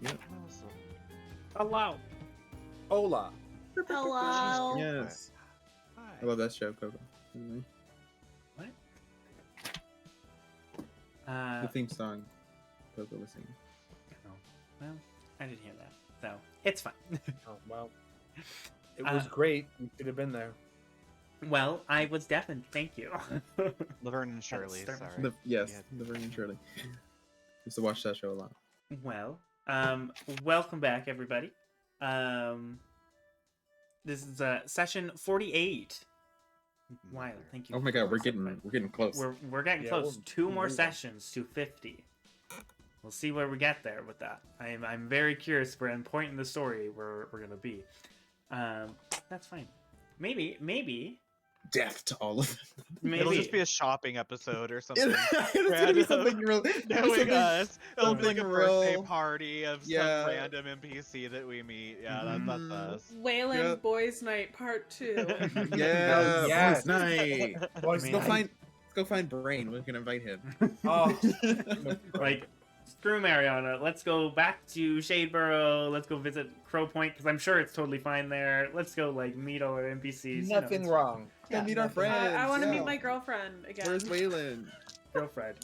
Yep. Awesome. Hello. Hola. Hello. Yes. Hi. I love that show, Coco. What? The theme song Coco was singing. Oh, well, I didn't hear that, so it's fine. Oh, well. It was great. You should have been there. Well, I was deafened. Thank you. Laverne and Shirley, start- sorry. Yes, Yeah. the Vernon Shirley. Used to watch that show a lot. Well, welcome back, everybody. This is session 48. Wild, thank you. Oh my god, for we're support. getting close. We're getting Yeah, close. we're 2 more moving. sessions to 50. We'll see where we get there with that. I'm very curious where and point in the story where we're gonna be. That's fine. Maybe Death to all of them. It'll just be a shopping episode or something. It's gonna be something real. Knowing us, it'll be like a something birthday real- party of Yeah. some random NPC that we meet. Yeah, that's us. Wayland Yep. Boys Night Part 2. Yeah, Yes. boys night. Boys, I mean, Let's go find Brain. We're gonna invite him. Oh, like, screw Mariana. Let's go back to Shadeborough. Let's go visit Crow Point because I'm sure it's totally fine there. Let's go like meet all our NPCs. nothing it's wrong. Go meet our friends. I want to yeah. meet my girlfriend again. Where's Waylon? girlfriend.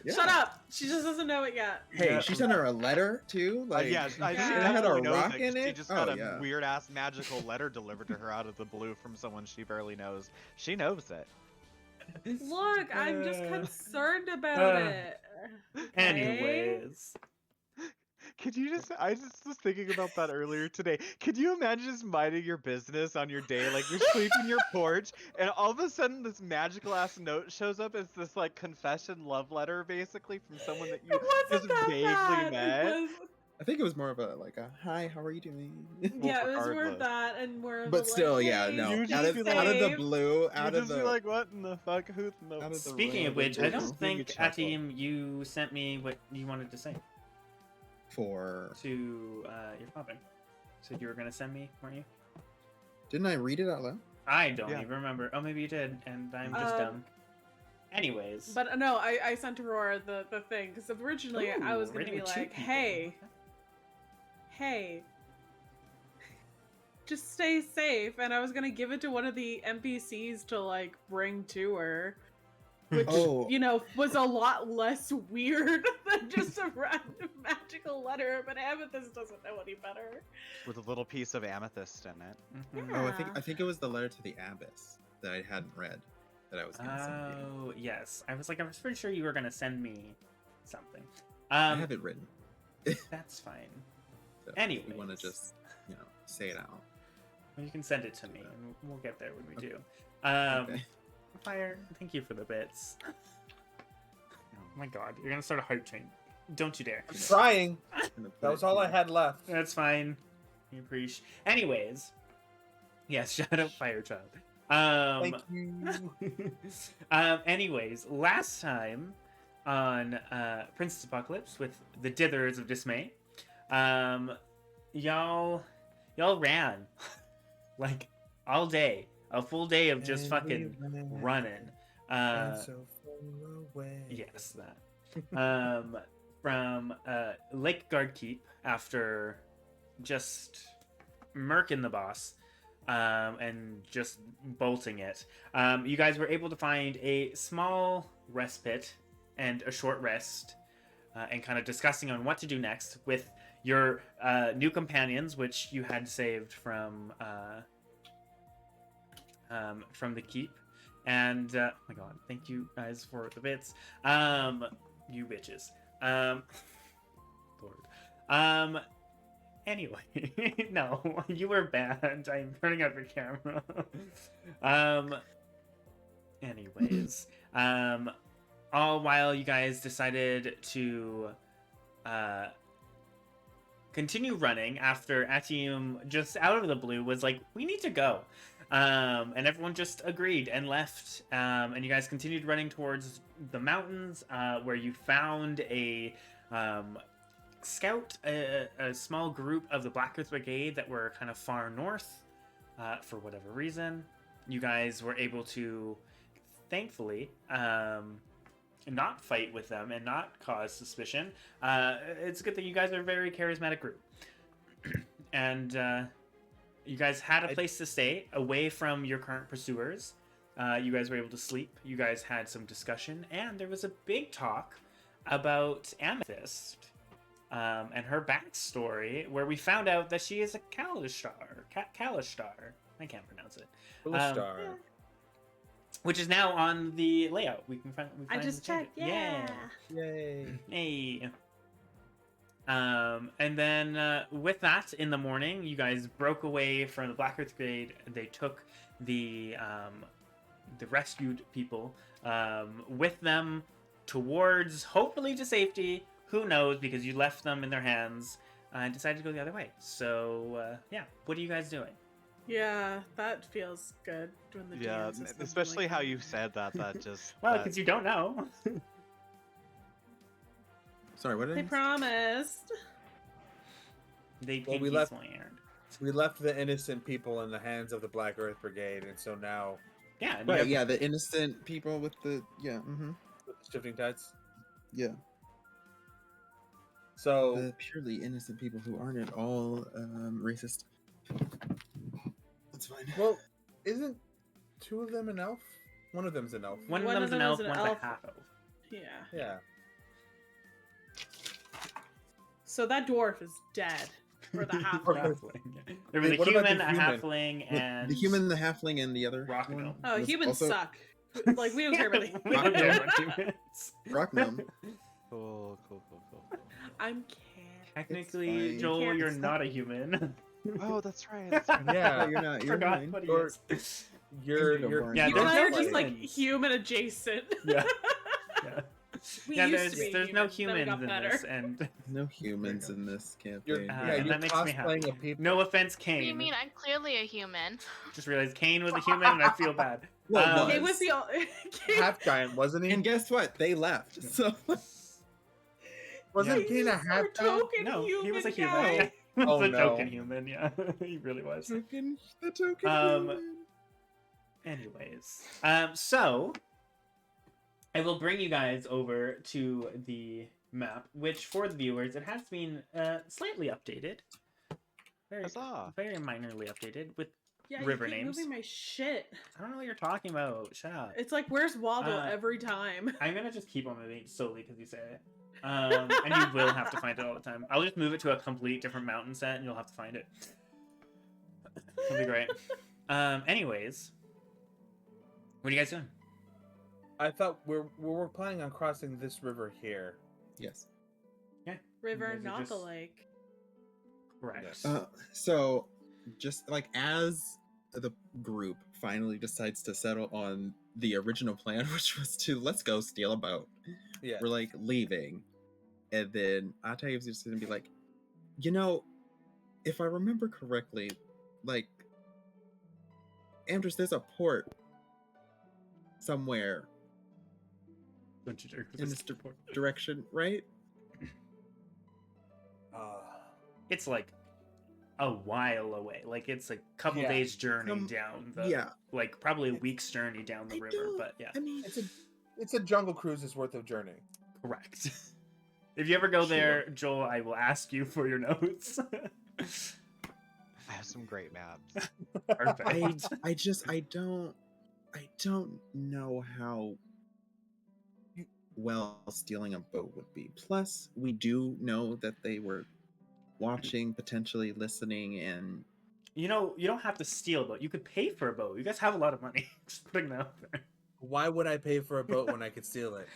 Yeah. Shut up! She just doesn't know it yet. Hey, Yeah. she sent her a letter too. Like, Yeah, Yeah. she it had definitely a knows rock it. in She it. just got Oh, a yeah. weird ass magical letter delivered to her out of the blue from someone she barely knows. She knows it. Look, I'm just concerned about it. Okay? Anyways. Could you just? I just was thinking about that earlier today. Could you imagine just minding your business on your day, like you're sweeping your porch, and all of a sudden this magical ass note shows up as this like confession love letter, basically from someone that you It wasn't just that vaguely bad. met. It was, I think it was more of a like a hi, how are you doing? yeah, it was more regardless. of that and more of But a, still, like, yeah, hey, no. You Out just of, be out of the safe. blue, out You'd of just be the like, what in the fuck? Who knows? out of the Speaking of random which, I blue. don't think Chuckle. Atim, you sent me what you wanted to say for. to your popping. Said you were gonna send me, weren't you? Didn't I read it out loud? I don't Yeah. even remember. Oh, maybe you did, and I'm just dumb. Anyways. But no, I sent Aurora the thing because originally I was Ooh, gonna reading be with two like, people. hey, just stay safe, and I was gonna give it to one of the NPCs to like bring to her, which Oh. you know was a lot less weird than just a random magical letter. But Amethyst doesn't know any better. With a little piece of amethyst in it. Mhm. Oh, Yeah. I think it was the letter to the abbess that I hadn't read that I was gonna send you. Oh, yes. I was pretty sure you were gonna send me something. I have it written. That's fine. So if you want to Anyways. just say it out. Well, you can send it to me, and we'll get there when we Okay. do. Okay. Fire, thank you for the bits. Oh my god, you're gonna start a hype train. Don't you dare. I'm trying. I'm gonna put That was it all I here. had left. That's fine. You appreciate. Anyways, yes, shout out Fire Child. Thank you. Anyways, last time on Princess Apocalypse with the Ditherers of Dismay, y'all ran like all day, a full day of just fucking running. So far away. Yes, that. From Lake Guardkeep after just murking the boss and just bolting it. You guys were able to find a small respite and a short rest and kind of discussing on what to do next with your new companions, which you had saved from the keep. And oh my god, thank you guys for the bits. You bitches. Lord. Anyway, no, you were banned. I'm turning off your camera. Anyways, all while you guys decided to continue running after Atium just out of the blue was like, we need to go. And everyone just agreed and left. And you guys continued running towards the mountains, where you found a scout, a small group of the Black Earth Brigade that were kind of far north, for whatever reason. You guys were able to, thankfully, not fight with them and not cause suspicion. It's a good thing you guys are a very charismatic group. And you guys had a place to stay away from your current pursuers. You guys were able to sleep. You guys had some discussion. And there was a big talk about Amethyst and her backstory, where we found out that she is a Kalishtar. I can't pronounce it. Star. Which is now on the layout. We I just checked. Yeah. Yay. Hey. And then with that, in the morning, you guys broke away from the Black Earth Brigade. They took the rescued people with them towards, hopefully, to safety. Who knows? Because you left them in their hands and decided to go the other way. So yeah, what are you guys doing? Yeah, that feels good. When the Yeah, DM says something especially like how that. you said that. That just Well, that- because you don't know. Sorry, what did They I say? promised. They Well, came we left- peacefully errand. We left the innocent people in the hands of the Black Earth Brigade, and so now Yeah, and you Right, have- yeah, the innocent people with the mm-hmm. with the shifting tides. Yeah, So the purely innocent people who aren't at all racist. That's fine. well, isn't two of them an elf? One of them's an elf. One of One them's of an them elf, is an one's elf. a half elf. Yeah. Yeah. So that dwarf is dead. Or the half. Okay. Halfling. There was a What about human, the a human? halfling, and The human, the halfling, and the other Rock one gnome. Oh, was humans also suck. Like we don't care about the We don't care about humans. Rock gnome. Cool. I'm cat. Technically, fine. Joel, Can't you're stop. not a human. Oh, that's right. That's right. Yeah. No, you're not. You're Forgot fine. what he Or- is. You're Yeah, You there's and I no are just like humans. human adjacent. Yeah. Yeah. We Yeah, used to be there's no human, then we humans got in better. this, and No humans in this You're, campaign. yeah, and you're that makes me happy. cosplaying a people. No offense, What do you Kane. mean? I'm clearly a human. Just realized Kane was a human, and I feel bad. Well, It was the half giant, wasn't he? And guess what? They left. So Wasn't Yeah. Kane a Our half giant? token No, human he was a human. guy. Yeah. He was Oh, a no. token human. Yeah, he really was. the token. Um, Anyways, so I will bring you guys over to the map, which for the viewers, it has been slightly updated. Very, Huzzah. very minorly updated with. Yeah, River you keep names. moving my shit. I don't know what you're talking about. Shut up. It's like, where's Waddle every time? I'm gonna just keep on moving solely because you say it. And you will have to find it all the time. I'll just move it to a complete different mountain set, and you'll have to find it. It'll be great. Anyways, what are you guys doing? I thought we're planning on crossing this river here. Yes. River, guys are not the just- lake. Correct. So, just like as the group finally decides to settle on the original plan, which was to let's go steal a boat. Yeah. We're like leaving, and then Atay is just gonna be like, you know, if I remember correctly, like Amdrus, there's a port somewhere Don't you dare. in this direction, right? It's like a while away. Like it's a couple Yeah. days journey down the. Yeah. Like probably a week's journey down the I river. don't- But yeah, I mean, It's a Jungle Cruise's worth of journey. correct. If you ever go there, Joel, I will ask you for your notes. I have some great maps. Perfect. I don't know how well stealing a boat would be. Plus, we do know that they were watching, potentially listening, and You know, you don't have to steal a boat. You could pay for a boat. You guys have a lot of money. Just putting that out there. Why would I pay for a boat when I could steal it?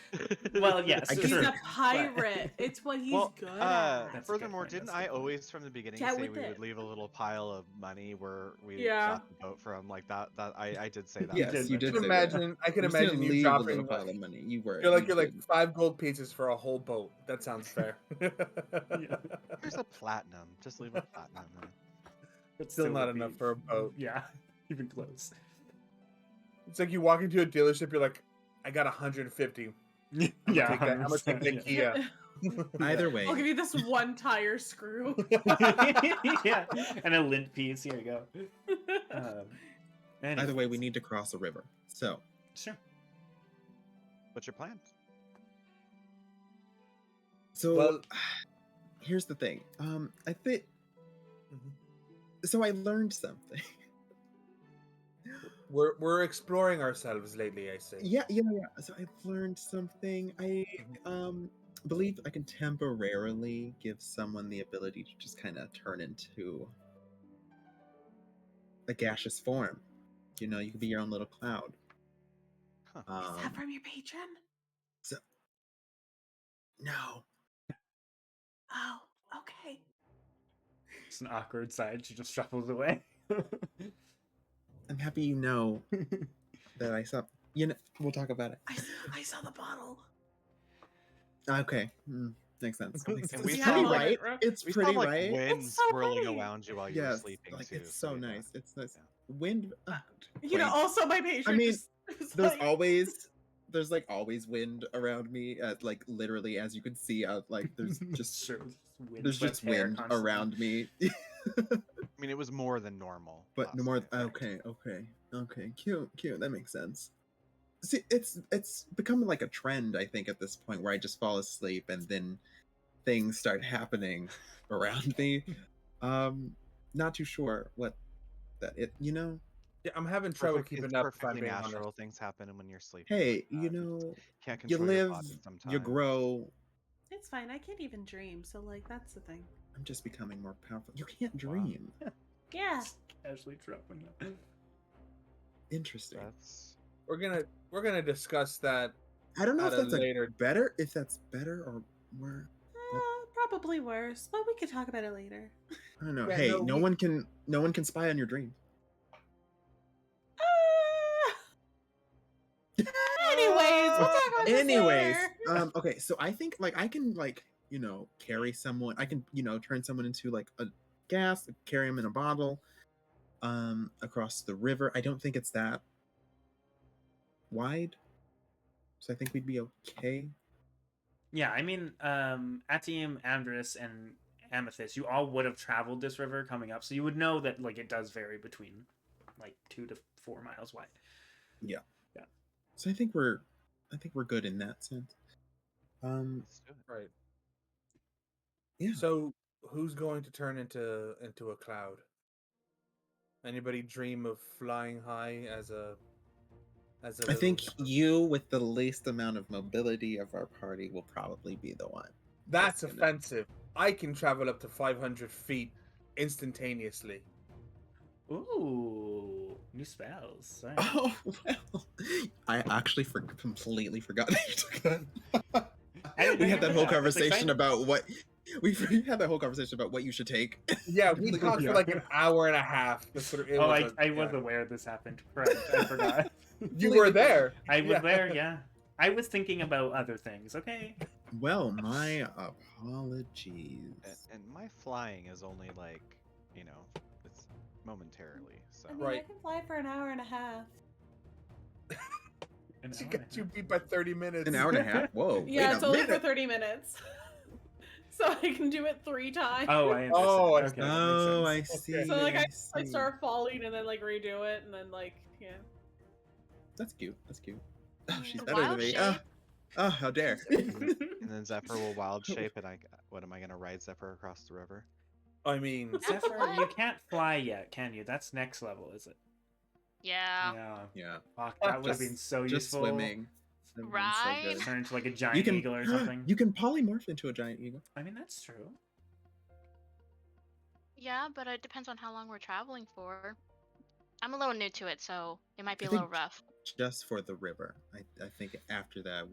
Well, yes. I He's guess- sure. a pirate. It's what he's well, good at. That's a good furthermore, point, didn't that's a I good point. always from the beginning Get say with we it. would leave a little pile of money where we Yeah. got the boat from? Like that I did say that. yes, did you I did. can say imagine. I can that. You're just imagine gonna you leave a dropping. little pile of money. You were. You're like you did. 5 gold pieces for a whole boat. That sounds fair. Here's a platinum. Just leave a platinum there. It's Still so not would enough be- for a boat. Yeah, even close. It's like you walk into a dealership. You're like, I got 150. Yeah, I'm gonna take the 100%, Kia. Either way, I'll give you this one tire screw. yeah, and a lint piece. Here you go. either way, we anyways. need to cross a river. So, Sure. What's your plan? So Well- here's the thing. I think Mhm. so. I learned something. We're exploring ourselves lately, I say. Yeah. So I've learned something. I believe I can temporarily give someone the ability to just kind of turn into a gaseous form. You know, you could be your own little cloud. Huh. Is that from your patron? So no. Oh, okay. It's an awkward side. She just shuffles away. I'm happy you know that I saw. You know, we'll talk about it. I saw the bottle. Okay, makes sense. Makes And sense. we It's saw, pretty like, right. It's We pretty saw like right. wind It's so swirling pretty. around you while you were Yes, sleeping like too. it's so yeah. nice. It's nice. Yeah. Wind. You know, wait. also my patron. I mean, just was there's like, there's like always wind around me. Like literally, as you can see, like there's just Sure, there's just wind around me. I mean, it was more than normal. But last no more. night. Okay. Cute. That makes sense. See, it's becoming like a trend, I think, at this point where I just fall asleep and then things start happening around me. Not too sure what that it. You know. Yeah, I'm having trouble It's keeping up. If I'm perfectly being natural. honest. Things happen when you're sleeping. Hey, like that. you know, Can't you control your live, body sometimes. you grow. it's fine. I can't even dream. So like, that's the thing. I'm just becoming more powerful. You can't Wow. dream. Yeah. Casually dropping it. Interesting. That's We're gonna discuss that. I don't know at if a that's later- better. If that's better or worse. Probably worse, but we could talk about it later. I don't know. Yeah, Hey, no, no we- one can spy on your dreams. Anyways, we'll talk about this Anyways, later. okay, so I think like I can like carry someone. I can turn someone into like a gas, carry them in a bottle, across the river. I don't think it's that wide, so I think we'd be okay. Yeah, I mean, Atium, Amdrus, and Amethyst, you all would have traveled this river coming up, so you would know that like it does vary between like 2 to 4 miles wide. So I think we're good in that sense. let's do it. Right. Yeah. So who's going to turn into a cloud? Anybody dream of flying high as a I think little- you, with the least amount of mobility of our party, will probably be the one. That's gonna- offensive. I can travel up to 500 feet instantaneously. Ooh, new spells. Sorry. Oh well, I actually completely forgot that you took that. I didn't we had that remember whole that. It's conversation exciting. about what we had that whole conversation about what you should take. Yeah, we talked for like an hour and a half. That's what it Oh, was. I was aware this happened. Correct. I forgot. You were there. I was Yeah. there, yeah. I was thinking about other things, okay? Well, my apologies. And my flying is only like, it's momentarily. So I mean, Right. I can fly for an hour and a half. An She hour got and a you half. beat by 30 minutes. An hour and a half. Whoa. Yeah, wait it's a only for minute. 30 minutes. So I can do it 3 times. Oh, I understand. Oh, I Okay, that makes Oh, I sense. see. So like I see. start falling and then like redo it and then like yeah. That's cute. Oh, she's The better than wild me. shape. Oh, how dare. and then Zephyr will wild shape, and what am I gonna ride Zephyr across the river? I mean, Zephyr, you can't fly yet, can you? That's next level, is it? Yeah. Yeah. Yeah. Fuck, that would have been so Just useful. swimming. That would've been so Right? good. Turn into like a giant eagle or something. You can polymorph into a giant eagle. I mean, that's true. Yeah, but it depends on how long we're traveling for. I'm a little new to it, so it might be I a little think rough. Just for the river. I think after that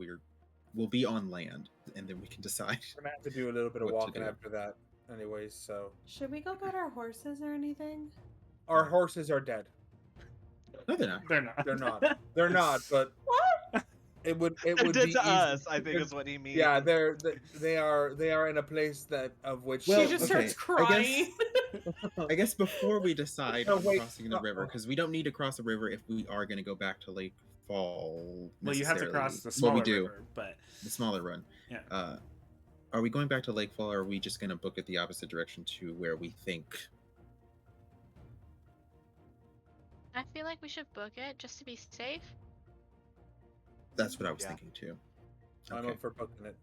we'll be on land, and then we can decide. we're gonna have to do a little bit of What to walking do. after that, anyways. So Should we go get our horses or anything? our horses are dead. No, they're not. They're not. They're not. They're not. But What? it would They're be dead to easy- us, I think is what he means. Yeah, they are in a place that of which Well, she just okay, starts crying. I guess before we decide No, on wait, crossing the no, river, oh. because we don't need to cross the river if we are going to go back to Lake Fall. Well, you have to necessarily. cross the Well, smaller we do. river, but The smaller run. Yeah. Are we going back to Lake Fall, or are we just going to book it the opposite direction to where we think? I feel like we should book it just to be safe. That's what I was Yeah. thinking too. I'm Okay. up for booking it.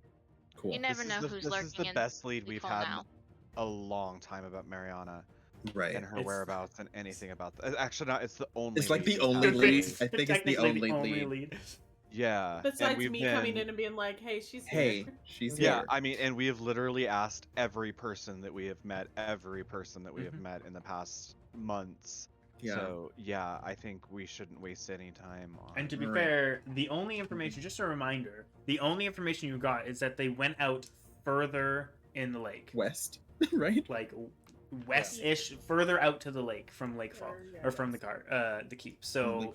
Cool. You never know who's This is lurking the in best lead we've people had now. in a long time about Mariana Right. and her It's- whereabouts and anything about that. Actually, not. It's the only. It's like lead the we've only had lead. lately. I think it's the Technically only lead. Yeah. and Besides we've me been, coming in and being like, "Hey, she's here." Hey, she's Yeah, here. I mean, and we have literally asked every person that we have met, Mhm. in the past months. Yeah. So yeah, I think we shouldn't waste any time on. And to be Right. fair, the only information, just a reminder, the only information you got is that they went out further in the lake, West, right? like west-ish, further out to the lake from Lakefall, Yeah, or from the the keep. So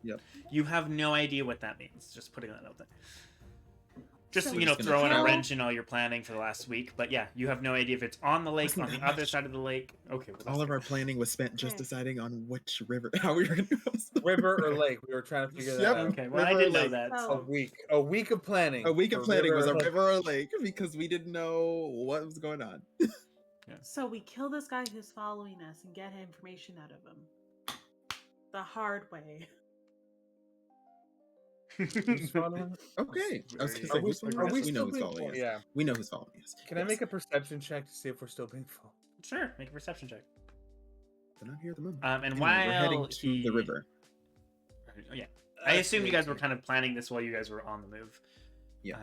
Yep. you have no idea what that means. Just putting that out there. Just So you we're know, just gonna throwing a kill- wrench in all your planning for the last week. But yeah, you have no idea if it's on the lake, Wasn't on the that other much? side of the lake. Okay, well, that's All of good. our planning was spent just Okay. deciding on which river, how we were going to host the River or lake? We were trying to figure that Yep. out. Okay, well, I River or didn't know lake. that. A So- week. A week of planning. A week of for planning river was or a lake. river or lake because we didn't know what was going on. So we kill this guy who's following us and get information out of him. The hard way. Who's following? Okay. I was gonna say, Are we, who's following are us? we We know still who's being following us. Yeah. We know who's following us. Can I Yes. make a perception check to see if we're still being followed? Sure, make a perception check. They're not here at the moment. And Anyway, while we're heading to he... the river. Yeah, I assumed you guys were kind of planning this while you guys were on the move. Yeah.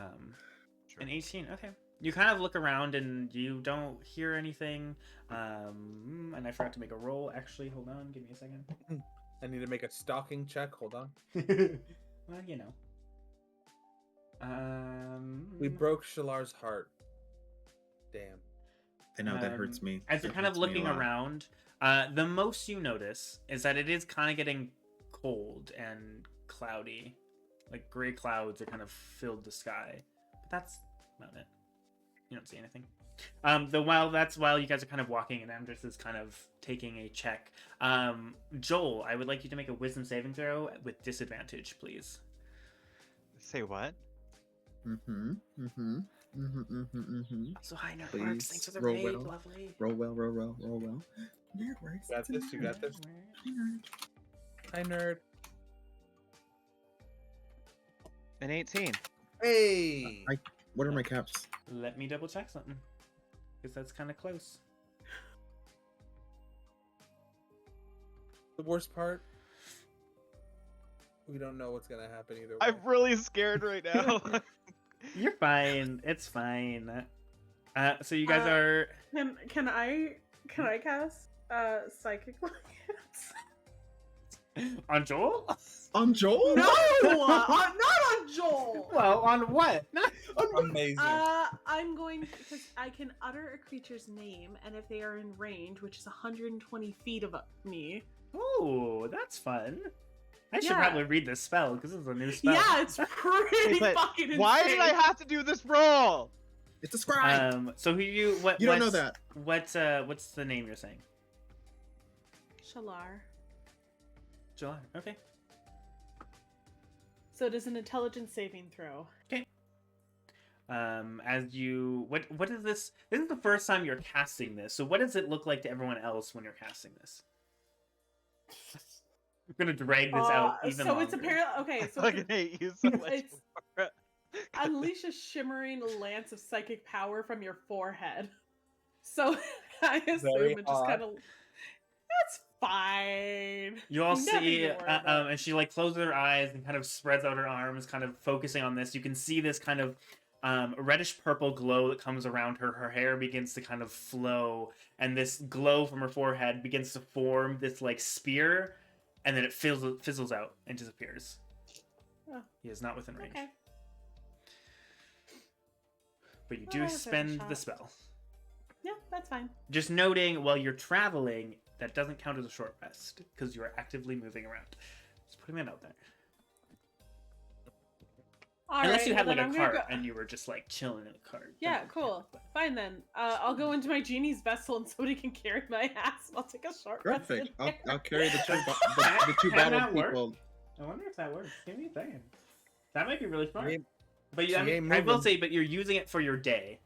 Sure. An 18, okay. You kind of look around and you don't hear anything. And I forgot to make a roll. Actually, hold on, give me a second. I need to make a stalking check. Hold on. Well, you know. We broke Shalar's heart. Damn. I know that hurts me. As you're That kind of hurts me a looking lot. around, the most you notice is that it is kind of getting cold and cloudy. Like gray clouds are kind of filled the sky. But that's about it. You don't see anything. While you guys are kind of walking and Amdrus is kind of taking a check. Joel, I would like you to make a wisdom saving throw with disadvantage, please. Say what? Mm-hmm. Mm-hmm. Mm-hmm. Mm-hmm. Mm-hmm. So hi, Nerdworks. Please, Thanks for the roll raid. well. Lovely. Roll well, roll well, roll well. Nerdworks. You got it's a this, you got nerd. this. Hi, nerd. Hi, nerd. An 18. Hey! What are my caps? Let me double check something. Because that's kind of close. The worst part, we don't know what's gonna happen either way. I'm really scared right now. You're fine. It's fine. So you guys are... Can I cast psychic lance? On Joel? On Joel? No, not on Joel. Well, on what? Amazing. I'm going because I can utter a creature's name, and if they are in range, which is 120 feet of me. Oh, that's fun. I should Yeah. probably read this spell because this is a new spell. Yeah, it's pretty But fucking insane. Why did I have to do this roll? It's a scribe. So who you? What? You don't know what's, that. What's the name you're saying? Shalar. July. Okay. So it is an intelligence saving throw. As you, what is this? This is the first time you're casting this. So what does it look like to everyone else when you're casting this? I'm gonna drag this out even so it's longer. apparently okay. I So fucking hate you so much. it's unleash a shimmering lance of psychic power from your forehead. So I assume Very it just odd. kind of. That's fine. You all Nothing see, to worry about. and she like closes her eyes and kind of spreads out her arms, kind of focusing on this. You can see this kind of reddish purple glow that comes around her. Her hair begins to kind of flow, and this glow from her forehead begins to form this like spear, and then it fizzles out and disappears. Oh. He is not within range, Okay. but you Well, do that was worth a spend the shot. spell. Yeah, that's fine. Just noting, while you're traveling, that doesn't count as a short rest because you are actively moving around. Just putting that out there. All Unless right, you had well, like then a I'm gonna cart go- and you were just like chilling in a cart. Yeah, then- cool. Fine then. I'll go into my genie's vessel and somebody can carry my ass. I'll take a short rest. Perfect. in I'll, there. I'll carry the two Can battle that work? people. I wonder if that works. Give me a second. That might be really smart. ain't- But she I ain't will moving. say, but you're using it for your day.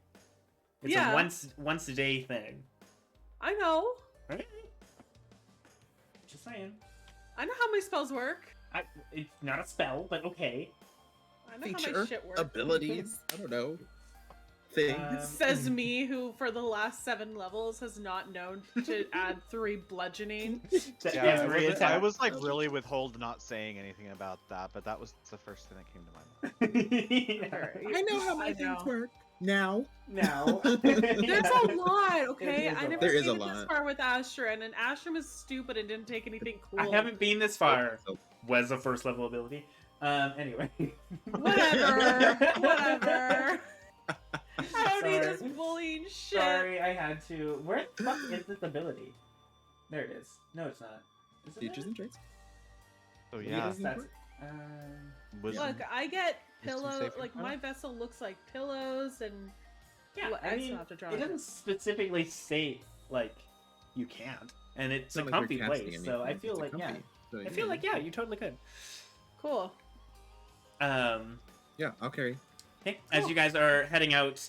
It's Yeah. a once a day thing. I know. Right? Just saying. I know how my spells work. It's not a spell, but okay. I know how my Feature shit works. abilities. I don't know. things. Says me, who for the last 7 levels has not known to add 3 bludgeoning. Yeah, Every I attack. was like really withhold not saying anything about that, but that was the first thing that came to my mind. Yeah. I know how my I things know. work now. Now. There's a lot, okay? It is a I never lot. There is made a it this lot. far with Astrum, and Astrum is stupid and didn't take anything cool. I haven't been this far. So- Was a first level ability. Anyway. Whatever. Whatever. I don't need this Sorry. bullying shit. Sorry, I had to. Where the fuck is this ability? There it is. No, it's not. Is it Features there? and traits. So Maybe yeah, it's stats. wisdom. Look, I get Wisdom pillow. saving Like throw? my vessel looks like pillows, and Yeah, Well, I I mean, still have to draw it it. doesn't specifically say like you can't, and it's a not like you're comfy casting place. So I anything, feel it's a like yeah, comfy, so I feel like yeah, you totally could. cool. Yeah, I'll carry. Okay, as you guys are heading out,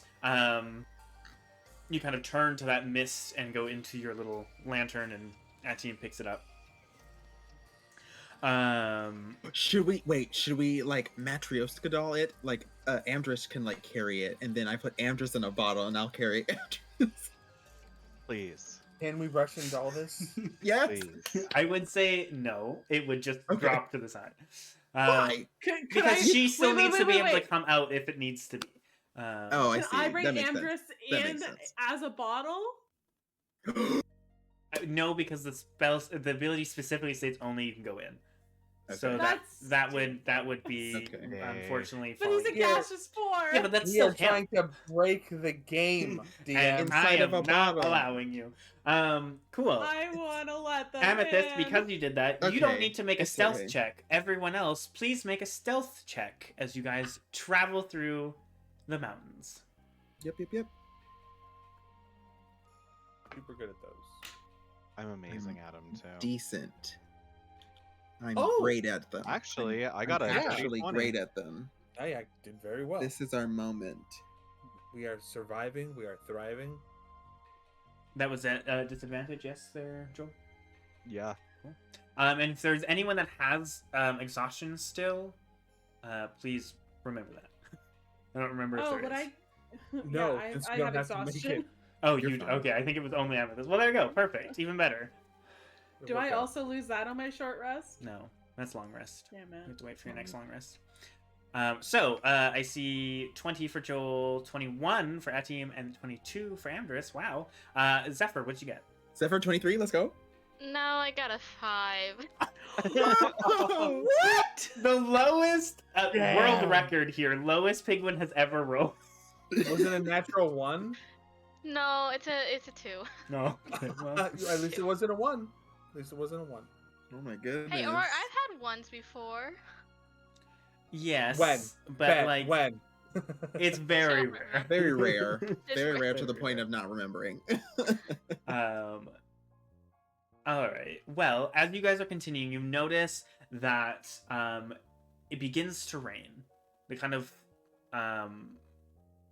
you kind of turn to that mist and go into your little lantern, and Atium picks it up. Should we like Matryoshka doll it? Like Amdrus can like carry it, and then I put Amdrus in a bottle and I'll carry Amdrus. Please, Can we rush into all this? Yes. please. I would say no. It would just Okay. drop to the side. Why? Could Because she still wait, needs to be able to wait. come out if it needs to be. Oh, I Can see. I bring That makes sense. Amdrus That in makes sense. as a bottle? No, because the ability specifically states only you can go in. So Okay. that would be Okay. unfortunately. But he's a falling- Yeah. gaseous form. Yeah, but that's We still are him. trying to break the game, I DM. am, Inside of a not bottle. allowing you. Cool. I want to let them Amethyst, in. because you did that, you don't Okay, need to make a okay. stealth check. Everyone else, please make a stealth check as you guys travel through the mountains. Yep. Super good at those. I'm amazing at them too. Decent. I'm Oh! great at them. Actually, I I'm got a actually 20. great at them. I did very well. This is our moment. We are surviving. We are thriving. That was a disadvantage, yes, there, Joel? Yeah. And if there's anyone that has exhaustion still, please remember that. I don't remember if Oh, there but is. No, yeah, since I we don't have have to make exhaustion. it. Oh, You're you fine. okay? I think it was only Amethyst. Well, there you go. Perfect. Even better. Do I also lose that on my short rest? No, that's long rest. Damn You have it. to wait for your next long rest. I see 20 for Joel, 21 for Atium, and 22 for Amdrus. Wow. Zephyr, what'd you get? Zephyr 23, let's go. No, I got a 5. What? The lowest world Damn. record here. Lowest Penguin has ever rolled. Was it a natural one? No, it's a 2. No. Okay, well. At least it wasn't a one. At least it wasn't a one. Oh my goodness. Hey, Aurora, I've had ones before. Yes. When? But Ben, like, when? it's very So- rare. Very rare. Just Very rare. rare to the Very point rare. of not remembering. All right. Well, as you guys are continuing, you notice that it begins to rain. The kind of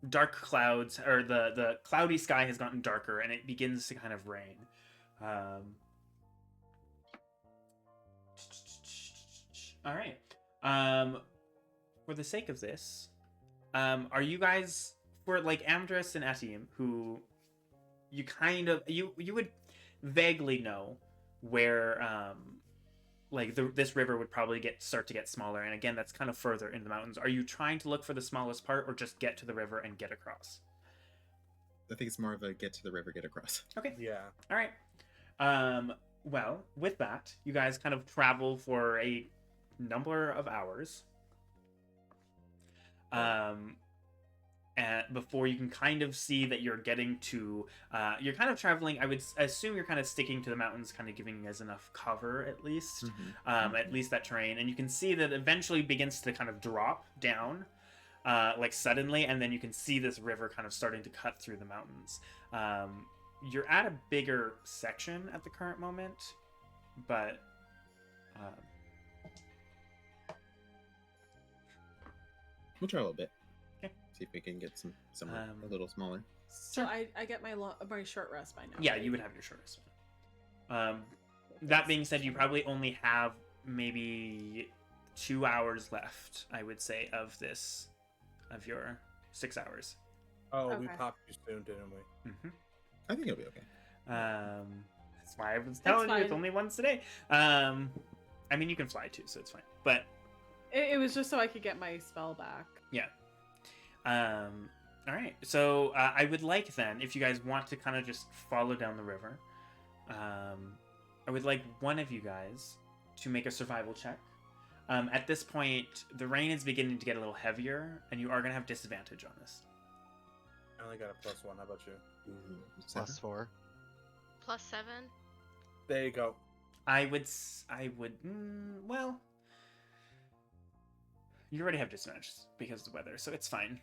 dark clouds, or the cloudy sky has gotten darker, and it begins to kind of rain. All right. For the sake of this, are you guys, for like Amdrus and Atium, who you kind of you would vaguely know where this river would probably start to get smaller, and again that's kind of further in the mountains. Are you trying to look for the smallest part, or just get to the river and get across? I think it's more of a get to the river, get across. Okay. Yeah. All right. Well, with that, you guys kind of travel for a number of hours. And before you can kind of see that you're getting to, you're kind of traveling. I would assume you're kind of sticking to the mountains, kind of giving you guys enough cover at least, at least that terrain. And you can see that eventually begins to kind of drop down, like suddenly, and then you can see this river kind of starting to cut through the mountains. You're at a bigger section at the current moment, but We'll try a little bit. Okay. See if we can get somewhere a Um, little smaller. So I get my short rest by now. yeah, right? you would have your shortest one. That being said, you probably only have maybe 2 hours left, I would say, of your 6 hours. Oh, we Okay. popped you soon, didn't we? Hmm. I think it'll be okay. That's why I was telling you it's fine. only once a day. I mean, you can fly too, so it's fine. But It was just so I could get my spell back. yeah. All right. So I would like then, if you guys want to kind of just follow down the river, I would like one of you guys to make a survival check. At this point, the rain is beginning to get a little heavier, and you are going to have disadvantage on this. I only got a +1. How about you? +4. +7. There you go. Well, you already have disadvantage because of the weather, so it's fine.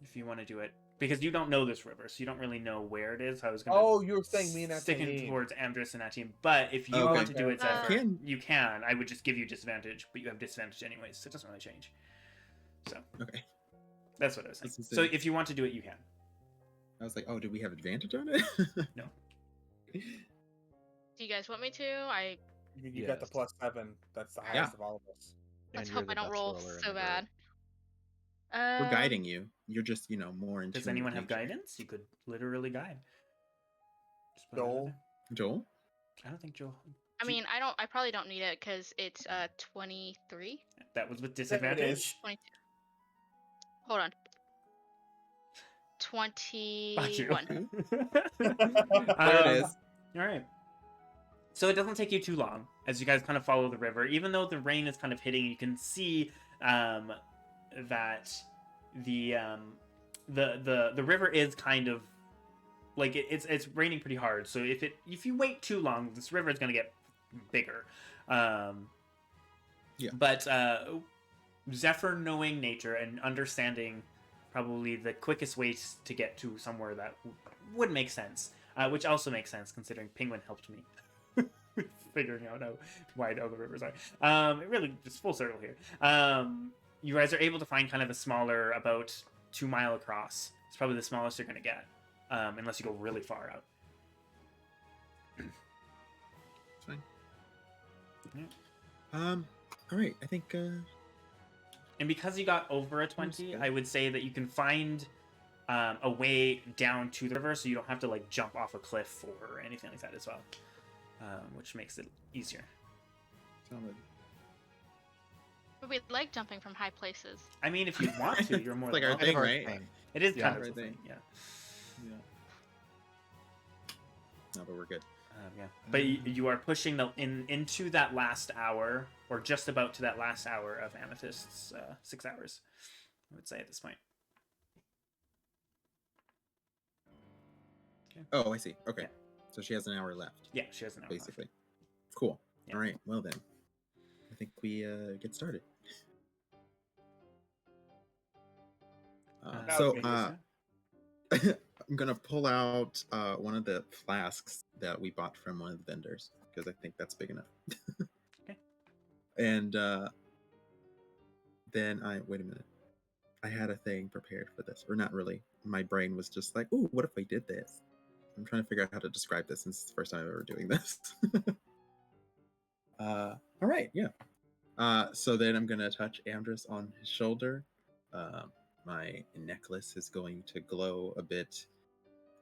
If you want to do it. Because you don't know this river, so you don't really know where it is. I was going to Oh, you were saying me and sticking Atine. towards Amdrus and Atine. But if you Okay. want to do it, Zephyr, Can- you can. I would just give you disadvantage, but you have disadvantage anyways, so it doesn't really change. So Okay. that's what I was saying. This is So it. if you want to do it, you can. I was like, oh, do we have advantage on it? No. Do you guys want me to? You got the Yes. +7. That's the Yeah. highest of all of us. Let's And you're hope I the don't best roll roller in so the group. bad. We're guiding you. You're just, more in Does tune anyone with have nature. guidance? You could literally guide. Just put it out Joel? there. Joel? I don't think Joel. I mean, I probably don't need it because it's 23. That was with There it disadvantage. is. 22. Hold on. Fuck you. 21. There it is. All right. So it doesn't take you too long as you guys kind of follow the river. Even though the rain is kind of hitting, you can see that the river is kind of like it's raining pretty hard. So if you wait too long, this river is going to get bigger. Yeah. But Zephyr, knowing nature and understanding probably the quickest ways to get to somewhere that would make sense, which also makes sense considering Penguin helped me figuring out how wide all the rivers are. It really just full circle here. You guys are able to find kind of a smaller, about 2 mile across. It's probably the smallest you're going to get, unless you go really far out. It's fine. Yeah. All right. I think. And because you got over a 20, good. I would say that you can find a way down to the river, so you don't have to like jump off a cliff or anything like that as well, which makes it easier. Solid. But we like jumping from high places. I mean, if you want to, you're more It's like than our welcome. thing, Our right? thing. It is Yeah, kind of our the thing. thing. Yeah. Yeah. No, but we're good. Yeah. But you are pushing into that last hour, or just about to that last hour of Amethyst's 6 hours, I would say at this point. Oh, I see. Okay. Yeah. So she has an hour left, Yeah, she has an hour left. basically. Cool. Yeah. All right. Well then, I think we get started. That So would be good. I'm gonna pull out one of the flasks that we bought from one of the vendors because I think that's big enough. Okay. And then wait a minute. I had a thing prepared for this, or not really. My brain was just like, "Ooh, what if I did this?" I'm trying to figure out how to describe this since it's the first time I'm ever doing this. All right, yeah. So then I'm gonna touch Amdrus on his shoulder. My necklace is going to glow a bit.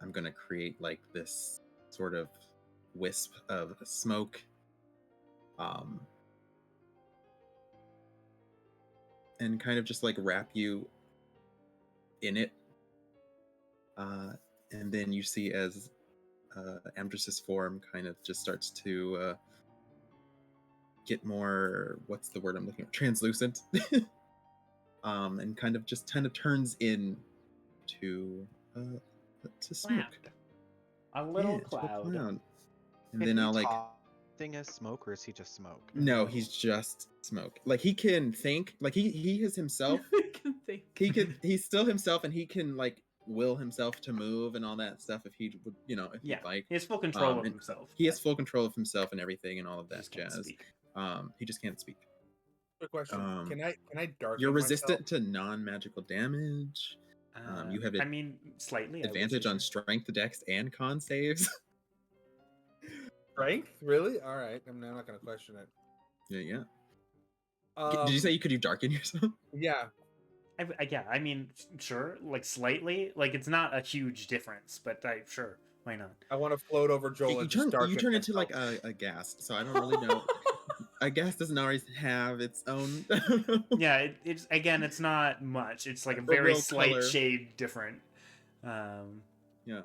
I'm gonna create like this sort of wisp of smoke. And kind of just like wrap you in it. And then you see as Amdrus's form kind of just starts to get more, what's the word I'm looking for? Translucent. And kind of turns in to smoke. A little Yeah, to a cloud. And Can then he I'll like talk thing as smoke, or is he just smoke? no, he's just smoke. Like he can think, like he is himself. I can think. He's still himself, and he can like will himself to move and all that stuff if he would, if Yeah, he'd like. he has full control of and himself. He has full control of himself and everything and all of He that just can't jazz. speak. He just can't speak. Quick question: Can I darken? You're myself? resistant to non-magical damage. You have I mean, slightly. I would advantage say on sure. strength, dex, and con saves. Strength? Really? All right. I'm not gonna question it. Yeah. Did you say you could do darken yourself? Yeah. Yeah, I mean, sure, like slightly, like it's not a huge difference, but sure, why not? I want to float over Joel You and just turn darken into like myself. a ghast, so I don't really know. A ghast doesn't always have its own. Yeah, it's again, it's not much. It's like a A very real slight color. shade different. Yeah.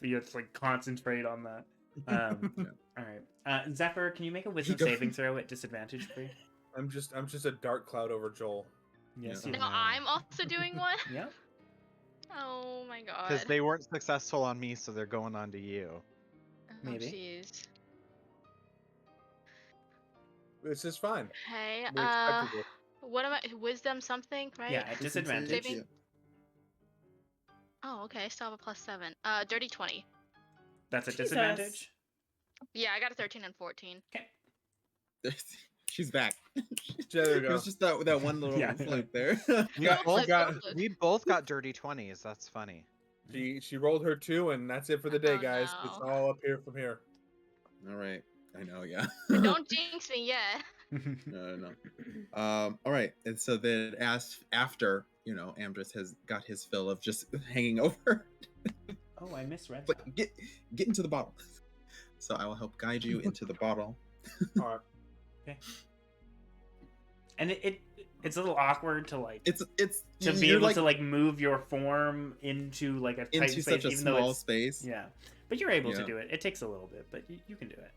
But you have to like concentrate on that. Yeah. All right, Zephyr, can you make a wisdom go- saving throw at disadvantage, please? I'm just a dark cloud over Joel. Yes, Yeah. you. No, I'm also doing one. Yeah. Oh my god. Because they weren't successful on me, so they're going on to you. Oh, Maybe. jeez. This is fine. Okay. We expected this. What am I? Wisdom something, right? Yeah, at disadvantage. Saving? Oh, okay. I still have a +7. Dirty 20. That's at Jesus. disadvantage. Yeah, I got a 13 and 14. Okay. She's back. There we It go. was just that one little Yeah. fluke there. We Go both flip, got go flip. we both got dirty 20s. That's funny. She rolled her 2, and that's it for the day, Oh, guys. It's no. all up here from here. All right. I know. Yeah. Don't jinx me yet. No. All right. And so then, after Amdrus has got his fill of just hanging over, Oh, I misread like that. get into the bottle. So I will help guide you into the bottle. All right. Okay. And it's a little awkward to like It's to be you're, able like, to like move your form into like a tight into space, such a even though small it's space. yeah. But you're able to Yeah. do it. It takes a little bit, but you can do it.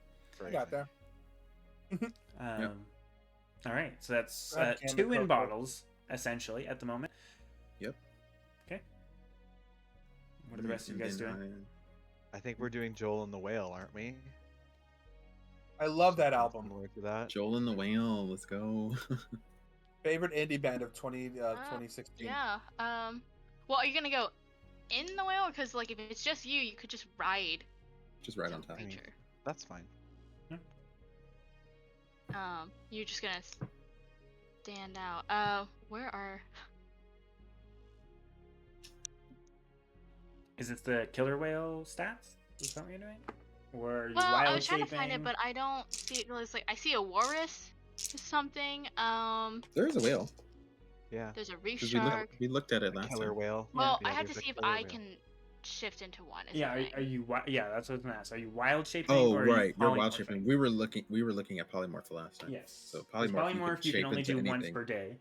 I got there. All right, so that's God damn it, 2 in Coco. bottles essentially at the moment. Yep. Okay. What are the rest of you guys And doing? then I think we're doing Joel and the Whale, aren't we? I love that album. Similar to that. Joel and the Whale. Let's go. Favorite indie band of 2016. Yeah. Well, are you gonna go in the whale? Because like, if it's just you could just ride Just right the on top. creature. That's fine. You're just gonna stand out. Where are? Is it the killer whale stats? Is that what you're doing? Or are you Well, I wild was trying to find it, shaping? but I don't see it. It's like I see a walrus or something. There's a whale. Yeah. There's a reef 'Cause shark. we looked at it A last killer time. whale. Well, Yeah, I have to there's a see if killer I whale. can shift into one. Is Yeah, the thing. are you? Yeah, that's what I was gonna ask. Are you wild shaping? Oh, or are you right. You're wild polymorphing? shaping. We were looking at polymorph the last time. Yes. So 'Cause polymorph, polymorph you you can can only shape do into once anything. per day.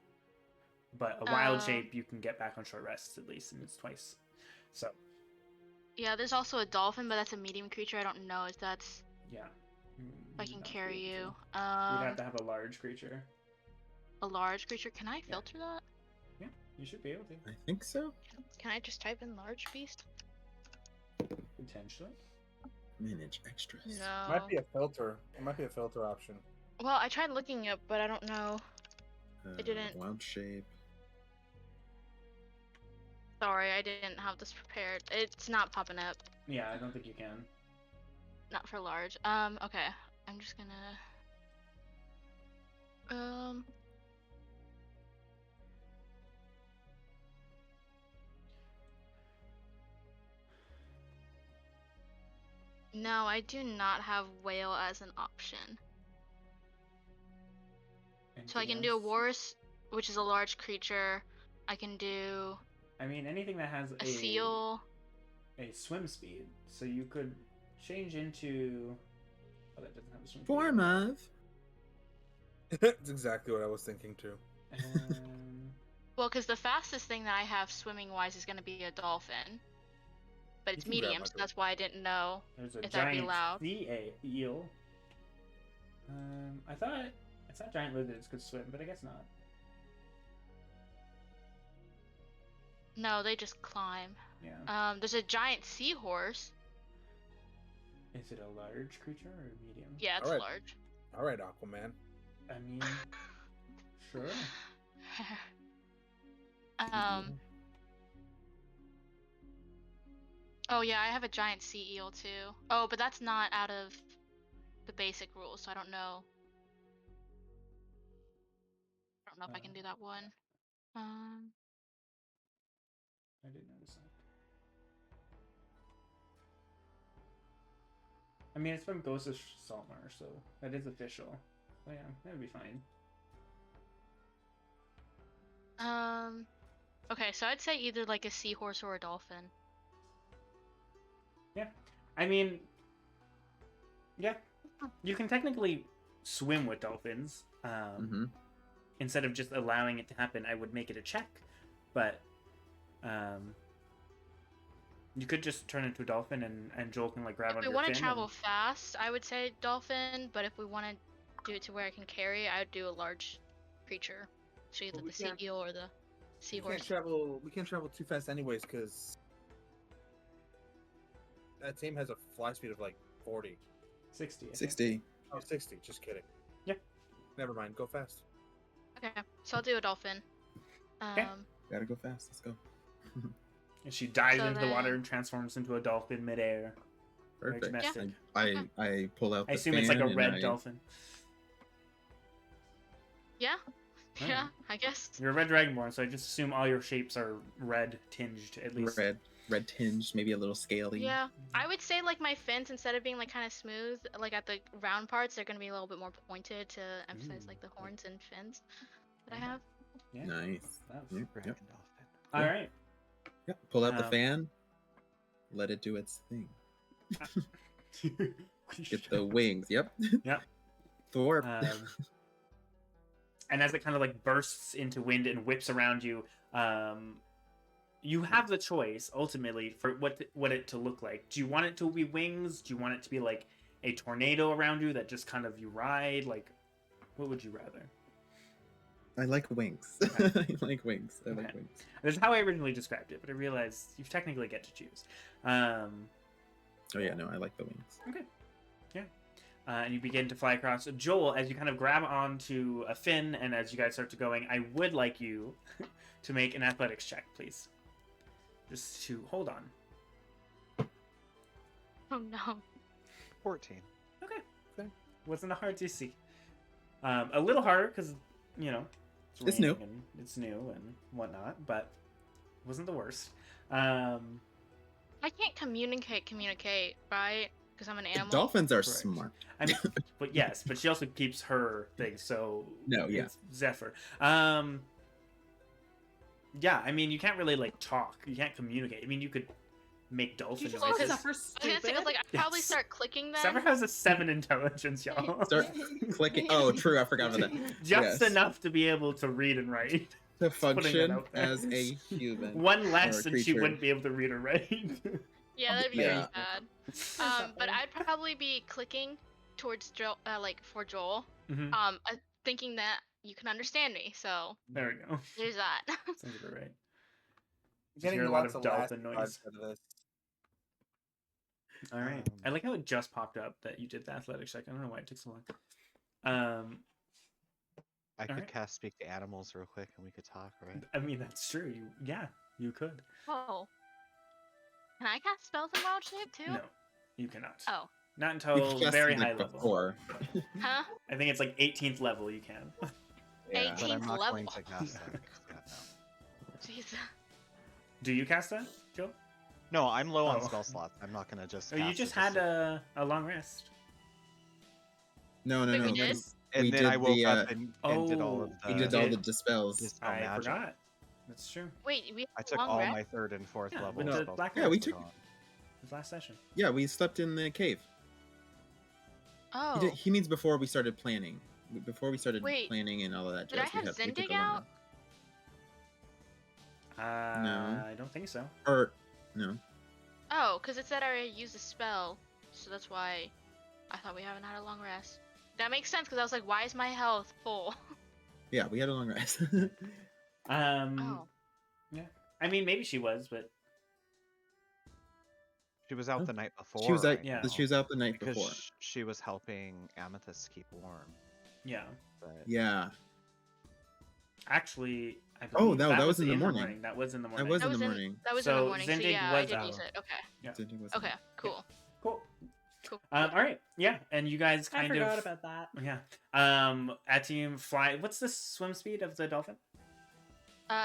But a wild Um, shape you can get back on short rests at least, and it's twice. So Yeah, there's also a dolphin, but that's a medium creature. I don't know if that's yeah. if I can carry you. You'd have to have a large creature. A large creature. Can I filter that? Yeah, you should be able to. I think so. Can I just type in large beast? Potentially. Manage extras. No. Might be a filter. It might be a filter option. Well, I tried looking it, but I don't know. It didn't. Wild shape. Sorry, I didn't have this prepared. It's not popping up. Yeah, I don't think you can. Not for large. Okay. I'm just gonna. No, I do not have whale as an option. So I Anything can do a else? walrus, which is a large creature. I can do I mean, anything that has a seal. a swim speed. So you could change into. Oh, that doesn't have a swim speed. Form of. That's exactly what I was thinking too. Well, because the fastest thing that I have swimming wise is going to be a dolphin. But it's You can grab medium, my so that's why I didn't know. There's a If that'd be giant allowed. sea eel. I thought giant lizards could swim, but I guess not. No, they just climb. Yeah. There's a giant seahorse. Is it a large creature or medium? Yeah, it's Alright. large. All right, Aquaman. I mean, sure. Oh yeah, I have a giant sea eel too. Oh, but that's not out of the basic rules, so I don't know. I don't know if I can do that one. I didn't notice that. I mean, it's from Ghost of Saltmar, so that is official. Oh yeah, that would be fine. Okay, so I'd say either like a seahorse or a dolphin. I mean, yeah, you can technically swim with dolphins. Mm-hmm. Instead of just allowing it to happen, I would make it a check, but you could just turn into a dolphin and Joel can like grab If onto we your want fin. to travel and- fast, I would say dolphin. But if we want to do it to where I can carry, I would do a large creature. So either Well, we the sea can't- eel or the We can't seahorse. travel. We can't travel too fast, anyways, because that team has a fly speed of like 40. 60. I think. 60. Oh, 60. Just kidding. Yeah. Never mind. Go fast. Okay, so I'll do a dolphin. Okay. Gotta go fast. Let's go. And she dives So into the water then- and transforms into a dolphin midair. Very Perfect. domestic. I pull out. I the assume it's like a fan and red I- dolphin. Yeah, Alright. yeah, I guess. You're a red dragonborn, so I just assume all your shapes are red tinged at least. Red tinged, maybe a little scaly. Yeah, I would say like my fins, instead of being like kind of smooth, like at the round parts, they're gonna be a little bit more pointed to emphasize like the horns and fins that I have. Yeah. Nice. Wow. Yep, Dragon yep. dolphin. All right. Yep. Pull out the Um, fan. Let it do its thing. Get the wings. Yep. Yep. Thor. And as it kind of like bursts into wind and whips around you, you have the choice ultimately for what it to look like. Do you want it to be wings? Do you want it to be like a tornado around you that just kind of you ride? Like, what would you rather? I like wings. Okay. I like wings. I like Okay. wings. That's how I originally described it, but I realized you technically get to choose. Oh yeah, no, I like the wings. Okay. Yeah. And you begin to fly across. Joel, as you kind of grab onto a fin and as you guys start to going, I would like you to make an athletics check, please. Just to hold on. Oh no. 14. Okay. Wasn't a hard DC. A little harder because, you know, It's new. raining and it's new and whatnot, but it wasn't the worst. I can't communicate, right? Because I'm an The animal. dolphins are Correct. smart. I mean, but yes, but she also keeps her thing, so No, yeah. it's Zephyr. Yeah, I mean, you can't really like talk. You can't communicate. I mean, you could make dolphin You just Oh, call noises. because- Zephyr I was gonna say, stupid. like, I'd probably Yes. start clicking then. Zephyr has a 7 intelligence, y'all. Start clicking. Oh, true. I forgot about that. Just Yes. enough to be able to read and write. To putting that function out there. as a human. One less, Or a and she creature. wouldn't be able to read or write. Yeah, that'd be Yeah. really bad. But I'd probably be clicking towards Joel, like for Joel. Mhm. Thinking that you can understand me. So There we go. there's that. Sounds about right. Getting hear a lot lots of of dolphin last noise. vibes out of this. All right. I like how it just popped up that you did the athletics check. I don't know why it took so long. I could Alright. cast Speak to Animals real quick and we could talk, right? I mean, that's true. You could. Whoa. Can I cast spells in wild shape too? No, you cannot. Oh. Not You've until casted very it, high like, level. before. Huh? I think it's like 18th level you can. Yeah. But I'm 18th not going level. to cast that. Yeah, no. Jeez. Do you cast that, Joe? No, I'm low on Oh. spell slots. I'm not gonna just. Oh, you cast just it had a long rest. No, Wait, we no. did? And we then did I woke the, up and did all of Oh, the. We did you all did? the dispels. Dispel I magic. forgot. That's true. Wait, we I have took long all rest? my 3rd and 4th Yeah, level with the spell black slots Yeah, we were took- gone. It was last session. Yeah, we slept in the cave. Oh. He means before we started planning. Before we started Wait, planning and all of that did I jazz, we have we took Zindig a long out? rest. No. I don't think so. Or no. Oh, because it said I already used a spell, so that's why I thought we haven't had a long rest. That makes sense because I was like, why is my health full? Yeah, we had a long rest. Oh. I mean, maybe she was, but She was out Oh. the night before. she was out. Yeah. She was out the night because before. she was helping Amethyst keep warm. yeah. But Yeah, Actually, I Oh, believe that was in the morning. That was in the that morning. was That in was the in- morning. That was in the So morning, so Zindig yeah, I was did out. use it. Okay. Yeah. Zindig was Okay, cool. Cool. Cool. All right. Yeah, and you guys I kind forgot of about that. yeah. At team fly. What's the swim speed of the dolphin?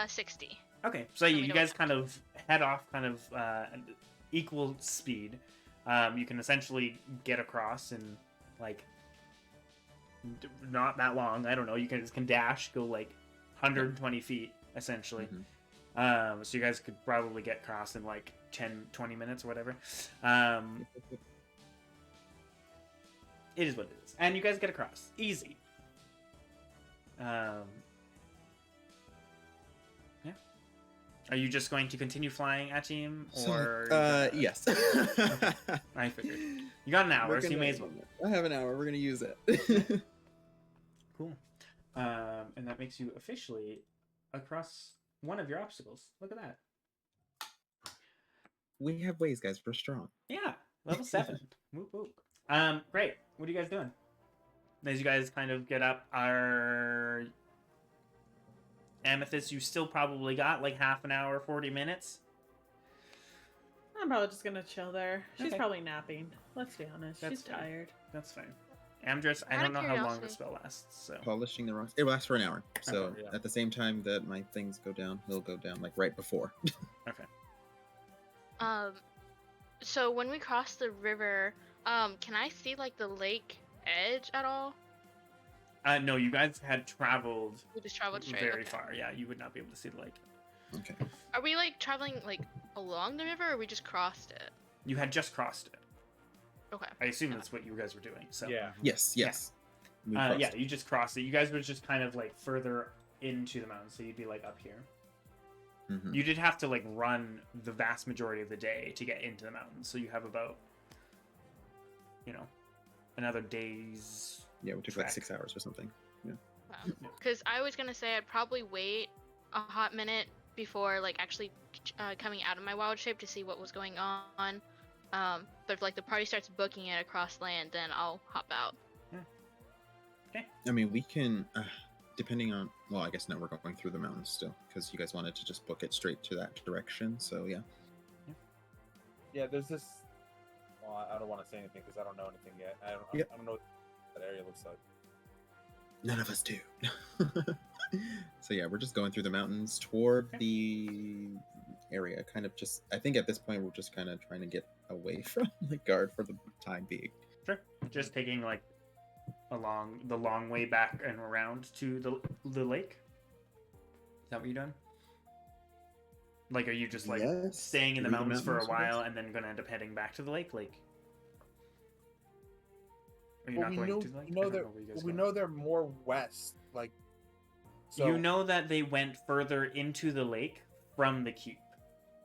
60. Okay, so we you don't guys have kind of head off, kind of equal speed. You can essentially get across in like not that long. I don't know. You can dash, go like 120 feet essentially. Mhm. So you guys could probably get across in like 10-20 minutes or whatever. It is what it is, and you guys get across easy. Yeah. Are you just going to continue flying at team, or yes. I figured you got an hour, so you may as well. I have an hour. We're gonna use it. Cool. And that makes you officially across one of your obstacles. Look at that. We have ways, guys. We're strong. Yeah, level 7. Whoop whoop. Great. What are you guys doing? As you guys kind of get up, our Amethyst, you still probably got like half an hour, 40 minutes. I'm probably just gonna chill there. She's Okay. probably napping. Let's be honest. That's She's fair. tired. That's fine. Amdrus, I Out don't of know how long the curiosity. spell lasts, so. Polishing the rocks. It lasts for an hour. So Okay, yeah. at the same time that my things go down, he'll go down like right before. Okay. So when we cross the river, can I see like the lake edge at all? No, you guys had traveled We just traveled straight. very okay. far. Yeah, you would not be able to see the lake. Okay. Are we like traveling like along the river, or we just crossed it? You had just crossed it. Okay. I assume that's what you guys were doing. So. Yeah. Yes. Yes. We Yeah, crossed. you just crossed it. You guys were just kind of like further into the mountains, so you'd be like up here. Mhm. You did have to like run the vast majority of the day to get into the mountains, so you have about, another day's. Yeah, we took track. like 6 hours or something. Because I was gonna say I'd probably wait a hot minute before like actually coming out of my wild shape to see what was going on. But if like the party starts booking it across land, then I'll hop out. I mean, we can, depending on. Well, I guess no, we're going through the mountains still because you guys wanted to just book it straight to that direction. So yeah. Yeah, there's this. Well, I don't want to say anything because I don't know anything yet. I don't know what that area looks like. None of us do. So yeah, we're just going through the mountains toward the area. Kind of just. I think at this point we're just kind of trying to get away from the guard for the time being. Sure. Just taking like along the long way back and around to the lake. Is that what you're doing? Like, are you just like Yes. staying in the Through the mountains for a mountains, I guess. while and then gonna end up heading back to the lake? Like, are you Well, not we going know, to the lake? we know I don't they're know where you guys we go. know they're more west. Like, so You know that they went further into the lake from the keep.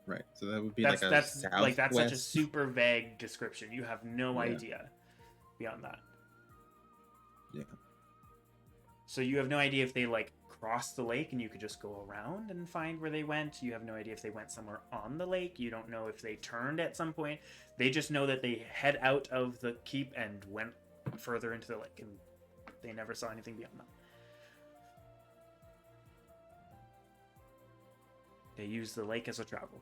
Right. So that would be That's like a that's like that's such a southwest- super vague description. You have no Yeah. idea beyond that. Yeah. So you have no idea if they like crossed the lake and you could just go around and find where they went. You have no idea if they went somewhere on the lake. You don't know if they turned at some point. They just know that they head out of the keep and went further into the lake, and they never saw anything beyond that. They use the lake as a travel.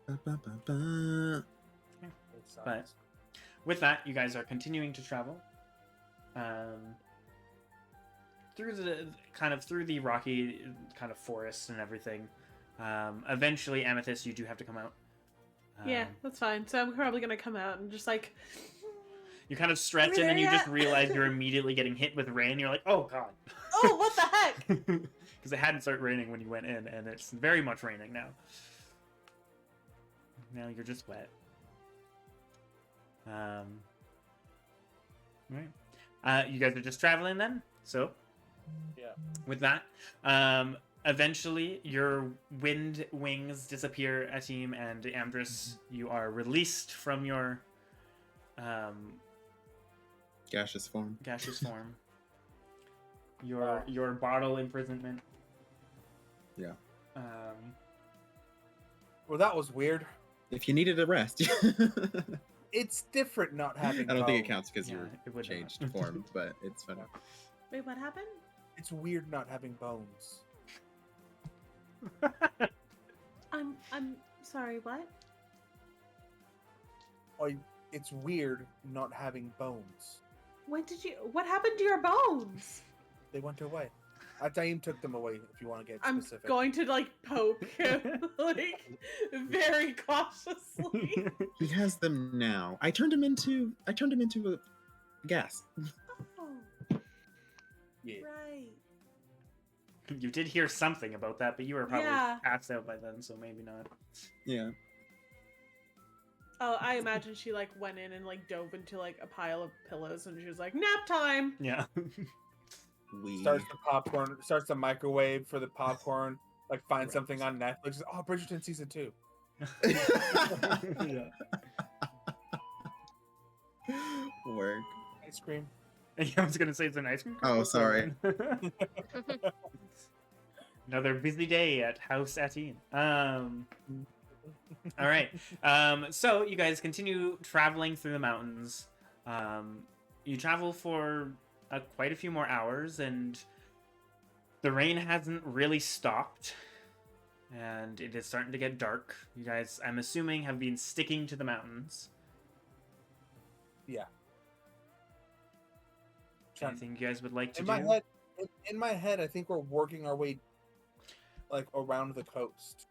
Ba, ba, ba, ba. it's, But with that, you guys are continuing to travel through the rocky kind of forests and everything. Eventually, Amethyst, you do have to come out. Yeah, that's fine. So I'm probably gonna come out and just like. You kind of stretch Are we and then there you just yet? realize you're immediately getting hit with rain. You're like, oh god. Oh, what the heck! Because it hadn't started raining when you went in, and it's very much raining now. Now you're just wet. Right. You guys are just traveling then? So, yeah. with that, eventually your wind wings disappear, Atim and Amdrus. You are released from your Gaseous form. gaseous form. Your bottle imprisonment. Yeah. Well, that was weird. If you needed a rest. It's different not having. I don't think it bones. counts because you Yeah, were it would changed not. form, but it's fun. Wait, what happened? It's weird not having bones. I'm sorry. What? It's weird not having bones. When did you? What happened to your bones? They went away. Ataim took them away. If you want to get I'm specific. going to like poke him like very cautiously. He has them now. I turned him into a gas. Oh, Yeah. right. You did hear something about that, but you were probably Yeah. passed out by then, so maybe not. Yeah. Oh, I imagine she like went in and like dove into like a pile of pillows and she was like, nap time. Yeah. We. Starts the popcorn. Starts the microwave for the popcorn. Like find Right. something on Netflix. Oh, Bridgerton season 2. Yeah. Work. Ice cream. I was gonna say it's an ice cream. Oh, cone, sorry. Another busy day at House Atine. All right. So you guys continue traveling through the mountains. You travel for quite a few more hours, and the rain hasn't really stopped. And it is starting to get dark. You guys, I'm assuming, have been sticking to the mountains. Yeah. Anything you guys would like to In do? my head, in my head, I think we're working our way like around the coast.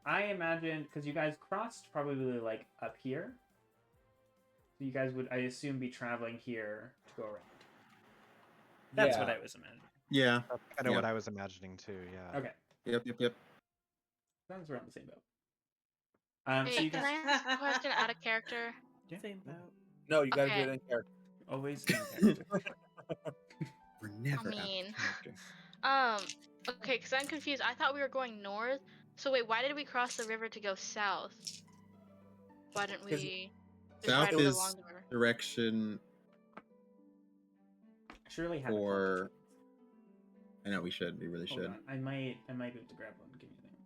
I imagine, because you guys crossed probably like up here. So you guys would, I assume, be traveling here to go around. That's what I was imagining. Yeah. That's kind of Yeah. what I was imagining too. Yeah. Okay. Yep. Sounds around the same boat. So Hey, you can guys I ask a question out of character? Yeah. Same boat. No, you gotta Okay. do it in character. always in character. We're never out of mean- character. Okay, because I'm confused. I thought we were going north. So wait, why did we cross the river to go south? Why didn't 'Cause we just South ride is along the river? direction Surely have for. I know we should. We really Hold should. on. I might be able to grab one. Give me a thing.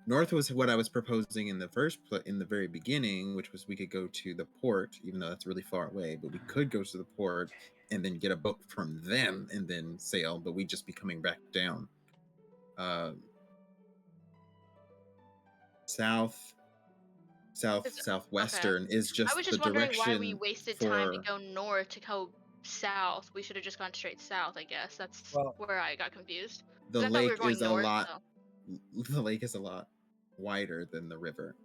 North was what I was proposing in the in the very beginning, which was we could go to the port, even though that's really far away. But we could go to the port and then get a boat from them and then sail. But we'd just be coming back down. Southwestern is just I was just the wondering direction. why we wasted time to for- go north to go south. We should have just gone straight south, I guess. That's Well- where I got confused. The 'Cause I thought we were lake going is a north, lot. so- The lake is a lot wider than the river.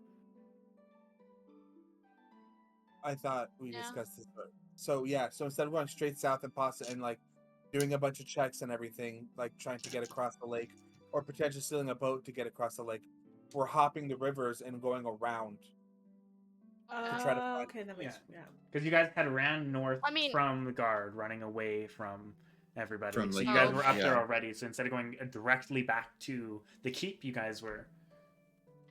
I thought we Yeah. discussed this. So instead of going straight south and pasta and like doing a bunch of checks and everything, like trying to get across the lake, or potentially stealing a boat to get across the lake, we're hopping the rivers and going around. try to find- Okay, that makes yeah. Because you guys had ran north I mean- from the guard, running away from everybody. From so the- you guys Oh, were up there yeah. already. So instead of going directly back to the keep, you guys were.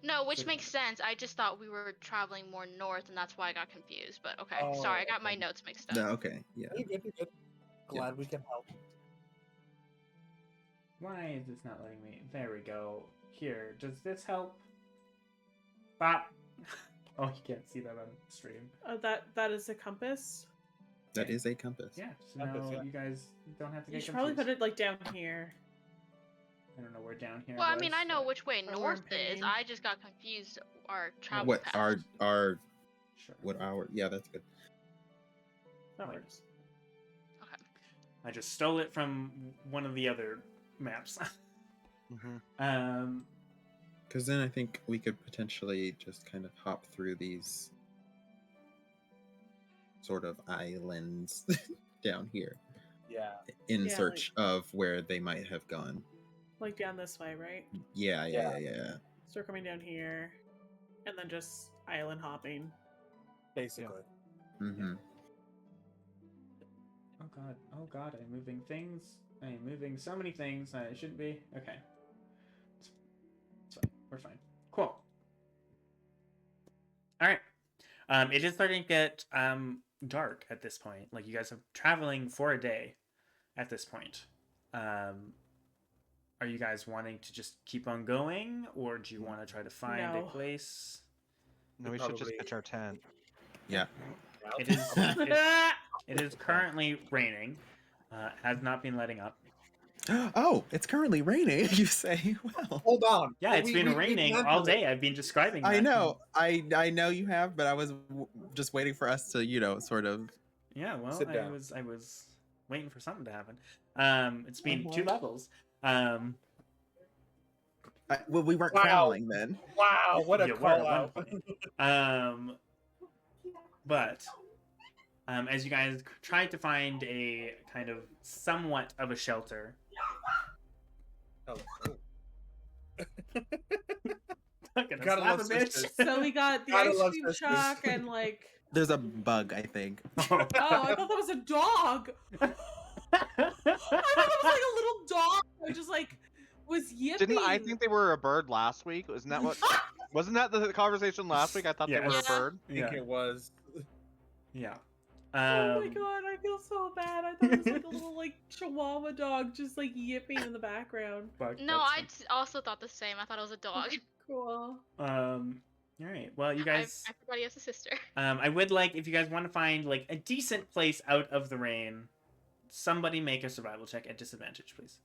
No, which So- makes sense. I just thought we were traveling more north, and that's why I got confused. But okay, Oh, sorry, I got my okay. notes mixed up. No, okay, yeah. You're good, you're good. Glad we can help. Why is this not letting me? There we go. Here, does this help? Bop. Oh, you can't see that on stream. That is a compass. That is a compass. Yeah, so Compass, now yeah. you guys don't have to You get should probably confused. put it like down here. I don't know where down here Well, I mean, was, I know but- which way Or we're in north is. pain. I just got confused. Our travel What path. our Sure. what our yeah, that's good. That works. I just stole it from one of the other maps. Mm-hmm. Because then I think we could potentially just kind of hop through these sort of islands down here Yeah. in Yeah, search of where they might have gone. Like down this way, right? Yeah. So we're coming down here, and then just island hopping. Basically. Mm-hmm. Oh god, I'm moving things. I am moving so many things I shouldn't be. Okay. It's fine. We're fine. Cool. Alright. It is starting to get dark at this point. Like you guys are traveling for a day at this point. Are you guys wanting to just keep on going, or do you want to try to find a No. place? No, we should just Probably- pitch our tent. Yeah. It is it is currently raining. Has not been letting up. Oh, it's currently raining. You say, well. Hold on. Yeah, it's been raining all day. I've been describing that. I know, I know you have, but I was just waiting for us to, sort of. Yeah, well, Sit I down. was waiting for something to happen. It's been 2 levels. Well, we weren't Wow. traveling then. Wow, what a You were call at out. one point. But as you guys try to find a kind of somewhat of a shelter. Oh. Not gonna Gotta slap love a bitch. sisters. So we got the Gotta ice love cream sisters. truck and like. There's a bug, I think. Oh. Oh, I thought that was a dog. I thought it was like a little dog. I just like was yipping. Didn't I think they were a bird last week? Wasn't that what? Wasn't that the conversation last week? I thought they were a Yes. bird. I think Yeah. it was. Yeah. Oh my god, I feel so bad. I thought it was like a little like chihuahua dog just like yipping in the background. Fuck, No, that's I also thought the same. I thought it was a dog. Cool. fine. All right. Well, you guys. I forgot he has a sister. I would like, if you guys want to find like a decent place out of the rain, somebody make a survival check at disadvantage, please.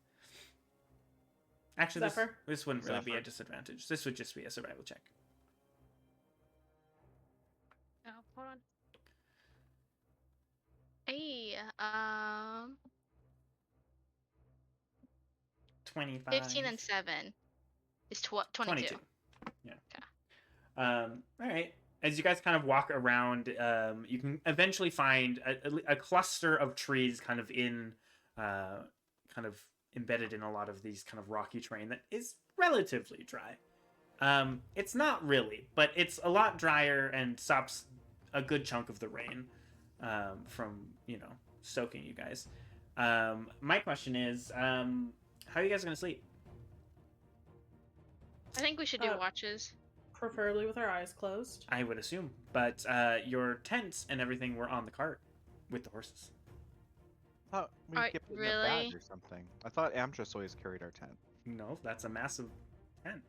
Actually, Zephyr? this wouldn't really be a Zephyr. disadvantage. This would just be a survival check. Oh, hold on. Hey, 25. 15 and 7 is 22. Yeah. Okay. All right. As you guys kind of walk around, you can eventually find a cluster of trees kind of in, kind of embedded in a lot of these kind of rocky terrain that is relatively dry. It's not really, but it's a lot drier and stops a good chunk of the rain from, soaking you guys. My question is, how are you guys going to sleep? I think we should do watches. Preferably with our eyes closed. I would assume, but your tents and everything were on the cart with the horses. Oh, we Alright, kept it in a really? bag or something. I thought Amdrus always carried our tent. No, that's a massive tent.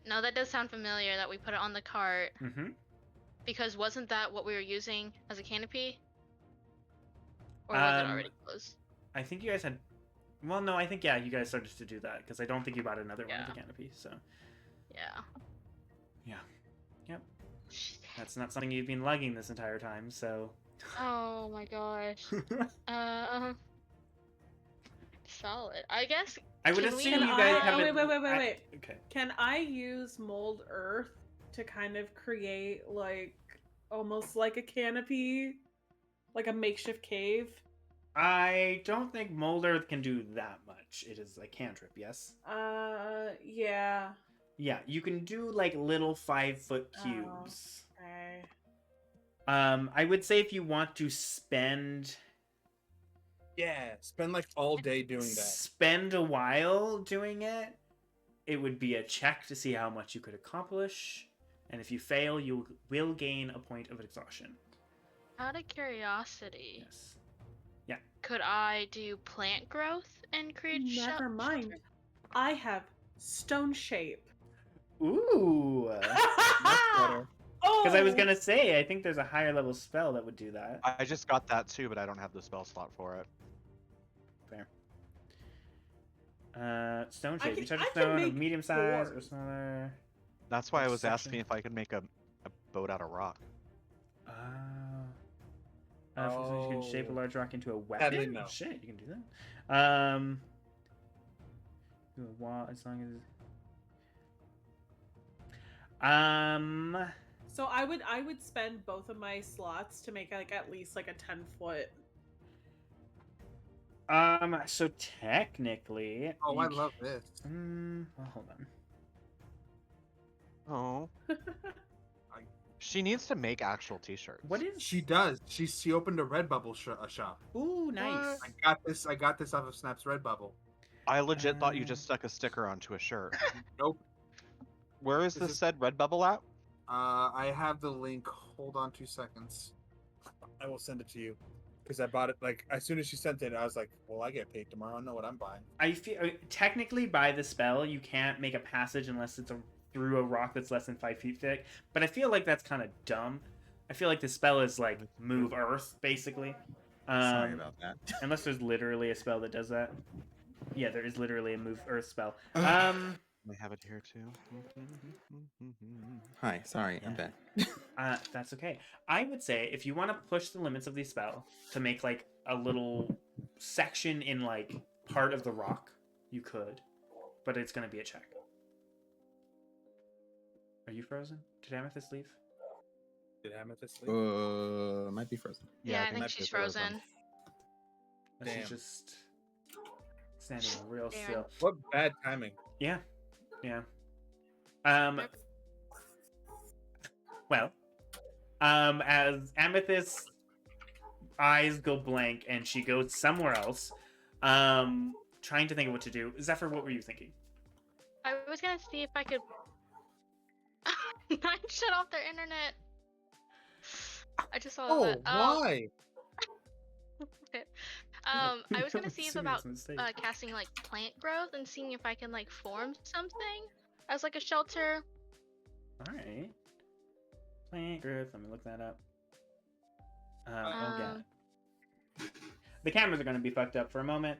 No, that does sound familiar that we put it on the cart. Mm-hmm. Because wasn't that what we were using as a canopy? Or was it already closed? I think you guys had. Well, no, I think you guys started to do that because I don't think you bought another one Yeah. with a canopy. So Yeah. Yep. That's not something you've been lugging this entire time. So. Oh my gosh. Solid. I guess. I would Can we- assume Can you guys I- have. oh, wait. Okay. Can I use mold earth to kind of create like almost like a canopy, like a makeshift cave? I don't think Mold Earth can do that much. It is a cantrip, yes? Yeah. Yeah, you can do like little 5-foot cubes. Okay. I would say if you want to spend Yeah, spend like all day doing that. spend a while doing it, it would be a check to see how much you could accomplish. And if you fail, you will gain a point of exhaustion. Out of curiosity, Yes. could I do plant growth and create Never mind. shelter? I have stone shape. Ooh. better. Oh, Because I was gonna say, I think there's a higher level spell that would do that. I just got that too, but I don't have the spell slot for it. Stone I shape. can- You touch I a can stone of make medium size or doors. smaller. That's why I was Perception. asking if I could make a boat out of rock. You can shape a Oh. large rock into a Sadly, weapon. no. Shit, you can do that. Do a wall as long as. So I would spend both of my slots to make like at least like a 10-foot. So technically. Oh, you I love this. Well, hold on. Oh. She needs to make actual t-shirts. What is? She does. She opened a Redbubble shop. Ooh, nice. I got this off of Snap's Redbubble. I legit thought you just stuck a sticker onto a shirt. Nope. Where is This this is- said Redbubble at? I have the link. Hold on 2 seconds. I will send it to you because I bought it like as soon as she sent it. I was like, well, I get paid tomorrow. I know what I'm buying. I feel technically by the spell you can't make a passage unless it's through a rock that's less than 5 feet thick. But I feel like that's kind of dumb. I feel like the spell is like move earth basically. Sorry about that. Unless there's literally a spell that does that. Yeah, there is literally a move earth spell. I have it here too. Hi, sorry, I'm Yeah. back. That's okay. I would say if you want to push the limits of the spell to make like a little section in like part of the rock, you could, but it's gonna be a check. Are you frozen? Did Amethyst leave? Did Amethyst sleep? Might be frozen. Yeah, I think might be she's frozen. frozen. She's Damn. just standing real Darn. still. What bad timing. Yeah. Well, as Amethyst's eyes go blank and she goes somewhere else, trying to think of what to do. Zephyr, what were you thinking? I was gonna see if I could not shut off their internet. I just saw Oh, that. why? Okay. I was gonna see if Assuming about it's a mistake. casting like plant growth and seeing if I can like form something as like a shelter. All right. Plant growth. Let me look that up. Oh yeah. The cameras are going to be fucked up for a moment.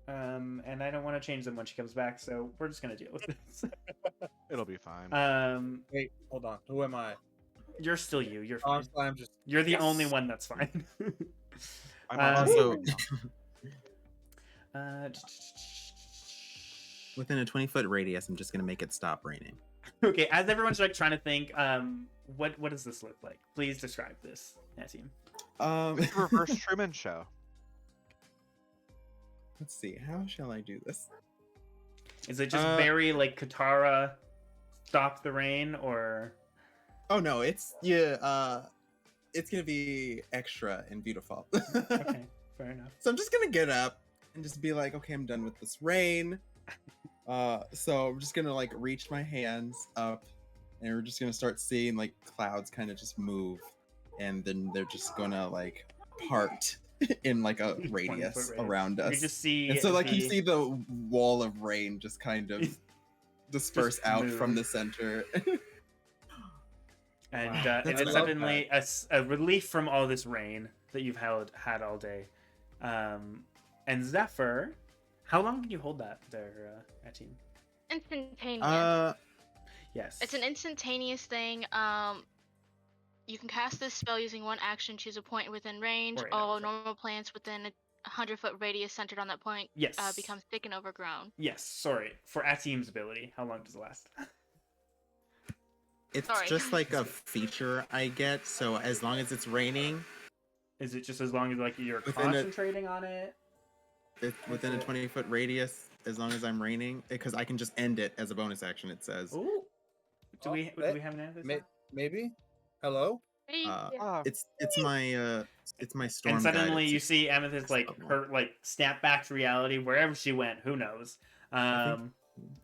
And I don't want to change them when she comes back, so we're just going to deal with this. It'll be fine. Wait, hold on. Who am I? You're still you. You're fine. Honestly, I'm just. You're the Yes. only one that's fine. I'm Also, uh, within a 20-foot radius, I'm just gonna make it stop raining. okay, as everyone's like trying to think, what does this look like? Please describe this, Nasim. It's the reverse Truman Show. Let's see. How shall I do this? Is it just very like Katara, stop the rain, or? Oh no, it's it's gonna be extra and beautiful. Okay, fair enough. So I'm just gonna get up and just be like, okay, I'm done with this rain. So I'm just gonna like reach my hands up, and we're just gonna start seeing like clouds kind of just move, and then they're just gonna like part in like a 20-foot radius radius. around us. You just see, And so like you see the wall of rain just kind of disperse Just out move. from the center. and Wow, it's that's suddenly a relief from all this rain that you've had all day. And Zephyr, how long can you hold that there, team? Instantaneous. Yes. It's an instantaneous thing. You can cast this spell using one action, choose a point within range. Or All yeah, normal plants within a 100-foot radius centered on that point Yes. become thick and overgrown. Yes, sorry. For Atim's ability, how long does it last? It's Sorry. just like a feature I get, so as long as it's raining, Is it just as long as like you're Within a- concentrating on it? it's within a 20-foot radius, as long as I'm raining, because I can just end it as a bonus action, it says. Ooh. Do we have an end this? Maybe? Hello? It's my storm And suddenly guide. you see Amethyst like level. her like snap back to reality wherever she went. Who knows?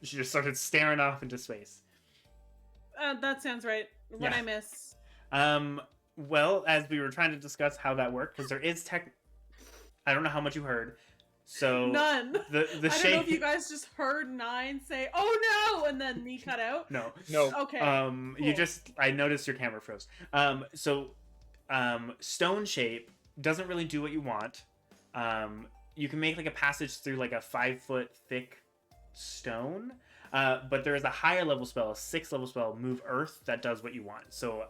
She just started staring off into space. That sounds right. What Yeah. I miss. Well, as we were trying to discuss how that worked, because there is I don't know how much you heard. So None. The I don't know shape. if you guys just heard Nine say, "Oh no," and then me cut out. No. No. Okay. You cool. just I noticed your camera froze. Stone shape doesn't really do what you want. You can make like a passage through like a 5-foot thick stone. But there is a higher level spell, a 6th level spell, Move Earth, that does what you want. So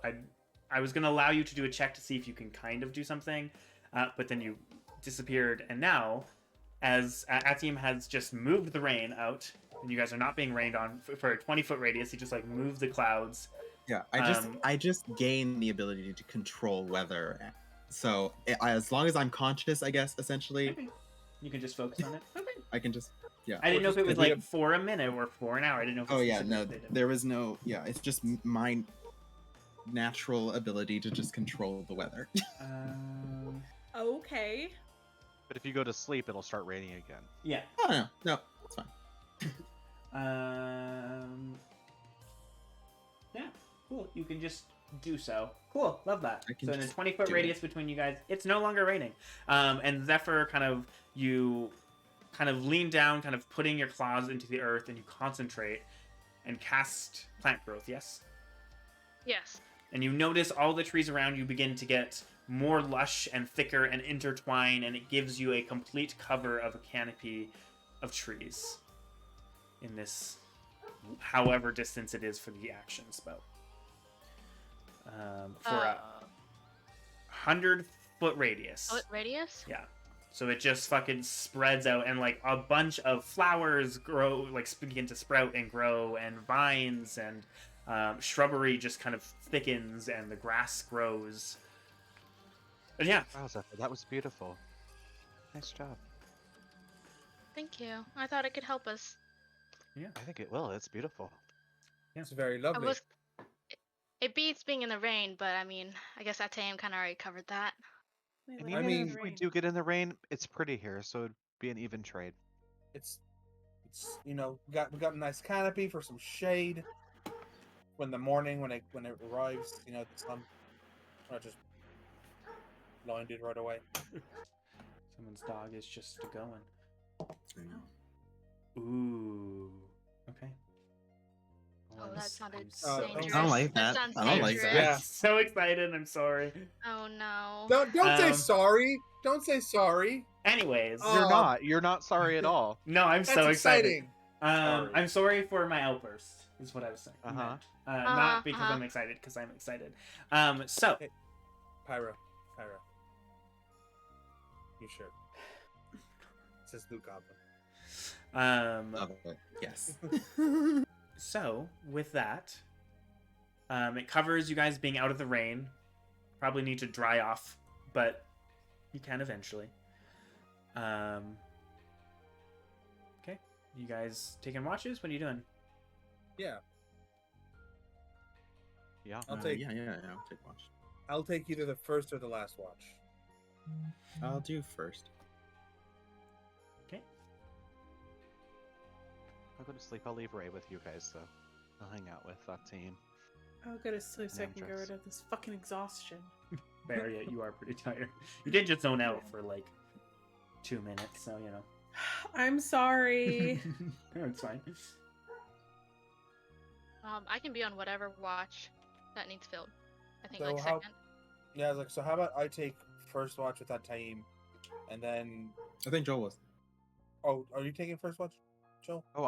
I was gonna allow you to do a check to see if you can kind of do something, but then you disappeared, and now, as Atim has just moved the rain out, and you guys are not being rained on for a 20-foot radius, he just like moved the clouds. Yeah, I just gain the ability to control weather. So as long as I'm conscious, I guess essentially, Okay. You can just focus on it. Okay. I can just I didn't know if it was Because we like for a minute or for an hour. I didn't know if it Oh was yeah, no, specifically there was no. Yeah, it's just my natural ability to just control the weather. Okay. But if you go to sleep, it'll start raining again. Yeah. Oh no, it's fine. Yeah, cool. You can just do so. Cool, love that. I can So in a just 20-foot do radius between you guys, it's no longer raining. And Zephyr, you lean down, kind of putting your claws into the earth, and you concentrate and cast plant growth. Yes. Yes. And you notice all the trees around you begin to get more lush and thicker and intertwine, and it gives you a complete cover of a canopy of trees in this, however distance it is for the action spell. For a 100-foot radius. Foot radius? Yeah. So it just fucking spreads out, and like a bunch of flowers grow, like begin to sprout and grow, and vines and Shrubbery just kind of thickens and the grass grows. And yeah, Wow, Zephyr, that was beautiful. Nice job. Thank you. I thought it could help us. I think it will. It's beautiful. It's very I lovely. was. It beats being in the rain, but I mean, I guess that Tam kind of already covered that. Wait, And like, I even mean- if we do get in the rain, it's pretty here, so it'd be an even trade. It's we got a nice canopy for some shade. When the morning when it arrives, the sun just blinded right away. someone's dog is just going. I know. Ooh. Okay. Oh, that sounded Oh, dangerous. I don't like That that. sounds I don't like dangerous. that. Yeah. So excited. I'm sorry. Oh no. Don't say Um, sorry. Don't say sorry. Anyways, Oh. You're not sorry at all. no, I'm That's so excited. exciting. Sorry. I'm sorry for my outburst. Is what I was saying. Uh-huh. Not because I'm excited, because I'm excited. So Pyro. You sure? It says Luke Goblin. Love it. Yes. So with that, it covers you guys being out of the rain. Probably need to dry off, but you can eventually. Okay, you guys taking watches? What are you doing? Yeah, Yeah. I'll take Yeah. I'll take watch. I'll take either the first or the last watch. I'll do first. Okay. I'll go to sleep. I'll leave Ray with you guys, though. I'll hang out with that team. I'll go to sleep so I can get Amdrus. rid of this fucking exhaustion. Fair, yeah, you are pretty tired. You did just zone out for like 2 minutes, so you know. I'm sorry. No, it's fine. I can be on whatever watch that needs filled. I think So like how- second. Yeah, I was like, so how about I take first watch with that Taim, and then I think Joel was. are you taking first watch, Joel? Oh,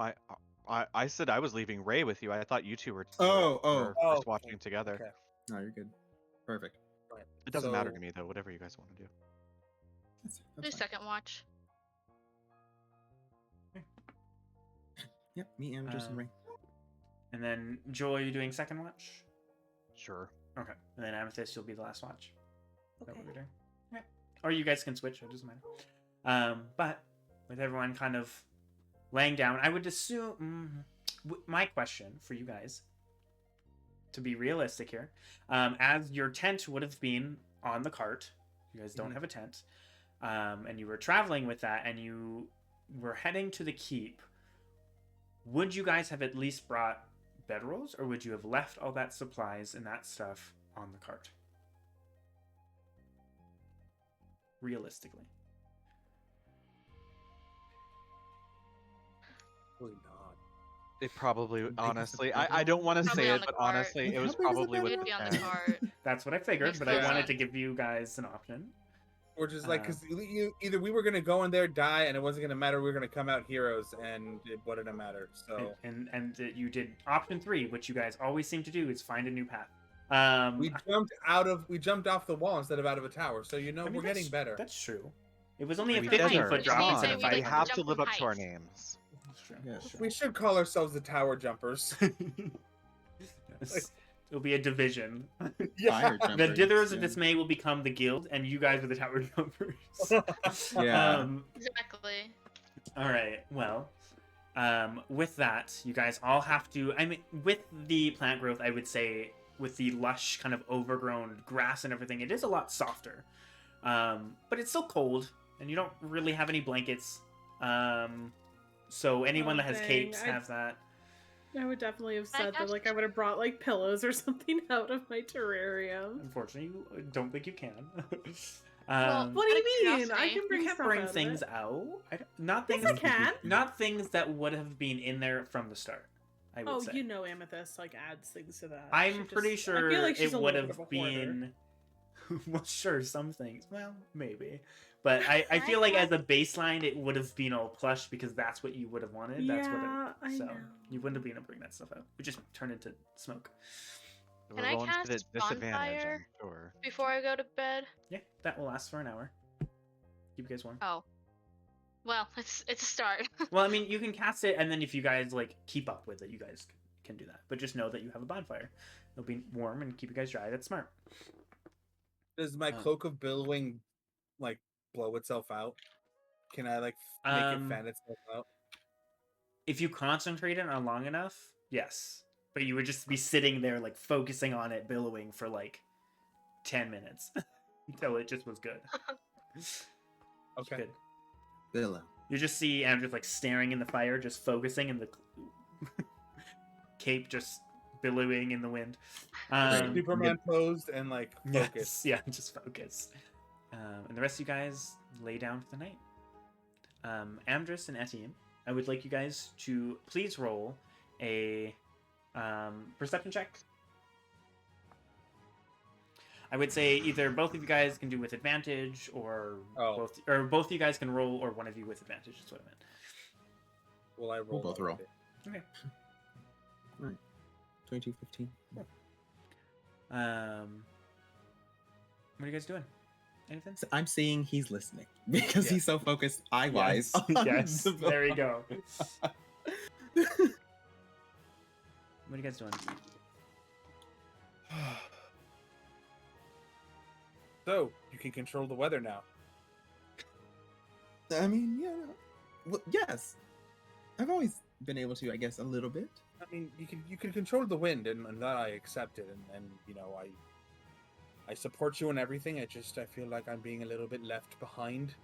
I said I was leaving Ray with you. I thought you two were Oh. were Oh, first watching together. okay. No, you're good. Perfect. Right. It doesn't matter So- to me though. Whatever you guys want to do. That's Do fine. second watch. Yep, me, Amdrus, and Ray. And then Joel, are you doing second watch? Sure. Okay. And then Amethyst, you'll be the last watch. Is that Okay. what we're doing? Yeah. Or you guys can switch, it doesn't matter. But with everyone kind of laying down, I would assume my question for you guys, to be realistic here, as your tent would have been on the cart, you guys don't have a tent, and you were traveling with that, and you were heading to the keep, would you guys have at least brought bedrolls, or would you have left all that supplies and that stuff on the cart? Realistically. Probably not. It probably, think honestly, it's I don't want to Probably say on it, the but cart. honestly, it was Probably probably the with It'd the be on the tent. cart. That's what I figured, Makes but I wanted sense. to give you guys an option. Or just like, because either we were gonna go in there, die, and it wasn't gonna matter. We were gonna come out heroes, and it wouldn't matter. So And you did option 3, which you guys always seem to do, is find a new path. we jumped off the wall instead of out of a tower. So I mean, we're getting that's- better. That's true. It was only a We 15-foot better. drop Come Come instead on, of we 5. we like have jump to live from up to our heights. names. That's true. Yeah, That's true. We should call ourselves the Tower Jumpers. Yes. It'll be a division. Fire The jumpers, Ditherers of yeah. Dismay will become the guild, and you guys are the tower jumpers. Yeah. Exactly. All right. Well, with that, you guys all have to. I mean, with the plant growth, I would say, with the lush kind of overgrown grass and everything, it is a lot softer. But it's still cold, and you don't really have any blankets. So anyone Oh, that has dang. capes have that. I would definitely have I said that, guess- like, I would have brought, like, pillows or something out of my terrarium. Unfortunately, you don't think you can. Well, What do Out of you mean? I curiosity, can bring You can stuff bring out of things it. out. Not Yes, things. I can. Not things that would have been in there from the start. I would Oh, say. you know Amethyst, like, adds things to that. I'm She pretty just- I sure feel like she's it a would little have bit of a hoarder. been. Well, sure, some things. Well, maybe. But I I feel like thought- as a baseline, it would have been all plush because that's what you would have wanted. That's what Yeah, I it. So know. you wouldn't have been able to bring that stuff out. It would just turn into smoke. We're Can I rolling to the cast disadvantage, I'm bonfire? sure. Before I go to bed. Yeah, that will last for an hour. Keep you guys warm. Oh. Well, it's a start. Well, I mean, you can cast it, and then if you guys like keep up with it, you guys can do that. But just know that you have a bonfire. It'll be warm and keep you guys dry. That's smart. Does my cloak of billowing like blow itself out? Can I like make it fan itself out? If you concentrate it on long enough, yes. But you would just be sitting there like focusing on it, billowing for like 10 minutes until it just was good. Okay. Good. Billow. You just see Amdrus like staring in the fire, just focusing, and the cape just billowing in the wind. Superman posed and like focus. Yes, yeah, just focus. And the rest of you guys lay down for the night. Amdrus and Etienne, I would like you guys to please roll a perception check. I would say either both of you guys can do with advantage, or both of you guys can roll, or one of you with advantage. Is what I meant. Will I roll? We'll both roll. Okay. All right. 22, 15. What are you guys doing? Anything? So I'm seeing he's listening because he's so focused eye-wise. Yes. There you go. What are you guys doing? So you can control the weather now. I mean, yeah. Well, yes. I've always been able to, I guess, a little bit. I mean, you can control the wind, and that I accept it, and you know I support you in everything. I feel like I'm being a little bit left behind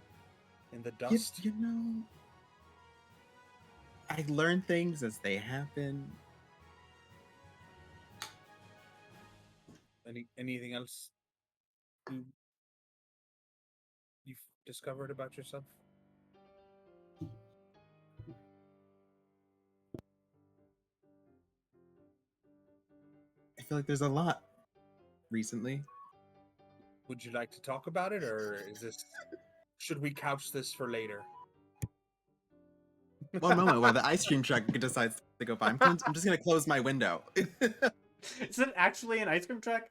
in the dust. You know, I learn things as they happen. Anything else you've discovered about yourself? I feel like there's a lot recently. Would you like to talk about it, or should we couch this for later? One moment where the ice cream truck decides to go by. I'm just gonna close my window. Is it actually an ice cream truck?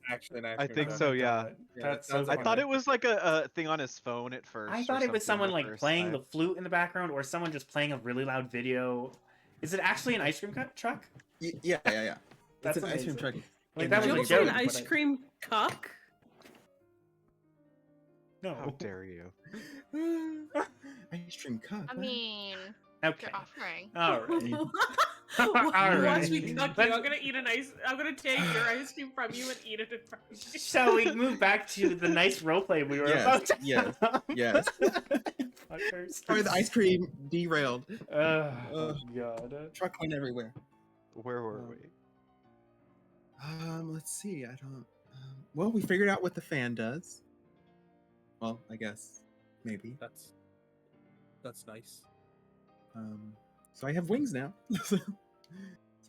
Actually, I think so. Yeah. That's so I thought funny. it was like a thing on his phone at first. I or thought it was something someone the like first playing time. the flute in the background, or someone just playing a really loud video. Is it actually an ice cream truck? Yeah. That's It's an ice cream amazing. truck. Like, in that Did you was the a almost say joke, an game, ice but cream cuck? No. How dare you? Ice cream cup. I mean, Okay. you're offering. Alright. Watch me Alright. cuck you. I'm gonna take your ice cream from you and eat it in front of you. Shall we move back to the nice roleplay we were Yes, about to yes, have? yes. Fuckers. Sorry, the ice cream derailed. Oh, God. Truck went everywhere. Where were we? Let's see. I don't. Well, we figured out what the fan does. Well, I guess maybe. That's nice. So I have wings now. So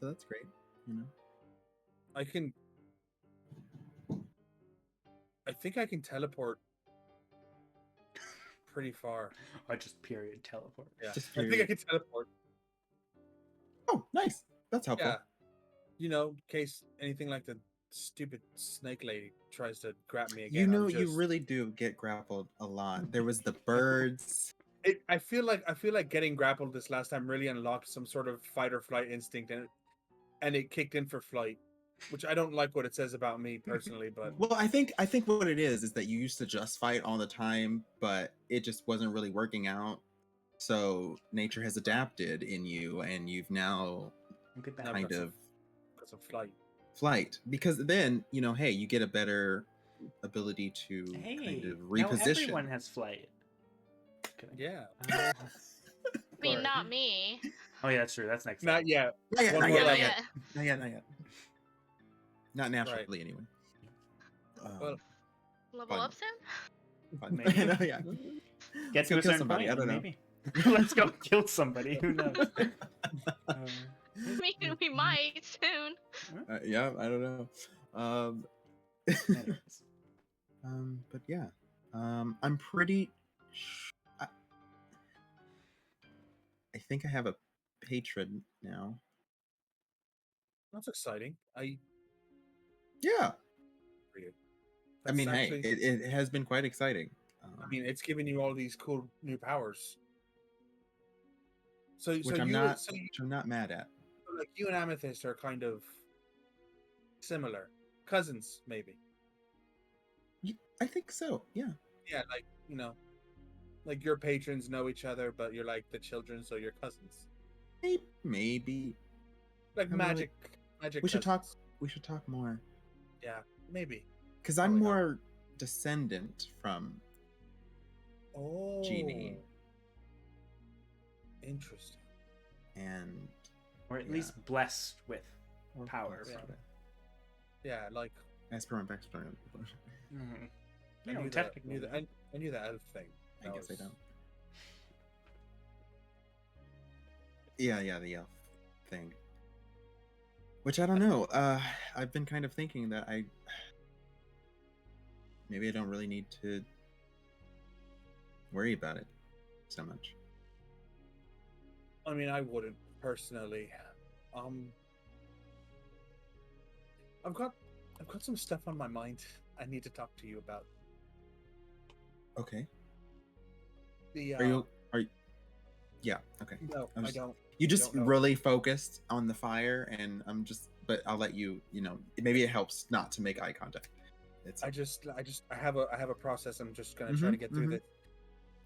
that's great. You know. I think I can teleport pretty far. I just period teleport. Yeah. Just I think I period. can teleport. Oh, nice. That's helpful. Yeah. You know, in case anything like the stupid snake lady tries to grab me again. You know, you really do get grappled a lot. There was the birds. I feel like getting grappled this last time really unlocked some sort of fight or flight instinct, and it kicked in for flight, which I don't like what it says about me personally. But Well, I think what it is that you used to just fight all the time, but it just wasn't really working out. So nature has adapted in you, and you've now Look at that. kind of because of flight. flight. Because then, you know, hey, you get a better ability to Hey, kind of now reposition. everyone has flight. Kidding. Yeah. I mean, Sorry. not me. Oh yeah, that's true. That's next. Not yet. Not yet, One not more yet, level. not yet. Not yet. Not naturally, anyway. Well, Level Fun. up soon? Fun. maybe. No, yeah. Get Let's to go a kill certain somebody, point, I don't know. maybe. Let's go kill somebody. Who knows? I mean, we might soon. Yeah, I don't know. Anyways. But yeah, I'm pretty. I think I have a patron now. that's exciting. Yeah, I mean, actually, hey, it has been quite exciting. I mean, it's giving you all these cool new powers. So, which I'm not mad at. like you and Amethyst are kind of similar. Cousins, maybe. I think so. Yeah. Yeah, like, like your patrons know each other, but you're like the children, so you're cousins. Maybe. Like I'm magic We should talk. cousins. We should talk more. Yeah, maybe. Because I'm Probably not. more descendant from Oh. Genie. Interesting. and Or at Yeah. least blessed with or power. blessed Yeah. with it. Yeah, like As per my backstory. Mhm. I You know, knew that. technically. I knew that elf thing. I That guess I was- don't. Yeah, the elf thing. Which I don't know. I've been kind of thinking that maybe I don't really need to worry about it so much. I mean, I wouldn't personally. I've got some stuff on my mind I need to talk to you about. Okay. The Are you? Yeah. Okay. No, I I was- don't. You just don't know. really focused on the fire, and I'm just. But I'll let you. Maybe it helps not to make eye contact. It's. I have a process. I'm just gonna try to get through this.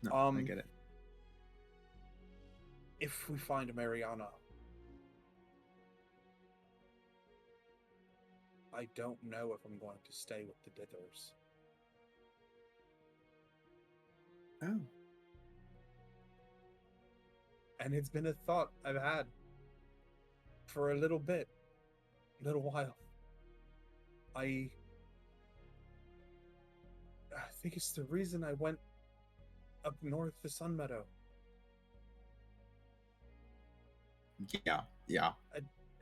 No, I um, get it. If we find Mariana, I don't know if I'm going to stay with the Dithers. Oh. And it's been a thought I've had for a little while. I think it's the reason I went up north to Sun Meadow. Yeah.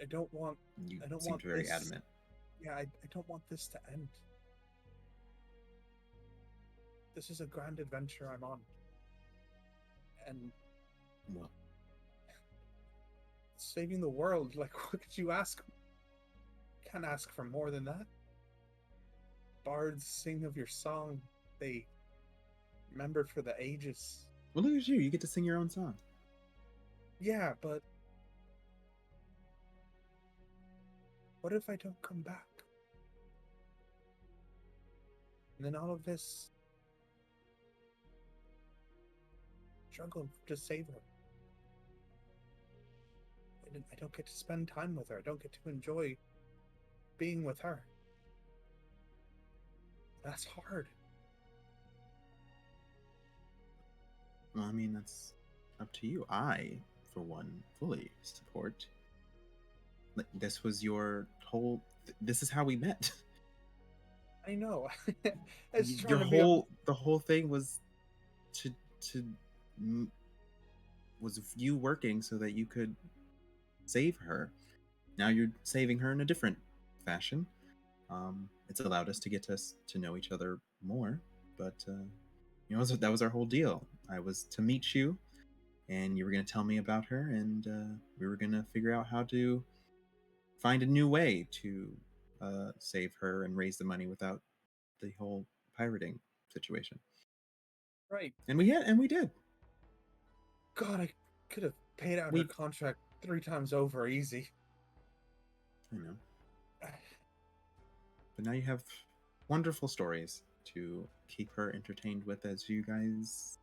I don't want. You I don't seemed want very this- adamant. Yeah, I don't want this to end. This is a grand adventure I'm on. And Well, saving the world, like, what could you ask? Can't ask for more than that. Bards sing of your song. They remembered for the ages. well, look at you. You get to sing your own song. Yeah, but what if I don't come back? And then all of this struggle to save her. I don't get to spend time with her. I don't get to enjoy being with her. That's hard. Well, I mean, that's up to you. I, for one, fully support. Like, this was your whole. This is how we met. I know. It's Your trying to be a- the whole thing was was you working so that you could save her. Now you're saving her in a different fashion. It's allowed us to get us to know each other more, but that was our whole deal. I was to meet you, and you were going to tell me about her, and we were going to figure out how to find a new way to save her and raise the money without the whole pirating situation. Right. And we did. God, I could have paid out her We- contract 3 times over easy. I know. But now you have wonderful stories to keep her entertained with as you guys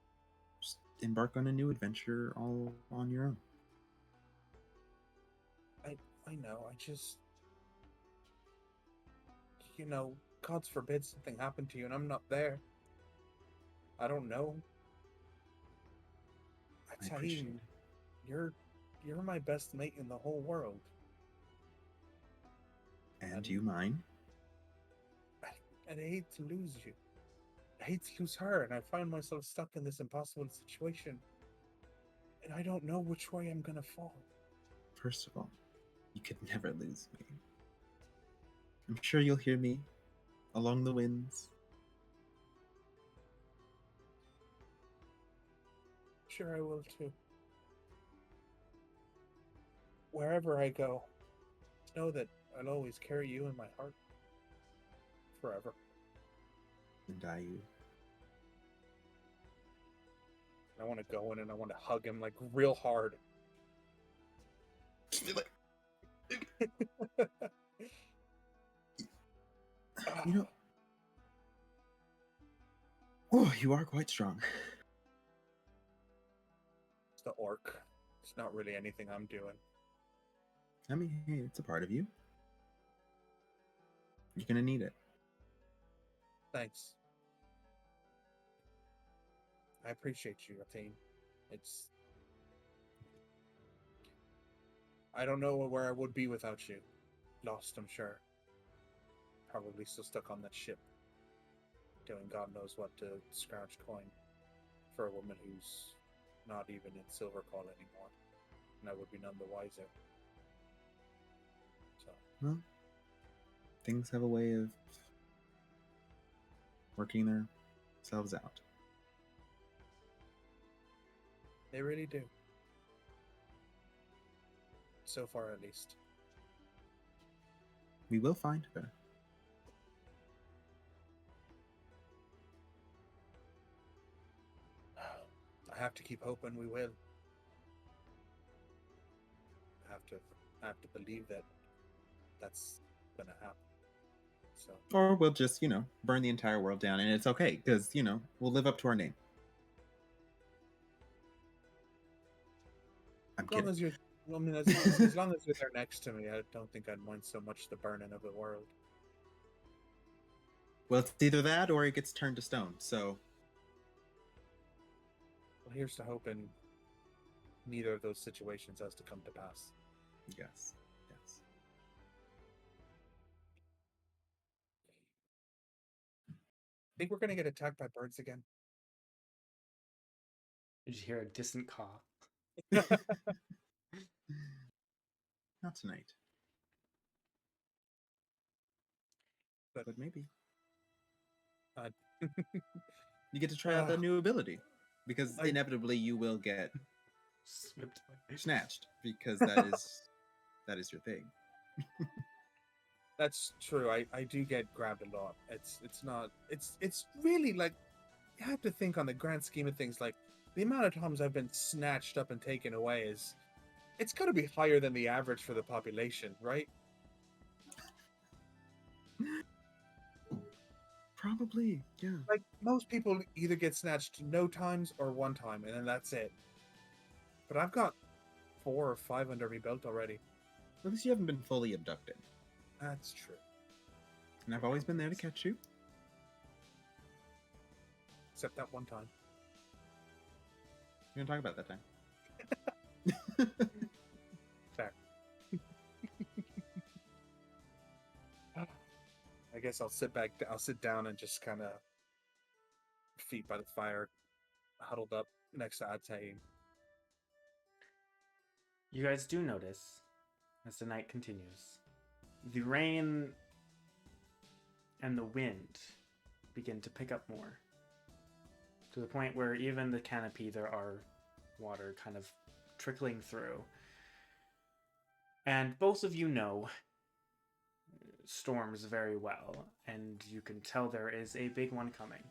just embark on a new adventure all on your own. I know, I just... God forbid something happened to you and I'm not there. I don't know. I appreciate Taim, it. you're my best mate in the whole world. And you mine. And I hate to lose you. I hate to lose her, and I find myself stuck in this impossible situation. And I don't know which way I'm gonna fall. First of all, you could never lose me. I'm sure you'll hear me along the winds. Sure, I will too. Wherever I go, know that I'll always carry you in my heart. Forever. And I you. I want to go in and I want to hug him like real hard. Just be like, You know, oh, you are quite strong. It's the orc. It's not really anything I'm doing. I mean, hey, it's a part of you. You're gonna need it. Thanks. I appreciate you, Athene. It's... I don't know where I would be without you. Lost, I'm sure. Probably still stuck on that ship. Doing God knows what to scrounge coin for a woman who's not even in Silvercall anymore. And I would be none the wiser. So, Well, things have a way of working themselves out. they really do. So far, at least. We will find her. I have to keep hoping we will. I have to believe that that's gonna happen. So Or we'll just, burn the entire world down, and it's okay, because, we'll live up to our name. I'm as long kidding. as you're, I mean, as long as you're there next to me, I don't think I'd mind so much the burning of the world. Well, it's either that or it gets turned to stone, so... Well, here's to hoping neither of those situations has to come to pass. Yes. Think we're gonna get attacked by birds again? Did you hear a distant caw? Not tonight. But maybe. You get to try out that new ability. Because inevitably you will get Slipped away. snatched. Because that is your thing. That's true. I do get grabbed a lot. It's really like, you have to think on the grand scheme of things, like the amount of times I've been snatched up and taken away it's got to be higher than the average for the population, right? Probably, yeah. Like most people either get snatched no times or one time, and then that's it. But I've got 4 or 5 under me belt already. At least you haven't been fully abducted. That's true. And I've always been there to catch you. Except that one time. We're gonna talk about that time. Fair. I guess I'll sit down and just kind of feet by the fire, huddled up next to Atay. You guys do notice, as the night continues, the rain and the wind begin to pick up more. To the point where even the canopy, there are water kind of trickling through. And both of you know storms very well, and you can tell there is a big one coming.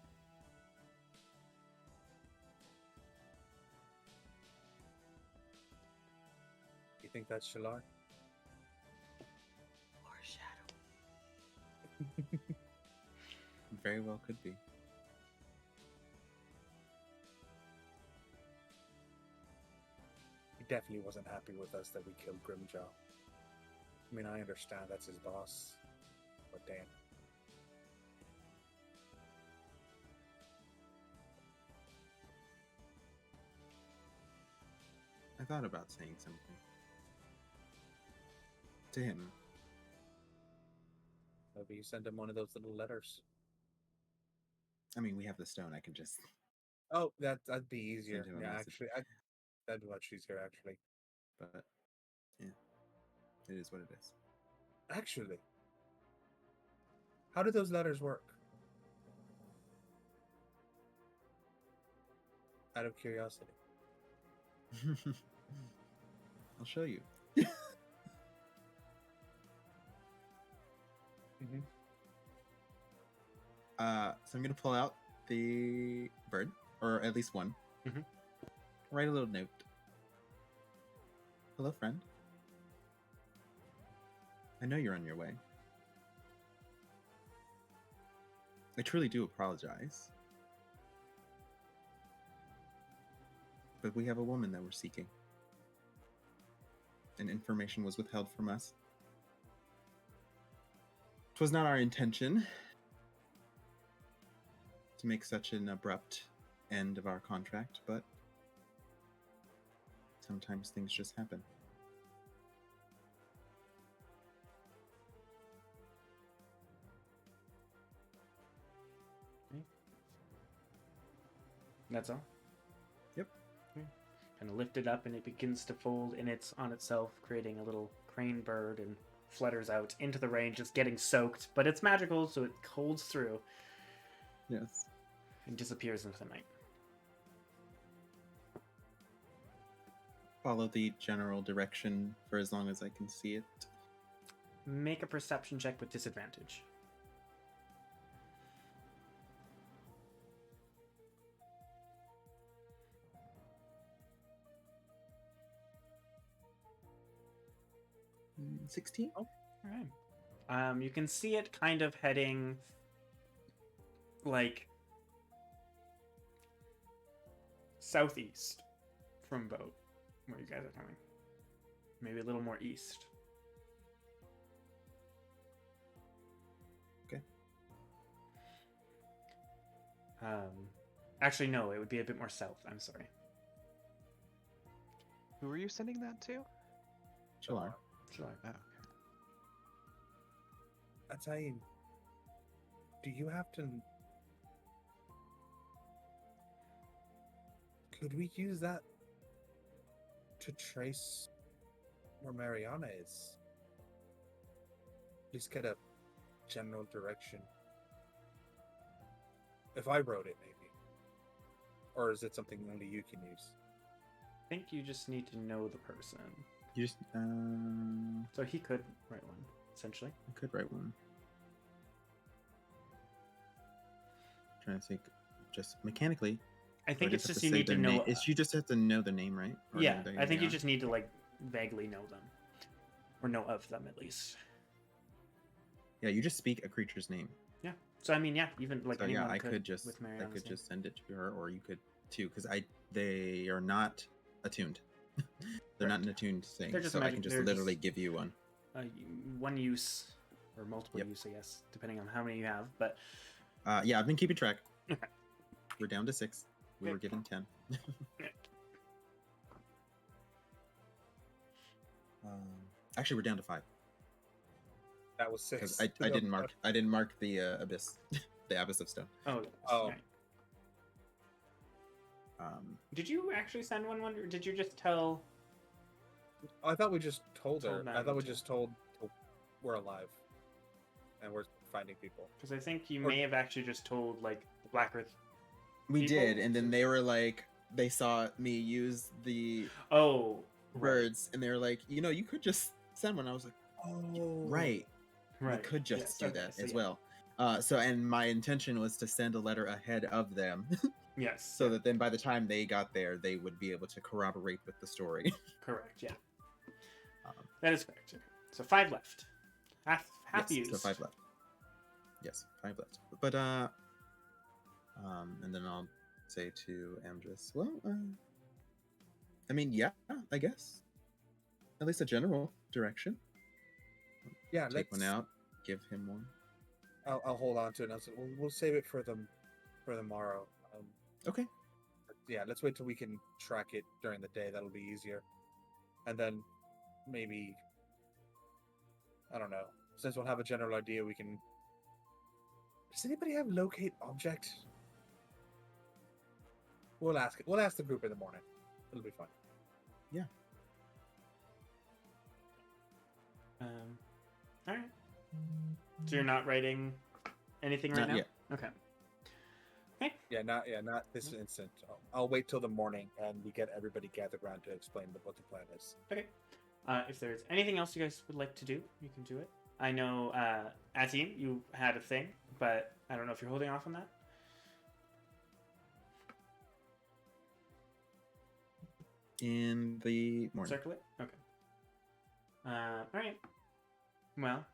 You think that's Shalar? Very well could be. He definitely wasn't happy with us that we killed Grimjaw. I mean, I understand that's his boss, but damn. I thought about saying something. To him. Maybe you send him one of those little letters. I mean, we have the stone. I can just... Oh, that'd be easier. Send him a Yeah, message. actually, that'd be much easier, actually. But, yeah. It is what it is. Actually, how do those letters work? Out of curiosity. I'll show you. Mm-hmm. So I'm gonna pull out the bird, or at least one. Mhm. Write a little note. Hello, friend. I know you're on your way. I truly do apologize. But we have a woman that we're seeking. And information was withheld from us. It was not our intention to make such an abrupt end of our contract, but sometimes things just happen. That's all. Yep. Kind of lift it up, and it begins to fold on itself, creating a little crane bird, and flutters out into the rain, just getting soaked. But it's magical, so it holds through. Yes. And disappears into the night. Follow the general direction for as long as I can see it. Make a perception check with disadvantage. Mm, 16? All right. You can see it kind of heading like southeast from boat, where you guys are coming. Maybe a little more east. Okay. Actually, no, it would be a bit more south. I'm sorry. Who are you sending that to? Sure. Sure. Oh, okay. Atayin, do you have to... Could we use that to trace where Mariana is? At least get a general direction. If I wrote it, maybe. Or is it something only you can use? I think you just need to know the person. You just, So he could write one, essentially. I could write one. Trying to think, just mechanically. I think I it's have just to you say need to their know. name. You just have to know the name, right? Or Yeah, know I think they you are. just need to like vaguely know them, or know of them at least. Yeah, you just speak a creature's name. Yeah. So I mean, yeah, even like So anyone yeah, I could could just with I Mariana's could name. just send it to her, or you could too, because they are not attuned. They're not an attuned thing, They're just so I magic- can just they're literally just- give you one. One use or multiple Yep. use, I guess, depending on how many you have. But Yeah, I've been keeping track. Okay. We're down to 6. We Okay. were given 10. Actually, we're down to 5 That was 6. because I didn't mark the abyss, the abyss of stone. oh, Oh. right. Did Did you actually send one? Or did you just tell? I thought we just told her. Told I thought Madeline we to. just told we're alive. And we're finding people. Because I think you Or- may have actually just told like the Black Earth. we people did, and then to- they were like, they saw me use the Oh, birds, and they were like, you could just send one. I was like, Oh. right. right. We could just Yes, do okay, that so as yeah. well. And my intention was to send a letter ahead of them, Yes. so that then by the time they got there, they would be able to corroborate with the story. Correct. Yeah. Um, That is correct. So 5 left. Half yes, used. so 5 left. Yes, 5 left. But and then I'll say to Amdrus, well, I mean, yeah, I guess. At least a general direction. Yeah, Take let's... one out, give him one. I'll hold on to it. And we'll save it for the morrow. Okay. Yeah, let's wait till we can track it during the day. That'll be easier. And then maybe, I don't know. Since we'll have a general idea, we can... Does anybody have locate object? We'll ask it. We'll ask the group in the morning. It'll be fun. All right. So you're not writing anything right Not now? yet. Okay. Not this instant. I'll wait till the morning and we get everybody gathered around to explain what the plan is. Okay. If there's anything else you guys would like to do, you can do it. I know, Atim, you had a thing, but I don't know if you're holding off on that. In the morning. Circle it? Okay. Alright. Well,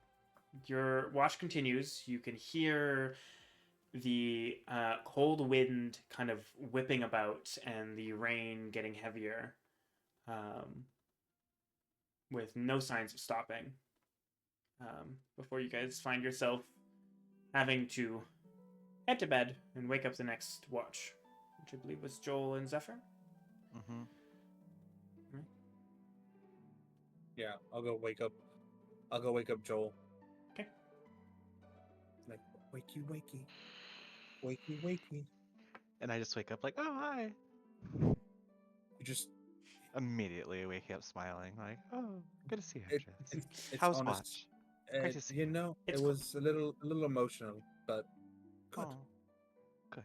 your watch continues. You can hear the cold wind kind of whipping about and the rain getting heavier, with no signs of stopping, before you guys find yourself having to head to bed and wake up the next watch, which I believe was Joel and Zephyr. Mm-hmm. Yeah, I'll go wake up Joel. Okay. Like, wakey, wakey. Wakey, wakey. And I just wake up like, oh, hi. You just, Immediately waking up smiling, like, oh, good to see you, it, Amdrus. it's How's honest. watch? Great to see You you. know, It's it was a little emotional, but good. Oh, good.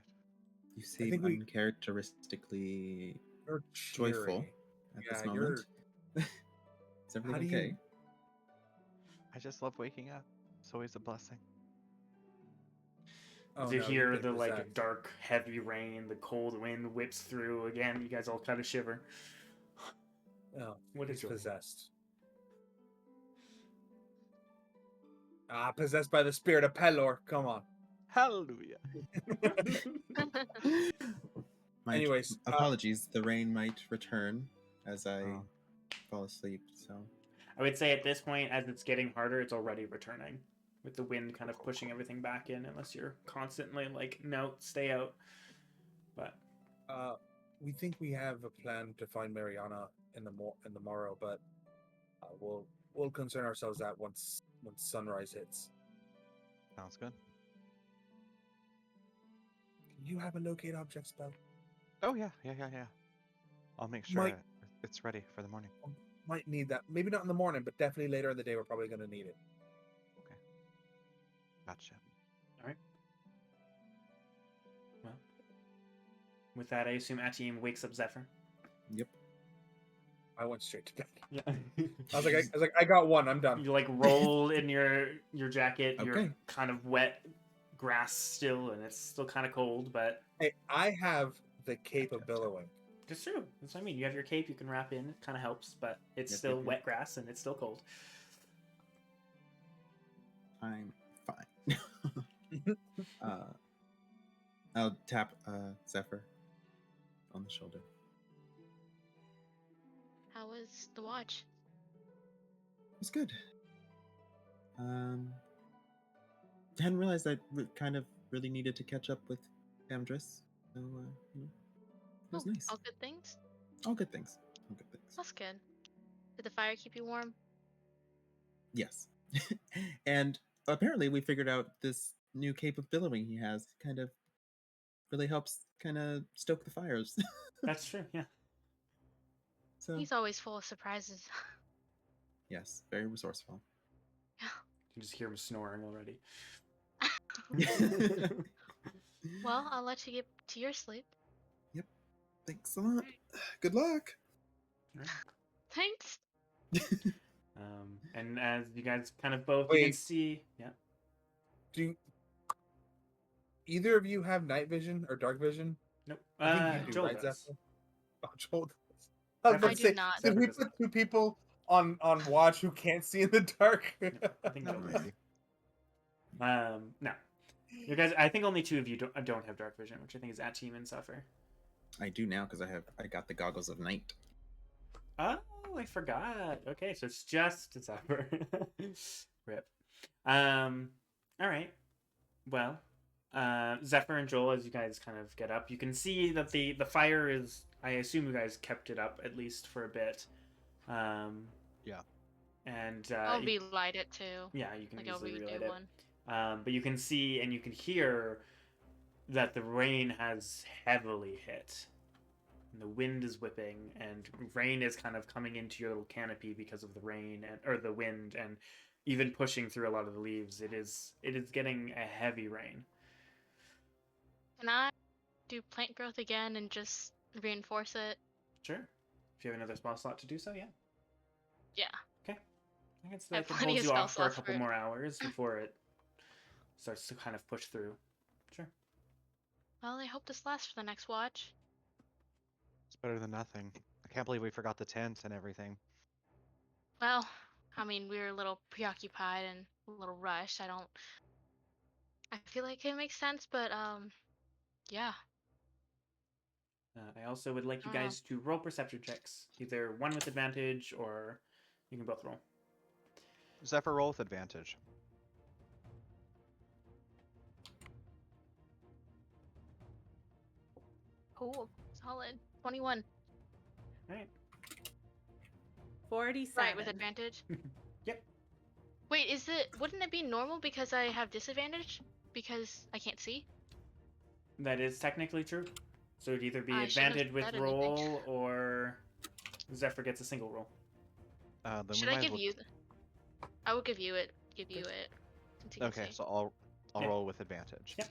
You seem think we- uncharacteristically You're joyful cheery. at Yeah, this moment. Is How everything do you- okay? I just love waking up. It's always a blessing. Oh, To no, hear you've the been like possessed. dark, heavy rain, the cold wind whips through again. You guys all kind of shiver. Oh, What he's is your possessed. Possessed by the spirit of Pelor. Come on. Hallelujah. Anyways, apologies. The rain might return as I Oh. fall asleep. So I would say at this point, as it's getting harder, it's already returning, with the wind kind of pushing everything back in, unless you're constantly like, no, stay out. But we think we have a plan to find Mariana in the morrow, but we'll concern ourselves that once sunrise hits. Sounds good. You have a locate object spell. Oh, yeah. I'll make sure Might- it's ready for the morning. Might need that. Maybe not in the morning, but definitely later in the day. We're probably going to need it. Okay. Gotcha. well, with that, I assume Atim wakes up Zephyr. yep. I went straight to bed. Yeah. I was like, I got one. I'm done. You like roll in your jacket. Okay. You're kind of wet grass still, and it's still kind of cold, but Hey, I have the cape of billowing. it's true. That's what I mean. You have your cape you can wrap in. It kind of helps, but it's Yep, still yep. wet grass and it's still cold. I'm fine. I'll tap Zephyr on the shoulder. How was the watch? It's good. Hadn't realized I kind of really needed to catch up with Amdrus, so it was nice. All good things? All good things. All good things. That's good. Did the fire keep you warm? Yes. And apparently we figured out this new cape of billowing he has kind of really helps kind of stoke the fires. That's true. Yeah. So He's always full of surprises. yes, very resourceful. You just hear him snoring already. Well, I'll let you get to your sleep. Thanks a lot. Good luck. Thanks. And as you guys kind of both, you can Wait. see, yeah. Do either of you have night vision or dark vision? Nope. I think you do, Joel right, does. Zephyr? Oh, Joel does. I was about I to do say, not. did we Zephyr put two people on watch who can't see in the dark? I think No, Joel does. maybe. No. You guys, I think only two of you don't have dark vision, which I think is Atim and Zephyr. I do now because I got the goggles of night. Oh, I forgot. Okay, so it's just Zephyr. Rip. All right. Well, Zephyr and Joel, as you guys kind of get up, you can see that the fire is. I assume you guys kept it up at least for a bit. Yeah. And I'll you- relight it too. yeah, you can Like I'll easily relight redo it. one. But you can see and you can hear that the rain has heavily hit. And the wind is whipping, and rain is kind of coming into your little canopy because of the rain or the wind, and even pushing through a lot of the leaves. It is getting a heavy rain. Can I do plant growth again and just reinforce it? Sure. If you have another spell slot to do so, yeah. Yeah. I guess I have that can plenty hold of you spell off for a slots couple for it. more hours before it starts to kind of push through. Sure. Well, I hope this lasts for the next watch. It's better than nothing. I can't believe we forgot the tent and everything. Well, I mean, we were a little preoccupied and a little rushed. I feel like it makes sense, but yeah. I also would like you I don't know. guys to roll perception checks, either one with advantage or you can both roll. Zephyr, roll with advantage. Oh, solid. 21. All right. 47. Right, with advantage. Yep. Wait, wouldn't it be normal because I have disadvantage? Because I can't see? That is technically true. So it'd either be I shouldn't have advantage with said anything. roll or Zephyr gets a single roll. Then Should we I might as give well- you? I will give you it. Give you it. Since you can Okay, see. so I'll Yeah. roll with advantage. Yep.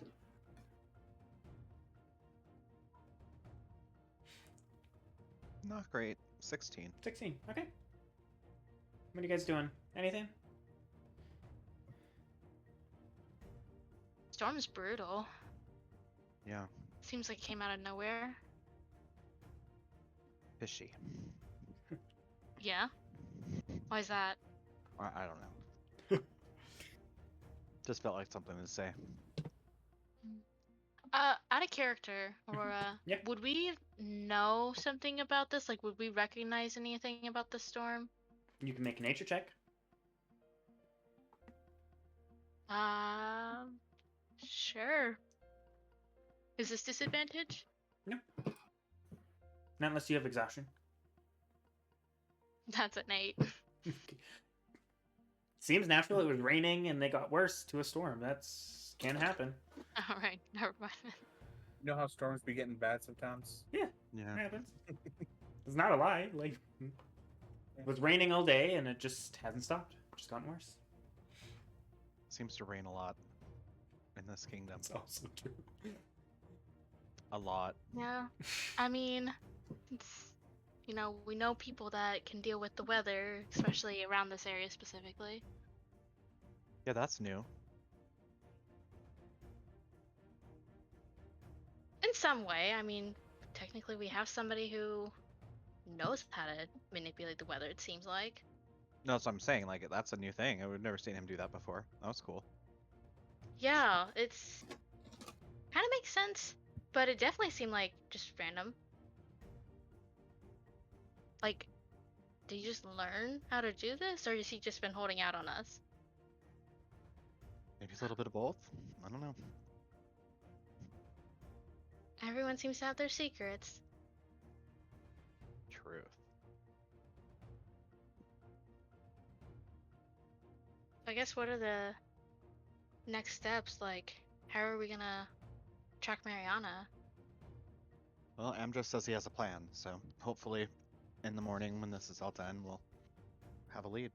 Not great. 16. 16. Okay. What are you guys doing? Anything? Storm is brutal. Yeah, Seems like it came out of nowhere. fishy. Yeah. Why is that? I don't know. Just felt like something to say. Out of character, Aurora. Yeah. Would we know something about this? Like, would we recognize anything about the storm? You can make a nature check. Sure. Is this disadvantage? No. Not unless you have exhaustion. That's an 8. Seems natural. It was raining and they got worse to a storm. That's can happen. All right, never mind. You know how storms be getting bad sometimes? Yeah. It happens. It's not a lie. Like it was raining all day and it just hasn't stopped. Just gotten worse. Seems to rain a lot in this kingdom. That's also true. A lot. Yeah. I mean, it's, we know people that can deal with the weather, especially around this area specifically. Yeah, that's new. In some way, I mean, technically we have somebody who knows how to manipulate the weather, it seems like. No, that's what I'm saying. Like, that's a new thing. I've never seen him do that before. That was cool. Yeah, it's kind of makes sense, but it definitely seemed like just random. Like, did you just learn how to do this, or has he just been holding out on us? Maybe a little bit of both. I don't know. Everyone seems to have their secrets. Truth. I guess what are the next steps? Like, how are we gonna track Mariana? Well, Amdrus says he has a plan, so hopefully in the morning when this is all done, we'll have a lead.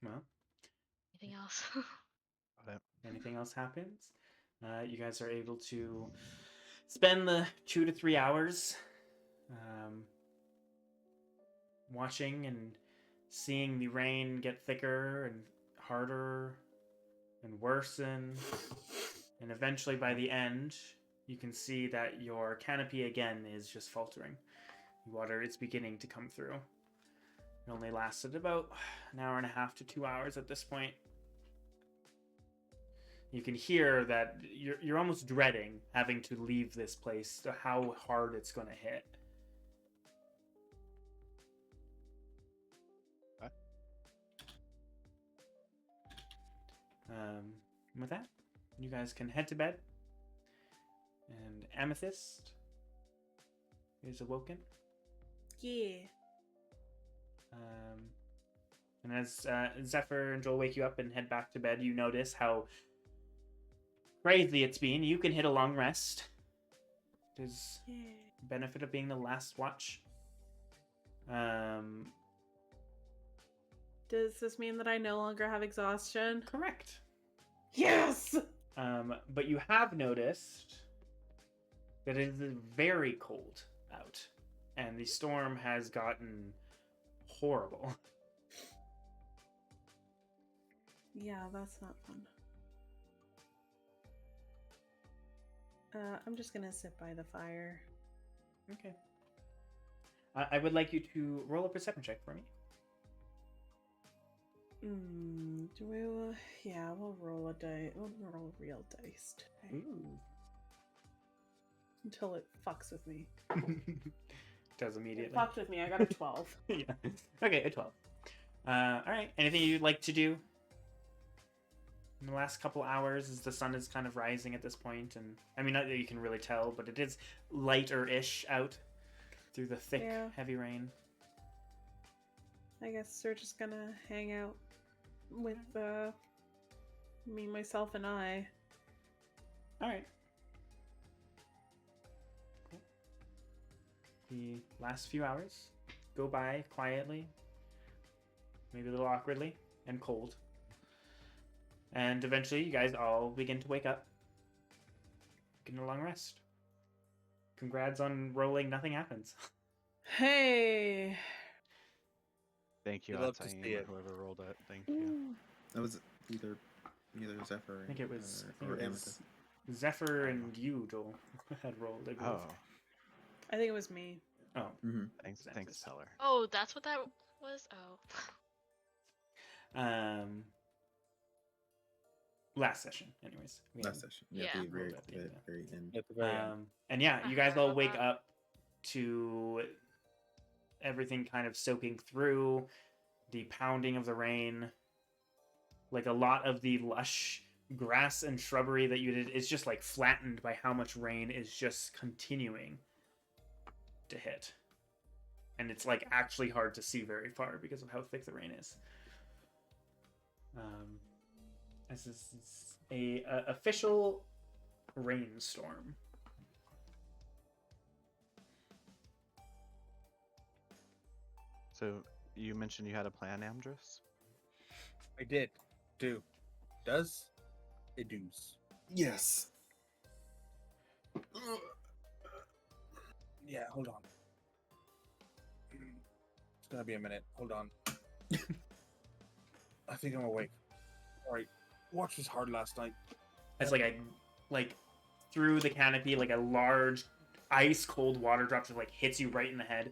Well, Anything else? Got it. anything else happens, you guys are able to spend the 2 to 3 hours watching and seeing the rain get thicker and harder and worsen. And eventually by the end, you can see that your canopy again is just faltering. The water is beginning to come through. It only lasted about an hour and a half to 2 hours at this point. You can hear that you're almost dreading having to leave this place, to how hard it's going to hit. Okay. With that, you guys can head to bed. And Amethyst is awoken. Yeah. And as Zephyr and Joel wake you up and head back to bed, you notice how crazy it's been. You can hit a long rest. There's Yeah. benefit of being the last watch. Does this mean that I no longer have exhaustion? Correct. Yes! But you have noticed that it is very cold out, and the storm has gotten horrible. Yeah, that's not fun. I'm just gonna sit by the fire. Okay. I would like you to roll a perception check for me. Do we? Yeah, we'll roll a die. We'll roll real dice today Ooh. until it fucks with me. Does It immediately. fucked with me. I got a 12. Yeah. Okay, a 12. All right. Anything you'd like to do in the last couple hours as the sun is kind of rising at this point? And I mean, not that you can really tell, but it is lighter-ish out through the thick, Yeah. heavy rain. I guess we're just gonna hang out with me, myself, and I. All right. Cool. The last few hours go by quietly, maybe a little awkwardly and cold. And eventually you guys all begin to wake up. Getting a long rest. Congrats on rolling Nothing Happens. Hey. Thank you, We'd love to Ataim, see it. whoever rolled it. Thank you. That was either Zephyr I think it was, or Amethyst. Zephyr and you, Joel, had rolled. I believe. Oh, I think it was me. Oh. Mm-hmm. thanks, Amethyst. Peller. Oh, that's what that was? Oh. Last session, anyways. Last session. Yeah, Yeah. the very, Rolled at the end, yeah. very end. At the very end. And yeah, you guys all love wake that. up to everything kind of soaking through, the pounding of the rain. Like a lot of the lush grass and shrubbery that you did is just like flattened by how much rain is just continuing to hit. And it's like actually hard to see very far because of how thick the rain is. This is a official rainstorm. So you mentioned you had a plan, Amdrus? I did. Does? It does. Yes. Yeah, hold on. It's gonna be a minute. Hold on. I think I'm awake. Alright. Watch was hard last night. It's like through the canopy, like a large ice cold water drop just like hits you right in the head.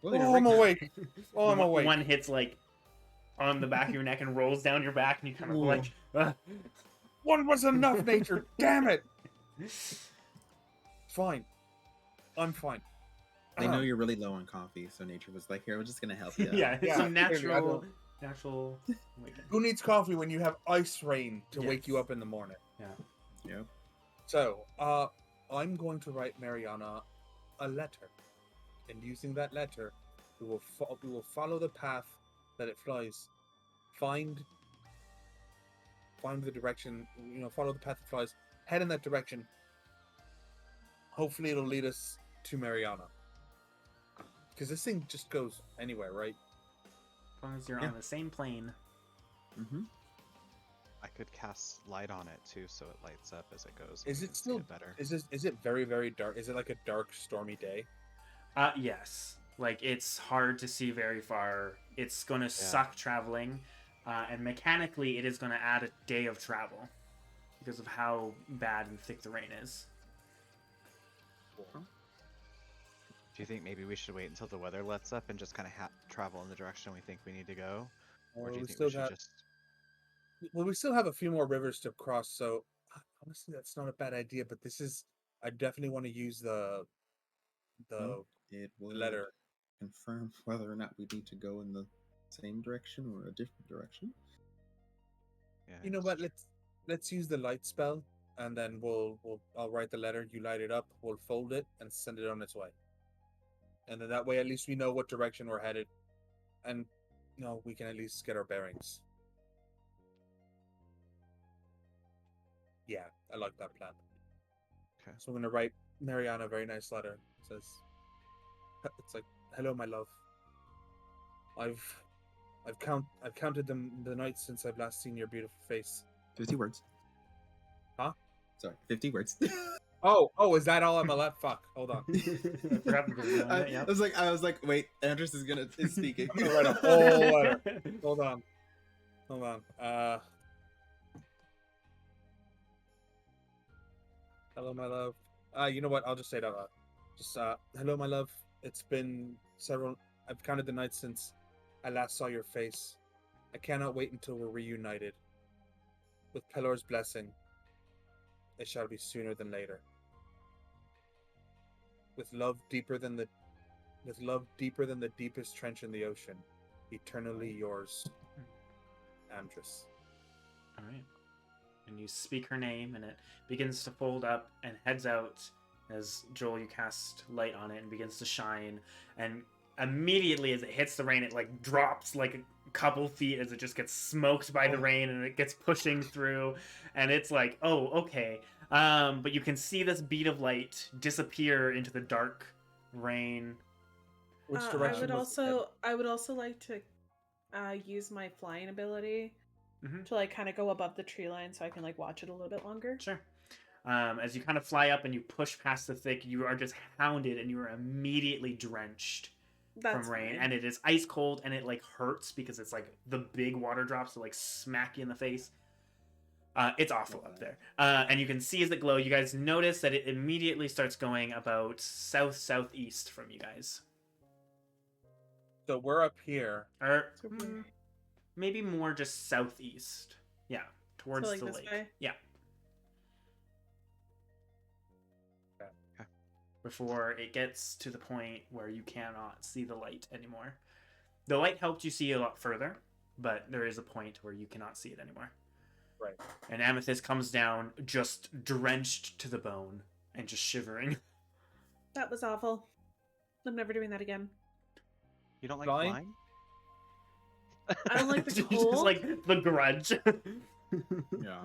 Well, you're Oh, I'm awake awake. Oh, I'm awake. One hits like on the back of your neck and rolls down your back, and you kind of Ooh. like. One was enough, nature. Damn it. Fine. I'm fine. now. I know you're really low on coffee, so nature was like, "Here, we're just gonna help you." out." Yeah, Yeah, some clearly, I don't- natural. Like, Who needs coffee when you have ice rain to wake you Yes. up in the morning? Yep. So, I'm going to write Mariana a letter, and using that letter, we will follow the path that it flies. Find the direction. Follow the path it flies. Head in that direction. Hopefully, it'll lead us to Mariana. Because this thing just goes anywhere, right? as long as you're Yeah. on the same plane. Mm-hmm. I could cast light on it too, so it lights up as it goes. Is and we it can see still better? Is it very, very dark? Is it like a dark, stormy day? Yes. Like it's hard to see very far. It's gonna suck traveling, and mechanically, it is gonna add a day of travel because of how bad and thick the rain is. Do you think maybe we should wait until the weather lets up and just kind of travel in the direction we think we need to go? Or do you think we should just... Well, we still have a few more rivers to cross, so honestly, that's not a bad idea. But I definitely want to use the It will letter. confirm whether or not we need to go in the same direction or a different direction. Yeah, You know it's what? true. Let's use the light spell, and then I'll write the letter. You light it up. We'll fold it and send it on its way. And then that way, at least we know what direction we're headed, and we can at least get our bearings. Yeah, I like that plan. Okay. So I'm gonna write Mariana a very nice letter. It says, it's like, "Hello, my love. I've counted the nights since I've last seen your beautiful face. 50 words. Huh? Sorry, 50 words. Oh, is that all I'm allowed? Fuck. Hold on. I forgot to do that, yep. I was like, wait, Amdrus is speaking. I'm gonna write a whole letter. Hold on. Hold on. Hello, my love. You know what? I'll just say it out loud. Just hello, my love. It's been several. I've counted the nights since I last saw your face. I cannot wait until we're reunited. With Pelor's blessing, it shall be sooner than later. With love deeper than the deepest trench in the ocean, eternally yours, Amdrus. All right. And you speak her name, and it begins to fold up and heads out as Joel, you cast light on it and begins to shine. And immediately as it hits the rain, it like drops like a couple feet as it just gets smoked by the rain, and it gets pushing through. And it's like, oh, okay. But you can see this bead of light disappear into the dark rain. Which direction? I would also like to use my flying ability Mhm. to like kind of go above the tree line so I can like watch it a little bit longer. Sure. As you kind of fly up and you push past the thick, you are just hounded and you are immediately drenched from rain. fine. And it is ice cold and it like hurts because it's like the big water drops that like smack you in the face. It's awful up there. And you can see as it glow, you guys notice that it immediately starts going about southeast from you guys. So we're up here. Or maybe more just southeast. Yeah, towards So, like, the this lake. way? Yeah. Okay. Before it gets to the point where you cannot see the light anymore. The light helped you see a lot further, but there is a point where you cannot see it anymore. Right. And Amethyst comes down just drenched to the bone and just shivering. That was awful. I'm never doing that again. You don't like Flying? flying? I don't like the Just cold. like the grudge. Yeah.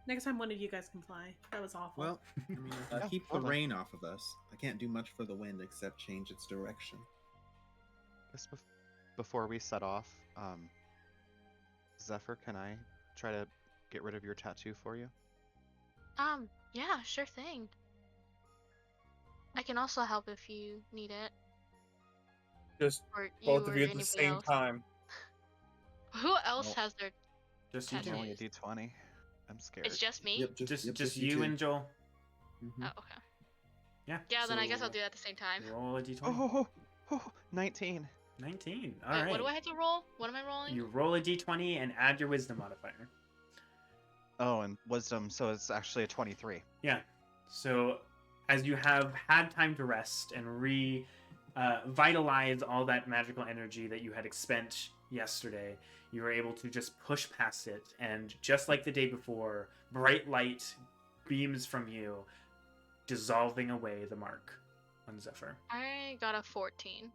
Next time one of you guys can fly. That was awful. Well, I mean, Yeah, keep the totally. rain off of us. I can't do much for the wind except change its direction. Just before we set off, Zephyr, can I try to get rid of your tattoo for you? Yeah, sure thing. I can also help if you need it. Just Or you both or of you at the anybody same else. time. Who else Nope. has their... Just you I'm two. Tattoo. only a D20. I'm scared. It's just me? Yep, Just you two. and Joel. Mhm. Oh, okay. Yeah. Yeah, then I guess I'll So- do that at the same time. Roll a d20. Oh, 19. 19. Wait, All right. what do I have to roll? What am I rolling? You roll a d20 and add your wisdom modifier. Oh, and wisdom, so it's actually a 23. Yeah. So, as you have had time to rest and vitalize all that magical energy that you had expent yesterday, you were able to just push past it, and just like the day before, bright light beams from you, dissolving away the mark on Zephyr. I got a 14.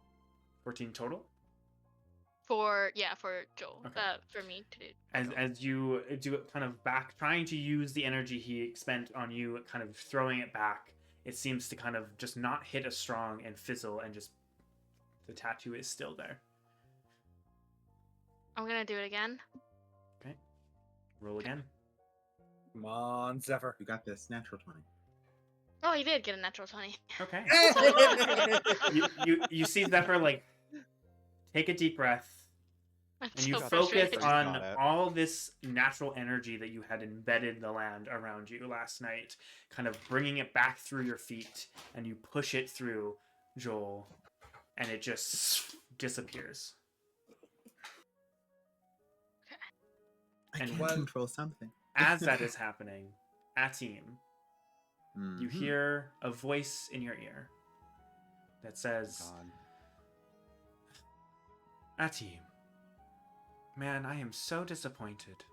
14 total? For Joel. Okay. For me to do. As you do it kind of back, trying to use the energy he spent on you, kind of throwing it back, it seems to kind of just not hit as strong and fizzle, and just the tattoo is still there. I'm gonna do it again. Okay. Roll again. Come on, Zephyr. You got this. Natural 20. Oh, he did get a natural 20. Okay. you see Zephyr like take a deep breath, I'm and you so focus frustrated. on Got it. all this natural energy that you had embedded in the land around you last night, kind of bringing it back through your feet, and you push it through Joel, and it just disappears. I And can't what- control something. As that is happening, Atim, you Mhm. hear a voice in your ear that says, God. Atim, man, I am so disappointed.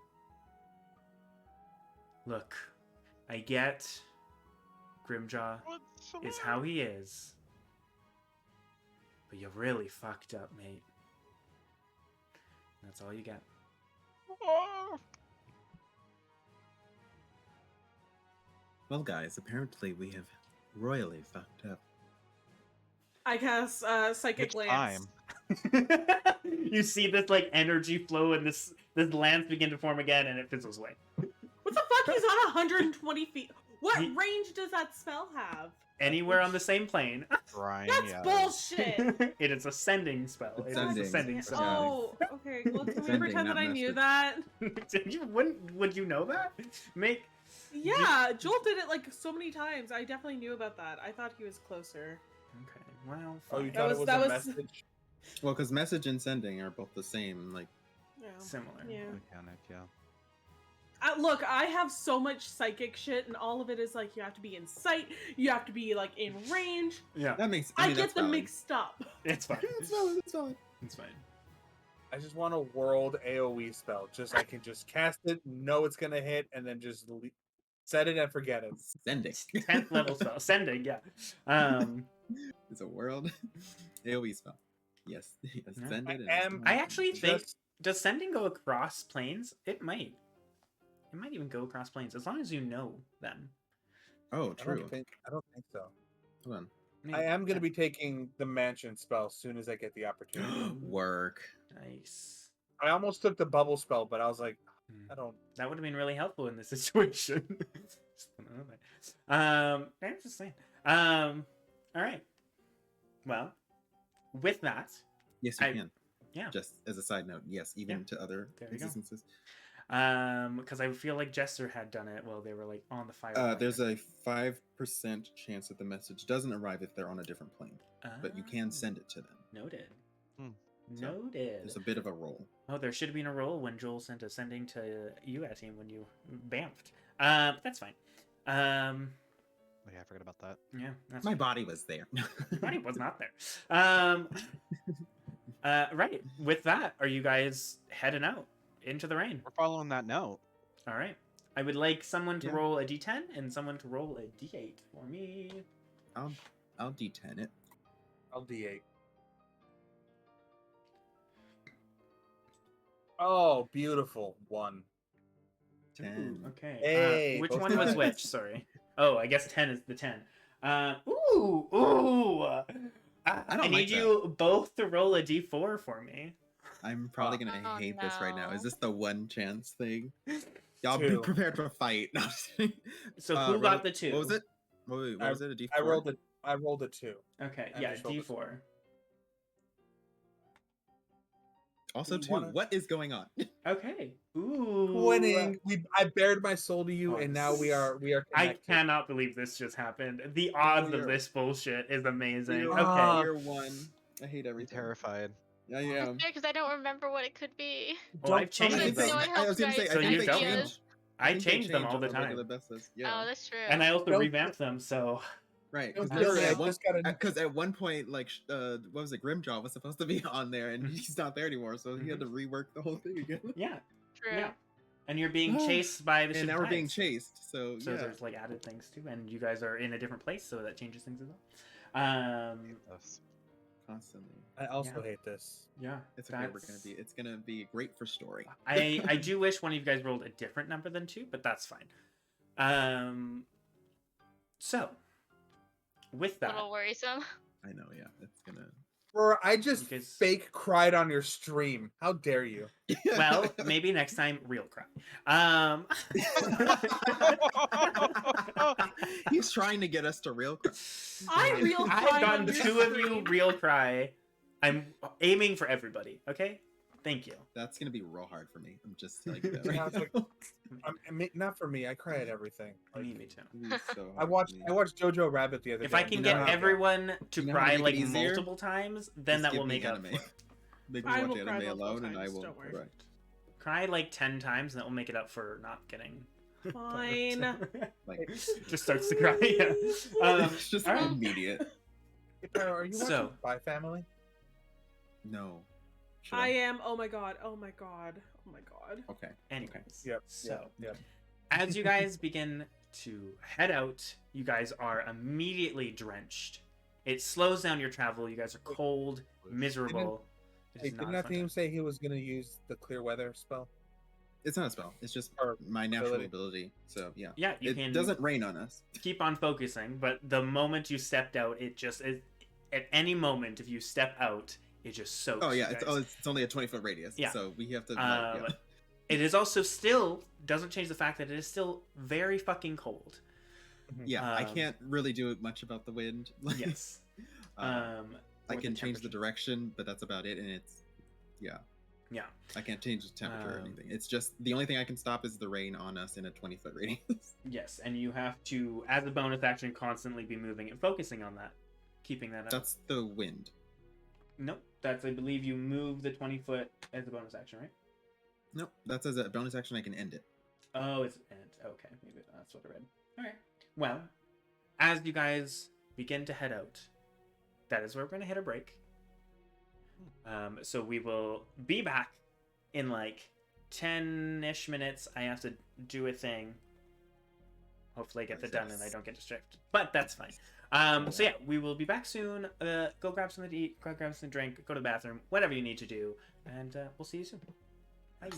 Look, I get Grimjaw is how he is, but you really fucked up, mate. That's all you get. Well, guys, apparently we have royally fucked up. I cast psychic Which lance. time? You see this like energy flow, and this lance begin to form again, and it fizzles away. What the fuck? He's on 120 feet. What He- range does that spell have? Anywhere on the same plane. Brian, That's yeah. bullshit. It is ascending spell. It is Ascending. ascending Yeah. spell. Oh, okay. Well, can we Sending, pretend not that I knew message. that? Would you know that? Make Yeah, Joel did it like so many times. I definitely knew about that. I thought he was closer. Okay. Well, Oh, you fine. thought was- it was that a was- message? Well, because message and sending are both the same. Like, Yeah. Similar. Yeah. Mechanic, yeah. Look, I have so much psychic shit, and all of it is like you have to be in sight, you have to be like in range. Yeah. that makes. I mean, get that's them valid. mixed up. It's fine. It's valid. It's valid. It's fine. I just want a world AoE spell. Just I can just cast it, know it's gonna hit, and then just set it and forget it. Sending. 10th level spell. Sending, yeah. It's a world AoE spell. Yes. Yes. Yeah. Send it. I actually think Just does sending go across planes? It might. It might even go across planes as long as you know them. Oh, I true. don't think so. Hold on. I am gonna be taking the mansion spell as soon as I get the opportunity. Work. Nice. I almost took the bubble spell, but I was like, Hmm. I don't. That would have been really helpful in this situation. Just put it out there. I'm just saying. All right. Well, with that, Yes, you I- can. yeah. Just as a side note, yes, even Yeah. to other There you go. existences. because I feel like Jester had done it while they were like on the fire. There's a 5% chance that the message doesn't arrive if they're on a different plane, but you can send it to them. Noted. Hmm. So, Noted. There's a bit of a roll. Oh, there should have been a roll when Joel sent a sending to you at team when you bamfed. That's fine. Oh, yeah, I forgot about that. Yeah, that's My fine. body was there. Your body was not there. Right. With that, are you guys heading out into the rain? We're following that note. All right. I would like someone to Yeah. roll a d10 and someone to roll a d8 for me. I'll D10 it. I'll D8. Oh, beautiful. 1. 10. Ooh, okay. Hey, which both one was times. which? Sorry. Oh, I guess 10 is the 10. Ooh. I don't need like that. you both to roll a d4 for me. I'm probably gonna Oh, hate this right now. Is no. this the one chance thing? Y'all be 2. prepared to fight. No, I'm just kidding. So Uh, who roll- got the 2? What was it? Wait, what was it? A D4? I rolled a 2. Okay, I yeah, just rolled a d4. Also You 2. wanna- What is going on? Okay. Ooh. Winning. I bared my soul to you, and now we are I connected. cannot believe this just happened. The odds of We're- this bullshit is amazing. Year- Okay. Year 1. I hate I'm everything. terrified. I am. because I don't remember what it could be. Oh, I've Don't tell me changed Because I, no them. one I was helps gonna say, guys I So think you they don't? change. I think they change them change all the on a regular time. basis. Yeah. Oh, that's true. And I also Don't- revamp them, so Right. Don't Because tell me, I at, just got a- because at one point, like, what was it? Grimjaw was supposed to be on there, and he's not there anymore, so he had to rework the whole thing again. yeah. True. Yeah. And you're being chased by the And now we're being chased. chased, so, So yeah. there's like added things too, and you guys are in a different place, so that changes things as well. Yes. Constantly. I also Yeah. hate this. Yeah, It's okay. It's gonna be great for story. I do wish one of you guys rolled a different number than 2, but that's fine. So with A that, little worrisome. I know. Yeah, it's gonna. Bro, I just You guys- fake cried on your stream. How dare you? well, maybe next time, real cry. He's trying to get us to real cry. I real I've cried gotten on your 2 of you stream. real cry. I'm aiming for everybody. Okay, thank you. That's gonna be real hard for me. I'm just telling you that. Yeah, Right it's like- now. not for me. I cry at everything. Like, Me too. It's so I hard watched for me. Jojo Rabbit the other If day. I can You get know how- everyone to you know how to cry make it like easier? multiple times, then Just that give will me make up anime. for it. Make me I watch will cry anime multiple alone, and I times, will don't worry. cry. Cry like 10 times, and that will make it up for not getting. Fine. Like Just starts to cry. Yeah. it's just all right. immediate. Hey, Pyro, are you watching So- Spy Family? No. Should I am. Oh my god. Oh my god. Oh my god. Okay. Anyways, Yep. so Yep. as you guys begin to head out, you guys are immediately drenched. It slows down your travel. You guys are cold, miserable. It Hey, is not didn't a I fun think him time. say he was gonna use the clear weather spell? It's not a spell. It's just Or my natural ability. ability. So yeah. Yeah, you It can doesn't rain on us. keep on focusing, but the moment you stepped out, at any moment if you step out, it just soaks. Oh yeah, you it's guys. it's only a 20-foot radius. Yeah. So we have to. Um, yeah. It is also still doesn't change the fact that it is still very fucking cold. Yeah, I Um, can't really do much about the wind. Like, Yes. I or can change the temperature. direction, but that's about it. And it's, yeah, Yeah. I can't change the temperature or Um, anything. It's just the only thing I can stop is the rain on us in a 20-foot radius. Yes, and you have to, as a bonus action, constantly be moving and focusing on that, keeping that up. That's the wind. Nope, that's, I believe, you move the 20 foot as a bonus action, right? Nope, that's as a bonus action. I can end it. Oh, it's and okay, maybe that's what I read. All right. Well, as you guys begin to head out, that is where we're going to hit a break. So we will be back in like 10-ish minutes. I have to do a thing. Hopefully I get that done and I don't get distracted. But that's fine. So yeah, we will be back soon. Go grab something to eat, go grab something to drink, go to the bathroom, whatever you need to do. And we'll see you soon. Bye.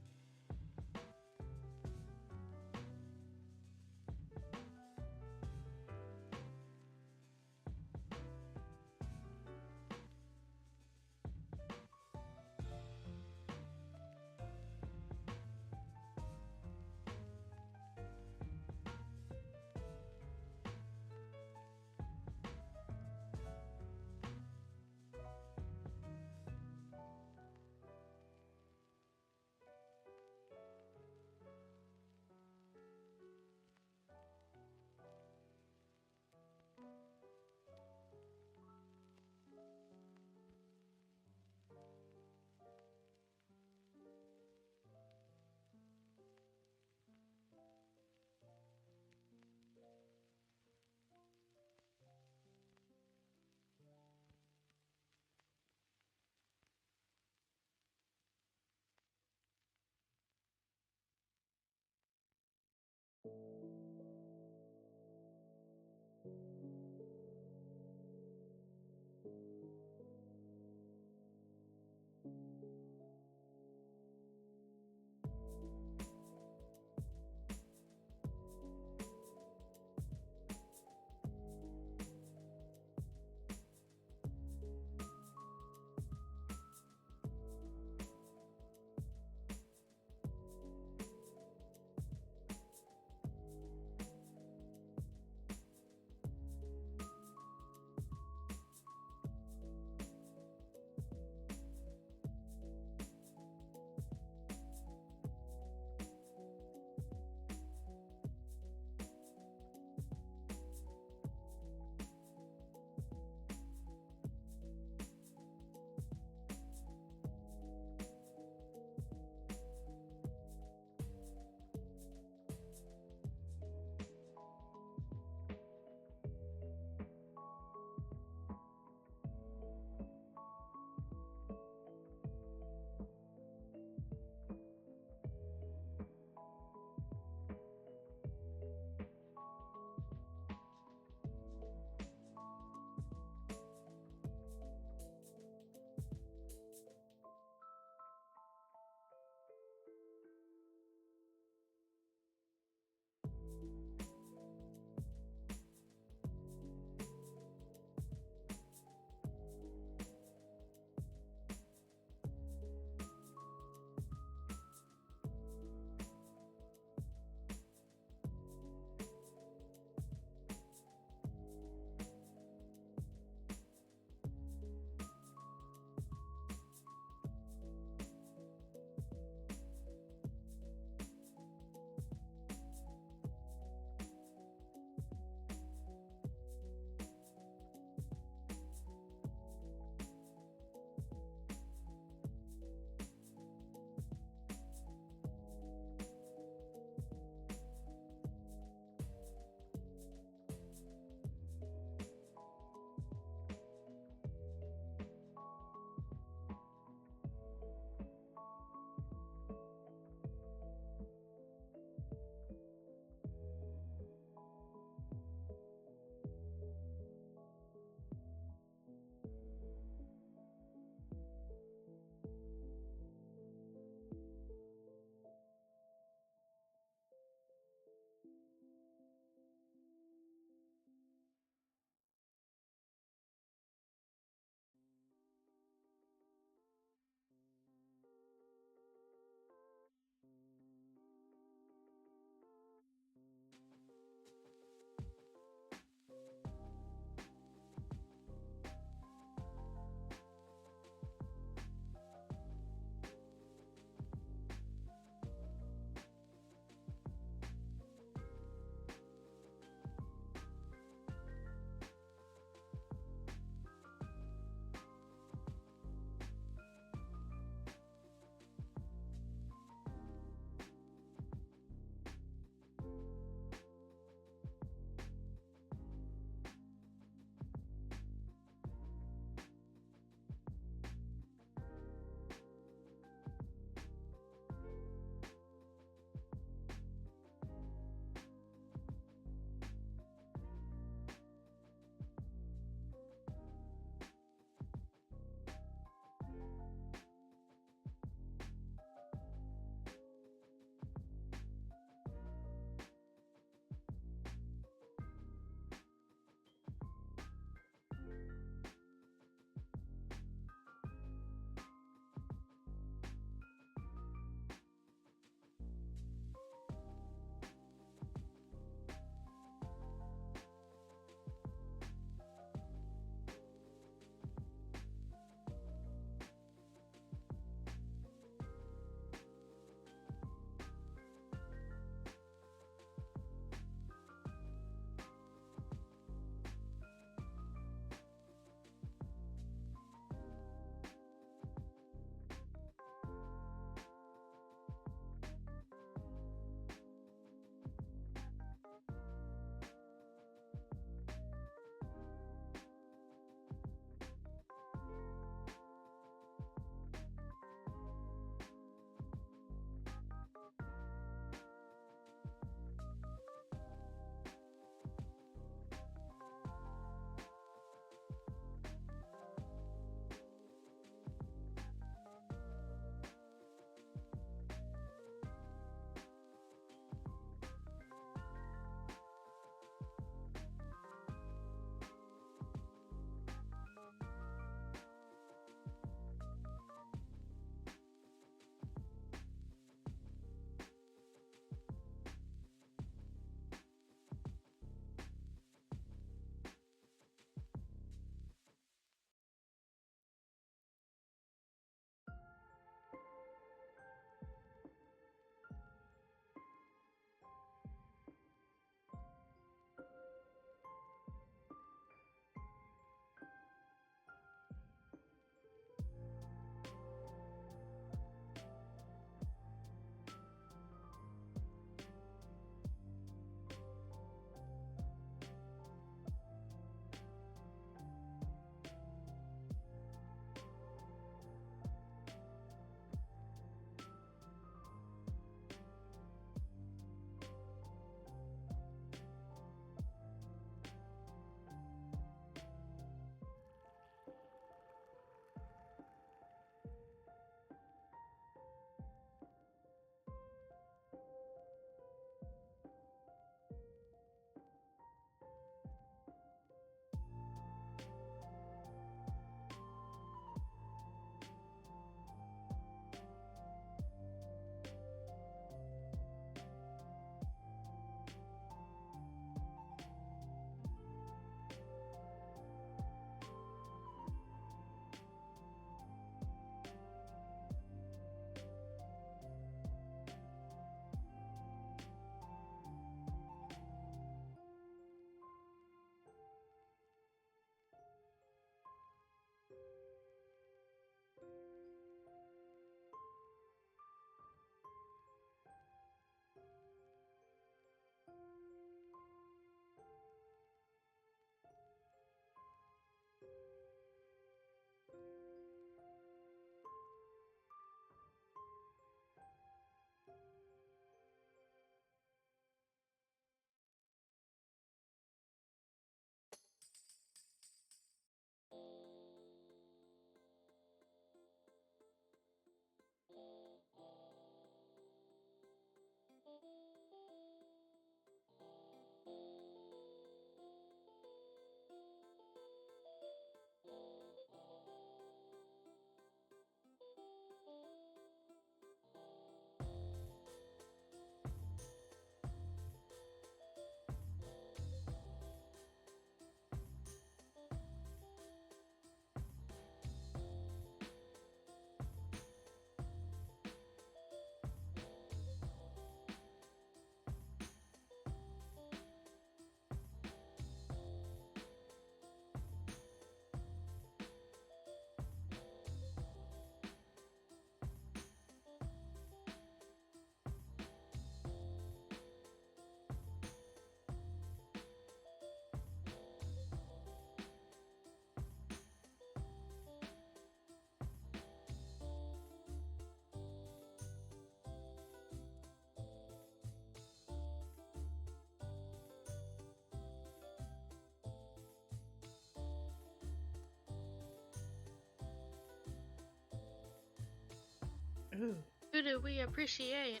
Ooh. Who do we appreciate?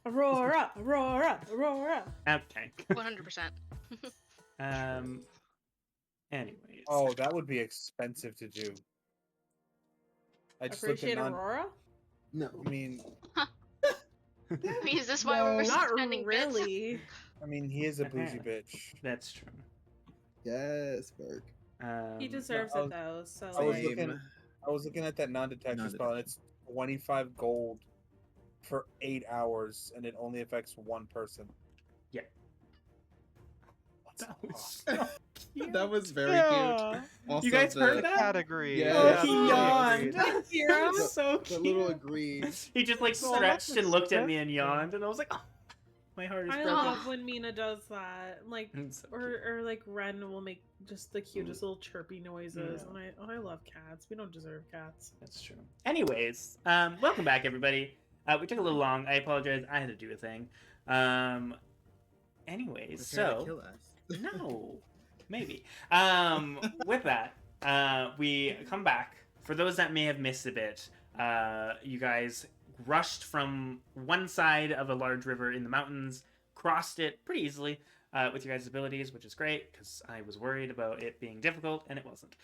Aurora, Aurora, Aurora. Okay. 100%. Anyways. Oh, that would be expensive to do. I just looked at Appreciate Aurora? No. I mean, I mean, is this why No. we're Not spending bits? really. he is a bougie Apparently. bitch. That's true. Yes, Berg. He deserves I it was- though. So I was like, looking. I was looking at that non-detection spell, and it's 25 gold for 8 hours, and it only affects one person. Yeah. That's That a was lot. so cute. That was very Yeah. cute. Also, You guys heard the- that? Category. Yeah. Oh, Yeah, he totally yawned. agreed. Hero? That was so The cute. little agree. He just like Oh, stretched that's and looked at me and expensive. yawned, and I was like, oh, my heart is I broken. love when Mina does that. Like, It's so or like Ren will make just the cutest little chirpy noises, Yeah. and I love cats. We don't deserve cats. That's true. Anyways, welcome back, everybody. We took a little long. I apologize. I had to do a thing. Anyways, Prepare to so kill us. no, maybe. With that, we come back. For those that may have missed a bit, you guys rushed from one side of a large river in the mountains, crossed it pretty easily with your guys' abilities, which is great because I was worried about it being difficult, and it wasn't.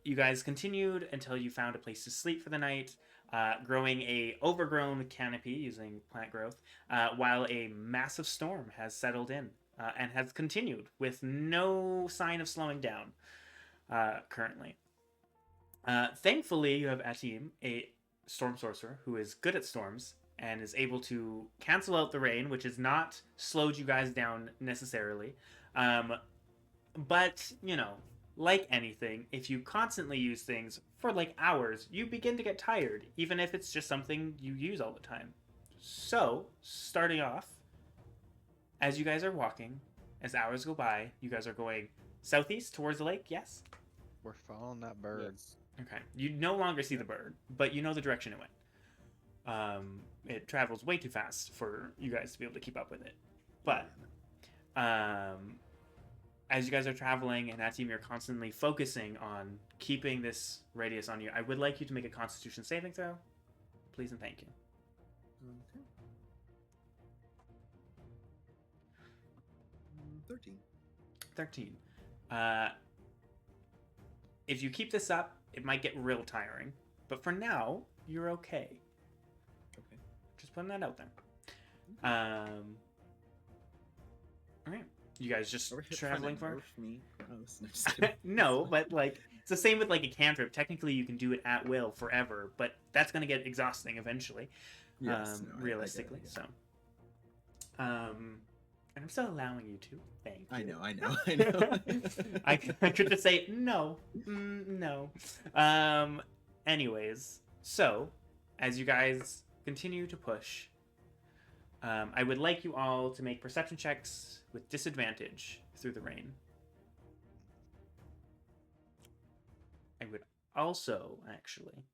You guys continued until you found a place to sleep for the night, growing a overgrown canopy using plant growth, while a massive storm has settled in and has continued with no sign of slowing down currently. Thankfully, you have Atim, a storm sorcerer who is good at storms and is able to cancel out the rain, which has not slowed you guys down necessarily. But, you know, like anything, if you constantly use things for like hours, you begin to get tired, even if it's just something you use all the time. So, starting off, as you guys are walking, as hours go by, you guys are going southeast towards the lake, yes? We're following that bird. Yes. Okay. You no longer see the bird, but you know the direction it went. It travels way too fast for you guys to be able to keep up with it. But as you guys are traveling and that team, you're constantly focusing on keeping this radius on you. I would like you to make a Constitution saving throw, please and thank you. Okay. 13. 13. If you keep this up, it might get real tiring. But for now, you're okay. Okay. Just putting that out there. Alright. You guys just Are we traveling trying for? to nerf me? Gross. No, just kidding. No, but like it's the same with like a cantrip. Technically, you can do it at will forever, but that's gonna get exhausting eventually. Yes, no, I get it, Realistically, I get it. so. And I'm still allowing you to. Thank you. I know. I could just say no, no. Anyways, so as you guys continue to push, I would like you all to make perception checks with disadvantage through the rain. I would also actually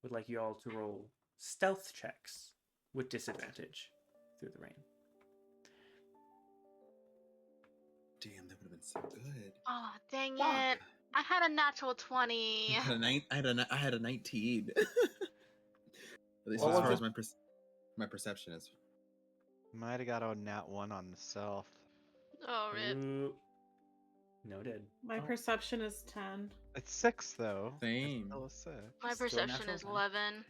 would like you all to roll stealth checks with disadvantage through the rain. Damn, that would have been so good. Oh, dang Fuck. it. I had a natural 20. I had a 19. At least What as was far it? as my perception is. Might have got a nat 1 on the self. Oh, rip. Ooh. Noted. My Oh. perception is 10. It's 6 though. Same. It's still a 6. My Still a perception natural is 20. 11.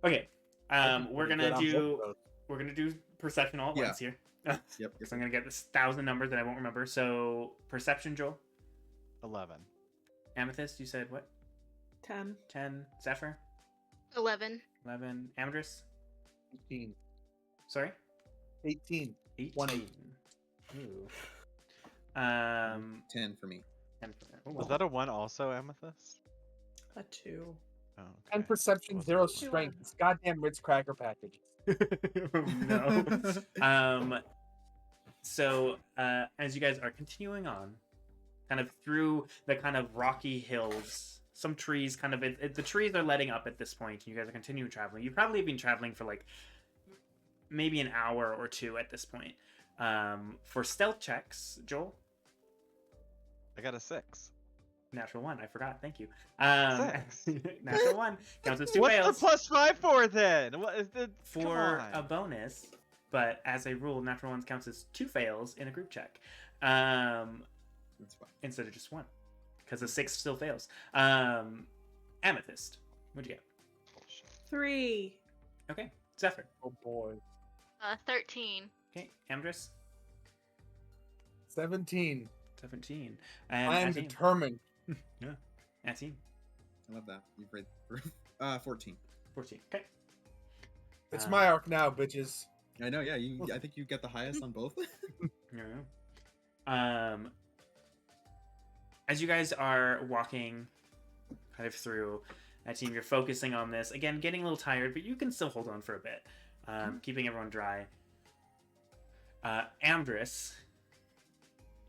Okay. We're Pretty gonna good on both do of those. we're gonna do perception all at Yeah. once here. Yep. Because I'm gonna get this 1,000 numbers that I won't remember. So perception, Joel. 11. Amethyst, you said what? 10. 10. Zephyr. 11. 11. Amdrus. 18. Sorry. 18. 18. 1-8. Ooh. 10 for me. 10 for that. Oh, Was well. that a 1 also, Amethyst? A 2. Oh, And okay. perception, Wasn't 0 sure. strength. It's goddamn Ritz cracker package. No. So as you guys are continuing on, kind of through the kind of rocky hills, some trees kind of the trees are letting up at this point. And you guys are continuing traveling. You've probably been traveling for like maybe an hour or two at this point. For stealth checks, Joel. I got a 6. Natural 1. I forgot. Thank you. 6. Natural 1 counts as 2 What's fails the +5 for then? What is the for a bonus, but as a rule, natural 1 counts as 2 fails in a group check. That's fine. Instead of just 1. Because a 6 still fails. Amethyst. What'd you get? 3. Okay. Zephyr. Oh boy. 13. Okay. Amdrus. 17. 17. And I am Atim. determined. Yeah. Atim. I love that. You've read 14. 14. Okay. It's my arc now, bitches. I know, yeah. I think you get the highest on both. Yeah. As you guys are walking kind of through that team, you're focusing on this. Again, getting a little tired, but you can still hold on for a bit. Keeping everyone dry. Amdrus,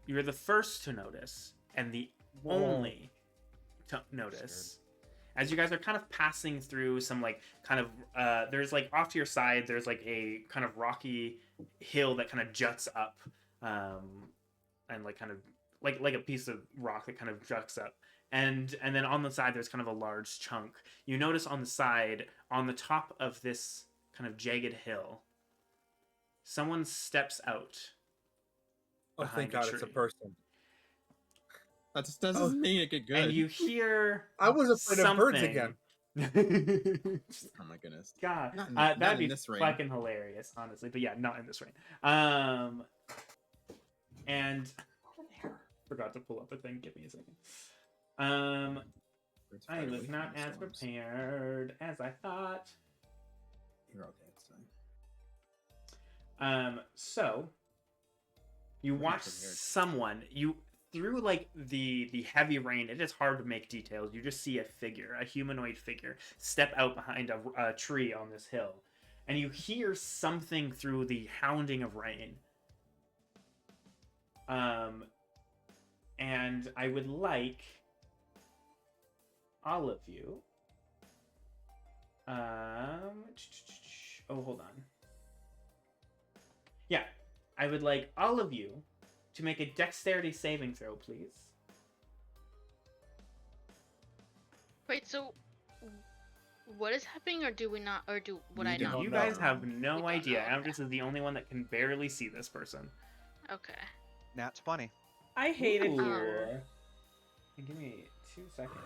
you're the first to notice, and the only to notice. As you guys are kind of passing through some, like, kind of, there's, like, off to your side, there's, like, a kind of rocky hill that kind of juts up, and, like, kind of, like a piece of rock that kind of juts up. And then on the side, there's kind of a large chunk. You notice on the side, on the top of this kind of jagged hill, someone steps out. Oh, thank God, it's a person. That just doesn't mean it get good. And you hear I was afraid of birds again. Oh my goodness. God, Not in that'd be this rain. fucking hilarious, honestly. But yeah, not in this rain. And forgot to pull up a thing. Give me a second. I was not as prepared as I thought. You're okay. It's fine. So you Really watch prepared. someone through like the heavy rain. It is hard to make details. You just see a figure, a humanoid figure, step out behind a tree on this hill, and you hear something through the hounding of rain. And I would like all of you. Hold on. Yeah, I would like all of you to make a dexterity saving throw, please. Wait, so what is happening, or do we not, or do would I not? You know. guys have no We don't idea. know, Amdrus is the only one that can barely see this person. Okay. Nat 20. I hate it Ooh. here. Give me 2 seconds.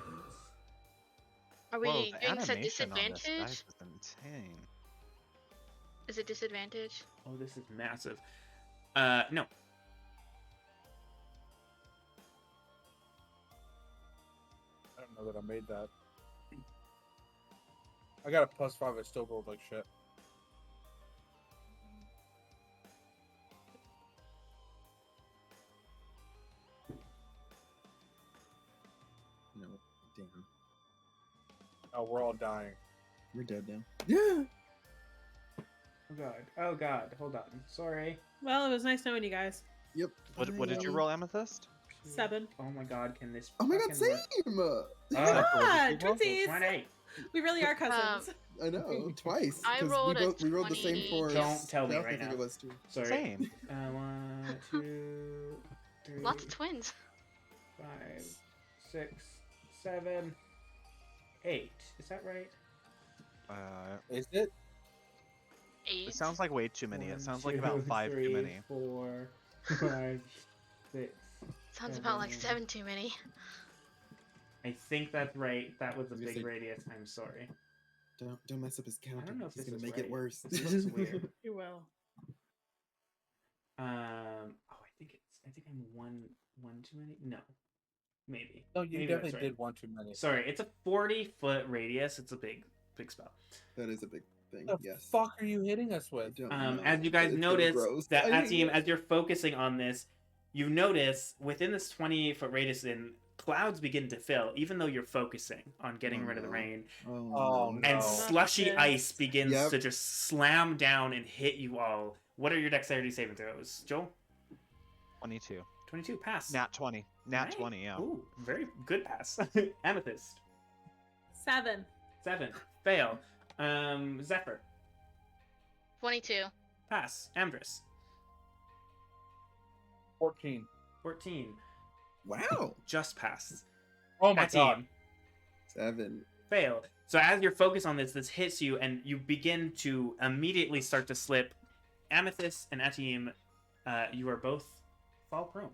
Are we Whoa, the doing set animation on this disadvantage? dice is insane. Is it disadvantage? Oh, this is massive. No. I don't know that I made that. I got a +5. I still rolled like shit. No. Damn. Oh, we're all dying. We're dead now. Yeah. Oh god. Hold on. Sorry. Well, it was nice knowing you guys. Yep. What did you roll, Amethyst? 7. Oh my god, can this Oh my god, fucking work? same! Ah, did you roll? twinsies! 28. We really are cousins. I know, twice. I 'cause rolled a we rolled the same 20. for. Don't tell me Stealth, right I think now. it was too. Sorry. Same. 1, 2, 3, Lots of twins. 5, 6, 7, 8. Is that right? Is it? 8. It sounds like way too many. It 1, sounds like 2, about 5 3, too many. 4, 5, 6. Sounds about like 7. 7 too many. I think that's right. That was a You big say- radius. I'm sorry. Don't mess up his count. I don't know if He's this gonna is make right. it worse. This looks weird. You will. Oh, I think I'm one too many. No, maybe. No, you Maybe definitely that's right. did one too many. Sorry, it's a 40-foot radius. It's a big spell. That is a big thing. What the Yes. fuck are you hitting us I with? don't know. As you guys It's getting notice gross. that I hate Atim, it. as you're focusing on this, you notice within this 20-foot radius, clouds begin to fill, even though you're focusing on getting rid of the no. rain. Oh, no. And No. slushy Yes. ice begins Yep. to just slam down and hit you all. What are your dexterity saving throws, Joel? 22. 22, pass. Nat 20. Nat Right? 20, yeah. Ooh, very good pass. Amethyst, 7. 7, fail. Zephyr, 22. pass. Amdrus, 14. 14, Wow. just passed. Oh my That god. team 7. fail. So as you're focused on this hits you, and you begin to immediately start to slip. Amethyst and Atim, you are both fall prone.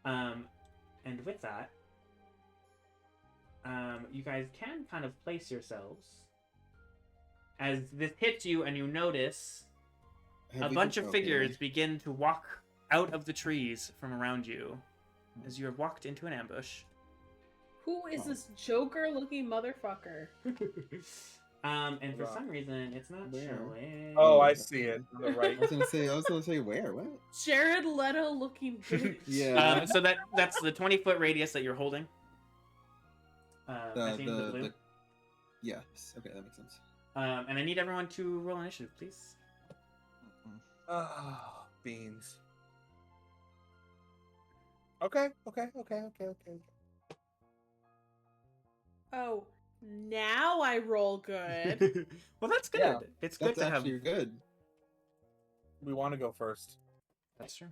And with that, you guys can kind of place yourselves as this hits you, and you notice a bunch of figures begin to walk out of the trees from around you as you have walked into an ambush. Who is this Joker-looking motherfucker? And for some reason, it's not Where? showing. Oh, I see it. On the right. I was gonna say where? What? Jared Leto-looking bitch. Yeah. So that's the 20-foot radius that you're holding. I think the blue. Yes. Okay, that makes sense. And I need everyone to roll initiative, please. Oh, beans. Okay. Oh, now I roll good. Well, that's good. Yeah, It's good That's to have. actually good. We want to go first. That's true.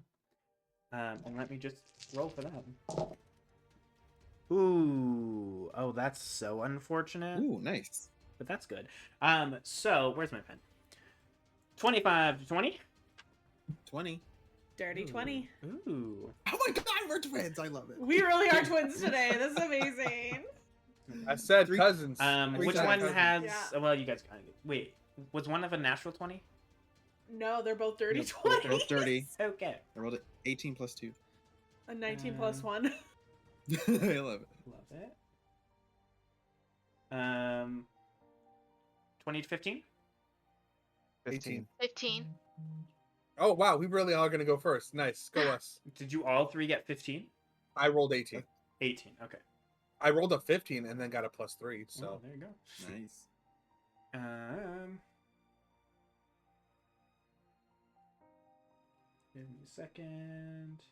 And let me just roll for that. Ooh. Oh, that's so unfortunate. Ooh, nice. But that's good. So where's my pen? 25 to 20. 20. Dirty 20. Ooh. Oh my god, we're twins. I love it. We really are twins today. This is amazing. I said Three- cousins. Which times. one has? Yeah. Well, you guys kind of wait. Was one of a natural 20? No, they're both dirty Nope, 20. they're both dirty. Okay. I rolled it 18 plus 2. A 19 plus 1. I love it. Love it. 20 to 15. 15. 15. Oh wow, we really are gonna go first. Nice, go us. Did you all three get 15? I rolled 18. 18. Okay. I rolled a 15 and then got a +3. So Oh, there you go. Nice. Give me a second.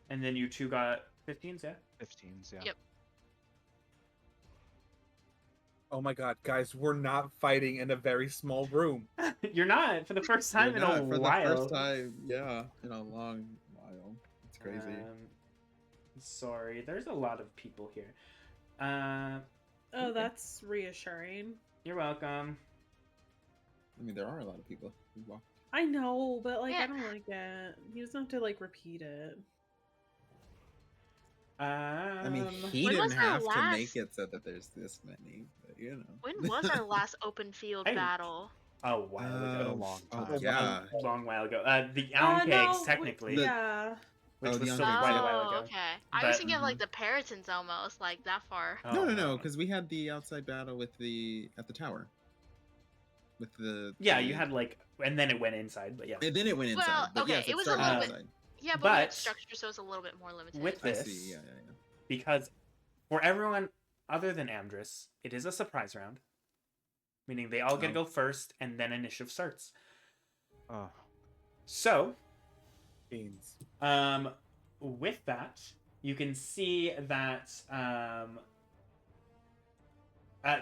And then you two got 15s, yeah? 15s, yeah. Yep. oh my god, guys, we're not fighting in a very small room. You're not for the first time We're in not a for while. the first time, yeah, in a long while. It's crazy. Sorry, there's a lot of people here. Oh, that's reassuring. You're welcome. I mean, there are a lot of people who walk. I know, but like Yeah. I don't like it. He doesn't have to like repeat it. I mean, he When was didn't our have to last- make it so that there's this many, but you know. When was our last open field Hey. battle? a while ago. a long Oh, time. yeah. A long while ago. The Elm Pigs, technically, Yeah. which Oh, was the still Elm quite Pigs. a while ago. Okay. I But- was thinking of like the Peritons almost, like that far. Oh, No, because we had the outside battle with at the tower. With the Yeah, you had like, and then it went inside, but yeah. and then it went inside. Well, but okay, yes, it was a started little bit- outside. Yeah, but, But- with structure, so it's a little bit more limited. With I this, see. Yeah. because for everyone other than Amdrus, it is a surprise round. Meaning they all get to Oh. go first, and then initiative starts. Oh, So, Beans. with that, you can see that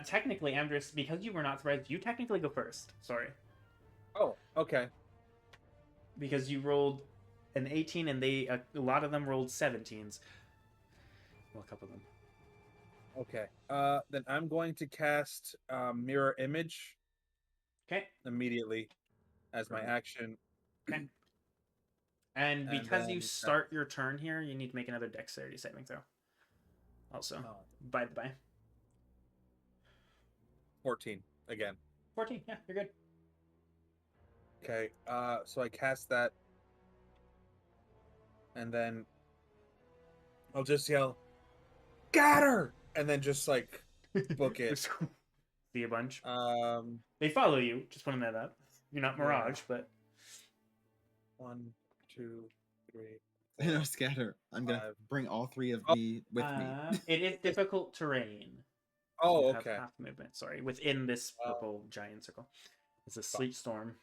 technically, Amdrus, because you were not surprised, you technically go first. Sorry. Oh, okay. Because you rolled an 18 and they a lot of them rolled 17s. Well, a couple of them. Okay. Then I'm going to cast Mirror Image Okay. immediately as my action. Okay. And because you then- start your turn here, you need to make another dexterity saving throw. Also, Oh, by the by. 14 again. 14, yeah, you're good. Okay. So I cast that, and then I'll just yell, "Got her!" and then just like book it. See a bunch. Um, They follow you, just putting that up. You're not Yeah. Mirage, but 1, 2, 3. I know, scatter. I'm gonna 5. bring all three of Oh. me with me. it is difficult terrain. Oh, You have okay. half movement, sorry, within this Oh. purple giant circle. It's a sleet storm.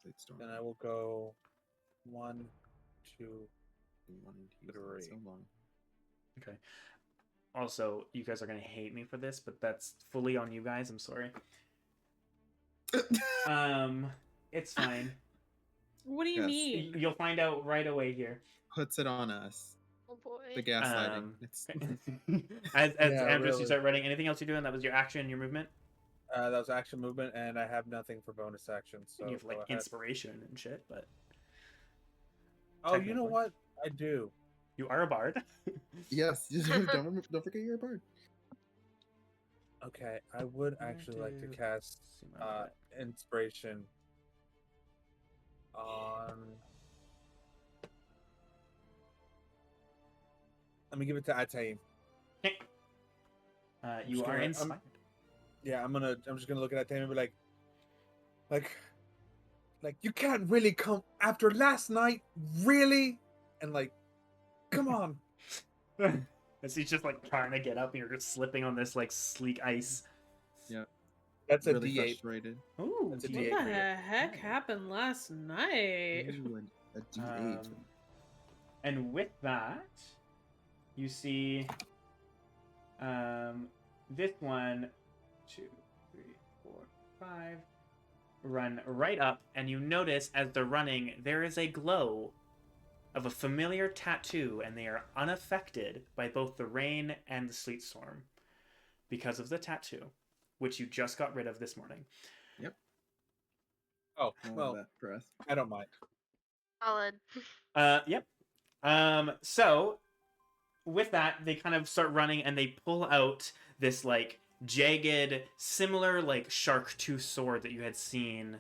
Sleep storm. Then I will go 1, 2. You wanted to use that 3. so long. Okay. Also, you guys are gonna hate me for this, but that's fully on you guys. I'm sorry. It's fine. What do you Yes. mean? You'll find out right away here. Puts it on us. Oh boy. The gaslighting. Um, It's as Yeah, Amdrus, really. you start running. Anything else you're doing? That was your action, your movement. That was action movement, and I have nothing for bonus actions. So You have like go ahead. inspiration and shit, but Oh, you know technically. what? I do. you are a bard. yes. Don't forget you're a bird. Okay, I would actually like to cast inspiration on. Let me give it to Ataim. Okay. You just are gonna- inspired. Yeah, I'm just gonna look at Ataim and be like you can't really come after last night, really, and like, come on. As he's just like trying to get up, and you're just slipping on this like sleek ice. That's a Really D8. frustrated. Ooh, That's a What D8 the for you. heck happened last night? Ooh, a D8. And with that, you see this one, 2, 3, 4, 5, run right up, and you notice as they're running, there is a glow of a familiar tattoo, and they are unaffected by both the rain and the sleet storm because of the tattoo, which you just got rid of this morning. Oh, All of well, that for us. I don't mind. Solid. Yep. So with that, they kind of start running, and they pull out this like jagged, similar like shark tooth sword that you had seen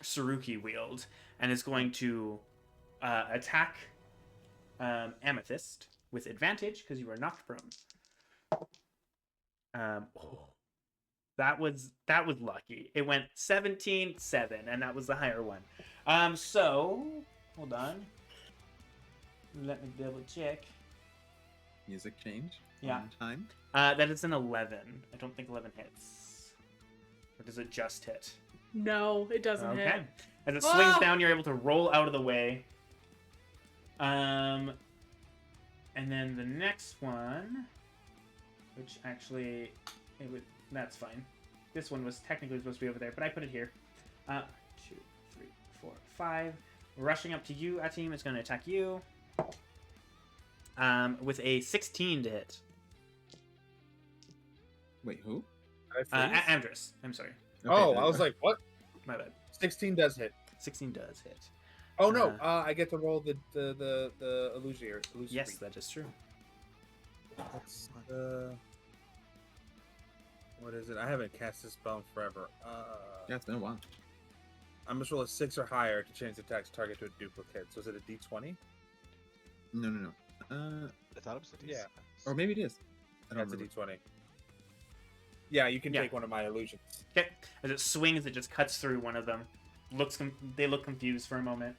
Saruki wield, and is going to attack Amethyst with advantage because you are knocked prone. That was lucky. It went 17-7, and that was the higher one. So hold on. Let me double check. Music change. Yeah. On time. That is an 11. I don't think 11 hits. Or does it just hit? No, it doesn't Okay. hit. As it swings Ah! down, you're able to roll out of the way. And then the next one, which actually, that's fine. This one was technically supposed to be over there, but I put it here. 2, 3, 4, 5. Rushing up to you, Atim is going to attack you. With a 16 to hit. Wait, who? Amdrus. I'm sorry. Okay, Oh, there I you was go. like, what? My bad. 16 does hit. 16 does hit. Oh no, I get to roll the illusory. Yes, that is true. That's what is it? I haven't cast this spell in forever. Yeah, it's been a while. I must roll a 6 or higher to change the attack's target to a duplicate. So is it a D20? No. I thought it was a D6. Yeah. Or maybe it is. I don't That's a remember. D20. Yeah, you can Yeah. take one of my illusions. Okay. As it swings, it just cuts through one of them. They look confused for a moment.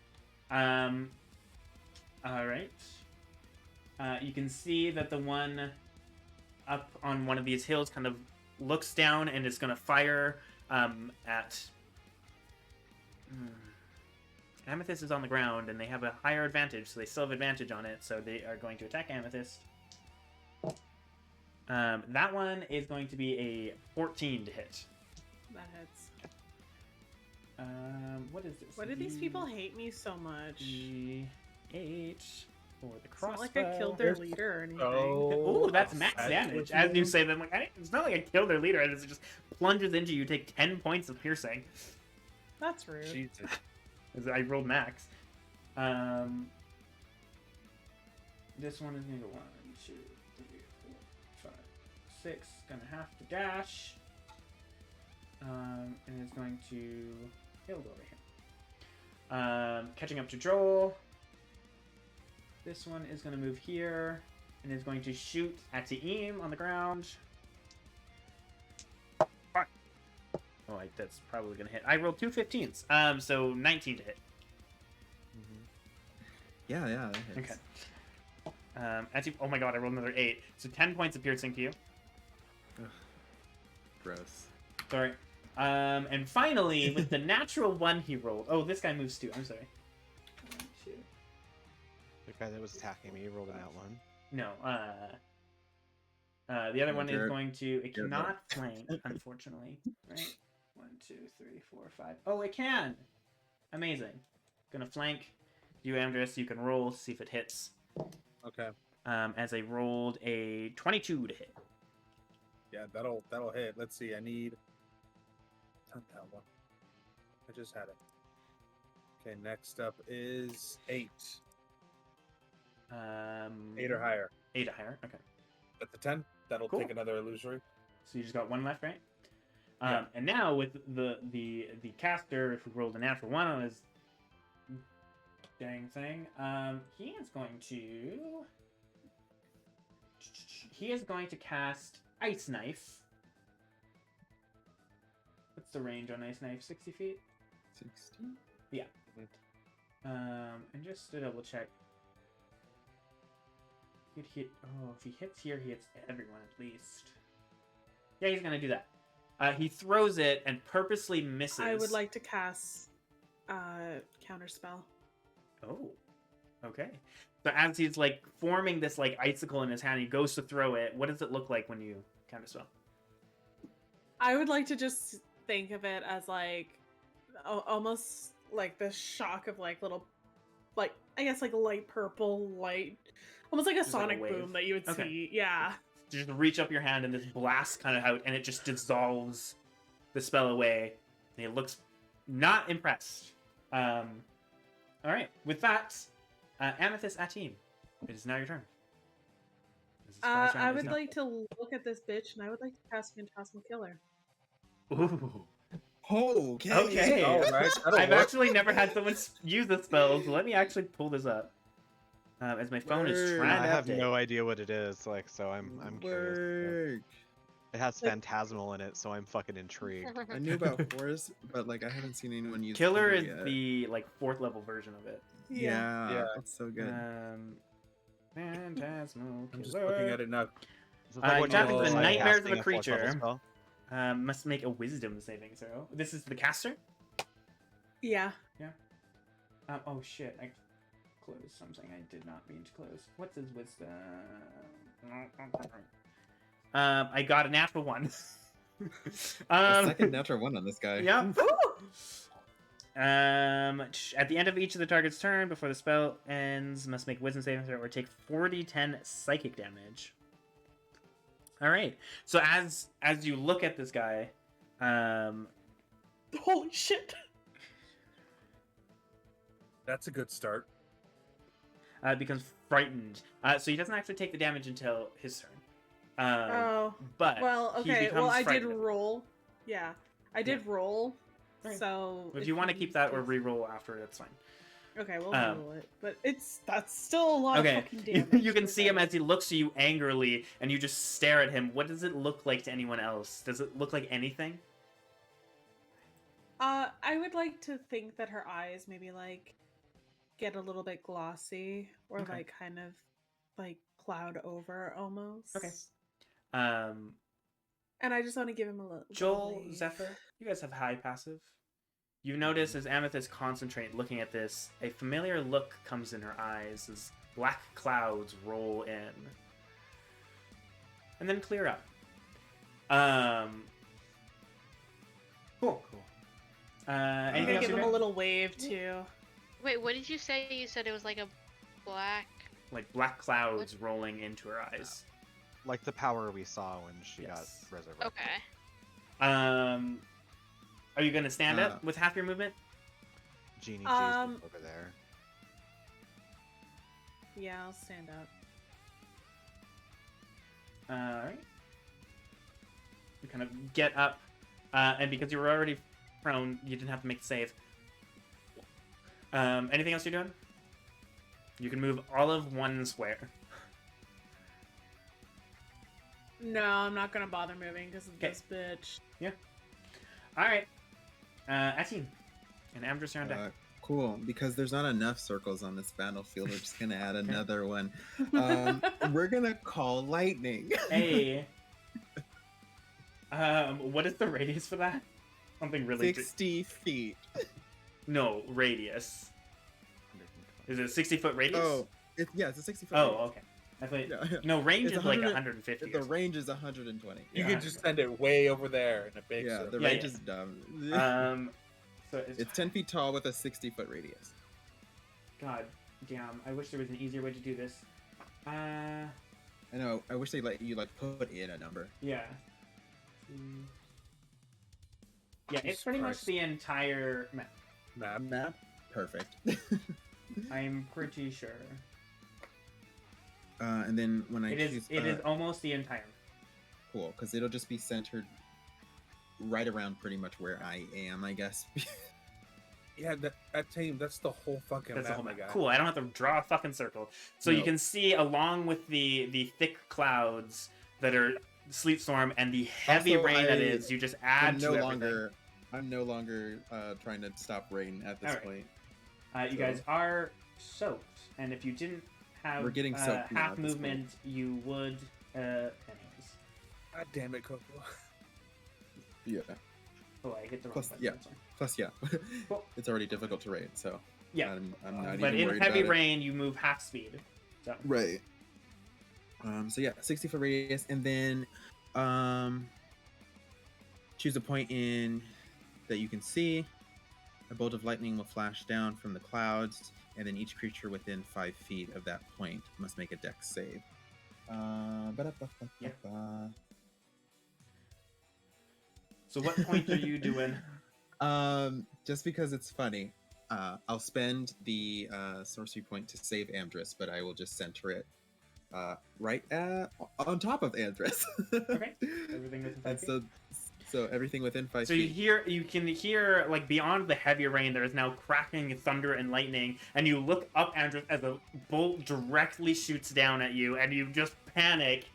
All right. You can see that the one up on one of these hills kind of looks down and is going to fire at. Amethyst is on the ground, and they have a higher advantage, so they still have advantage on it. So they are going to attack Amethyst. That one is going to be a 14 to hit. That hits. What is this? Why do these people hate me so much? D8 for the It's crossbow. not like I killed their leader or anything. Ooh, that's max damage. As you say that, I'm like, it's not like I killed their leader. It just plunges into you. Take 10 points of piercing. That's rude. Jesus. As I rolled max. This one is going to go 1, 2, 3, 4, 5, 6. Gonna have to dash. And it's going to. He'll go over here. Catching up to Joel. This one is going to move here and is going to shoot at Taim on the ground. Oh, that's probably going to hit. I rolled 2 15s, so 19 to hit. Yeah, that hits. Okay. Oh my god, I rolled another 8. So 10 points of piercing to you. Gross. Sorry. And finally, with the natural 1 he rolled. Oh, this guy moves too. I'm sorry. 1, 2. The guy that was attacking me rolled an out one. No. The other one is Jared. going to. It Jared cannot flank, unfortunately. Right. 2, 3, 4, 5. Oh, it can! Amazing. Gonna flank you, Amdrus. You can roll, see if it hits. Okay. As I rolled a 22 to hit. Yeah, that'll hit. Let's see. I need not that one. I just had it. Okay, next up is 8. 8 or higher. 8 or higher. Okay. At the 10, that'll Cool. take another illusory. So you just got one left, right? Yeah. And now with the caster, if we rolled a natural 1 on his dang thing, he is going to cast Ice Knife. What's the range on Ice Knife? 60 feet? 60? Yeah. And just to double check. He'd hit. Oh, if he hits here, he hits everyone at least. Yeah, he's gonna do that. He throws it and purposely misses. I would like to cast counterspell. Oh, okay. So as he's like forming this like icicle in his hand, he goes to throw it. What does it look like when you counterspell? I would like to just think of it as like almost like the shock of like little, like I guess like light purple light, almost like a Just like a sonic wave. boom that you would Okay. see. Yeah. Just reach up your hand and this blast kind of out, and it just dissolves the spell away. And he looks not impressed. All right. With that, Amethyst Atim, it is now your turn. This is Splash I Round, would isn't like to look at this bitch, and I would like to cast Phantasmal Killer. it? Ooh. Okay. Okay. All right, that'll I've work. actually never had someone use the spell, so let me actually pull this up. As my phone is Word. trying I to have update. no idea what it is, like, so I'm curious. Work. It has phantasmal in it, so I'm fucking intrigued. I knew about Force, but like I haven't seen anyone use Killer is yet. the like 4th level version of it. Yeah, Yeah. it's so good. Phantasmal I'm just Killer. looking at it now. Is it It happens with the Oh, nightmares of casting a fourth level creature. spell? Must make a wisdom saving throw. This is the caster? Yeah. Oh shit, I closed something I did not mean to close. What's his wisdom? I got a natural 1. A second natural 1 on this guy. Yeah. At the end of each of the target's turn, before the spell ends, must make wisdom saving throw or take 4d10 psychic damage. All right. So as you look at this guy, Holy shit. That's a good start. becomes frightened. So he doesn't actually take the damage until his turn. Oh. But Well, he okay. Well, becomes I did frightened. roll. Yeah. I did roll. Alright. So If you want to keep that or re-roll after, that's fine. Okay, we'll Um, roll it. But that's still a lot of Okay, fucking damage. you can see him as he looks at you angrily, and you just stare at him. What does it look like to anyone else? Does it look like anything? I would like to think that her eyes maybe like get a little bit glossy or Okay. like kind of like cloud over almost. Okay. And I just want to give him a little. Joel, wave. Zephyr, you guys have high passive. You notice as Amethyst concentrate looking at this, a familiar look comes in her eyes as black clouds roll in. And then clear up. Cool. I'm Anything gonna else give you're him a doing? little wave too. Wait, what did you say? You said it was like a black. Like black clouds rolling into her eyes. Like the power we saw when she Yes. got resurrected. Okay. Are you gonna stand up with half your movement? Genie G's Um, over there. Yeah, I'll stand up. Alright. You kind of get up, and because you were already prone, you didn't have to make the save. Anything else you're doing? You can move all of one square. No, I'm not gonna bother moving because of 'Kay. this bitch. Alright. Atin. And Amdrus, you're on deck. Cool, because there's not enough circles on this battlefield. We're just gonna add another one. We're gonna call lightning. Hey. What is the radius for that? Something really... 60 feet. No, radius. Is it a 60-foot radius? Oh, it's a 60 foot. Oh, okay. I thought Yeah. no range It's is like 100 150. The range is 120. You Yeah. could just send it way over there in a big Yeah, circle. the Yeah, range yeah. is dumb. So It's 10 feet tall with a 60-foot radius. God damn. I wish there was an easier way to do this. I know. I wish they let you like put in a number. Yeah. Yeah, it's Jesus pretty much Christ. the entire map. Map. Perfect. I'm pretty sure. And then when I It choose, is almost the entire map. cool, because it'll just be centered right around pretty much where I am, I guess. Yeah, I tell you, that's the whole fucking That's the map, whole my map. guy. Cool. I don't have to draw a fucking circle. So you No. can see along with the thick clouds that are sleet storm and the heavy Also, rain that I- is, you just add I'm to no everything. longer. I'm no longer trying to stop rain at this Alright. point. You guys are soaked, and if you didn't have We're getting soaked now half at this point. movement, you would. Anyways. God damn it, Coco. Yeah. Oh, I hit the wrong Plus, button. yeah. I'm sorry. Plus, yeah, Cool. it's already difficult to rain, so Yeah. I'm not But even in worried heavy about it. rain, you move half speed. So. Right. So yeah, 60-foot radius, and then choose a point in that you can see. A bolt of lightning will flash down from the clouds, and then each creature within 5 feet of that point must make a dex save. Yeah. So what point are you doing? Just because it's funny, I'll spend the sorcery point to save Amdrus, but I will just center it right on top of Amdrus. Okay. Everything within 5 And feet. so everything within 5 So feet. you can hear like beyond the heavy rain, there is now cracking thunder and lightning, and you look up, Andrew, as a bolt directly shoots down at you, and you just panic,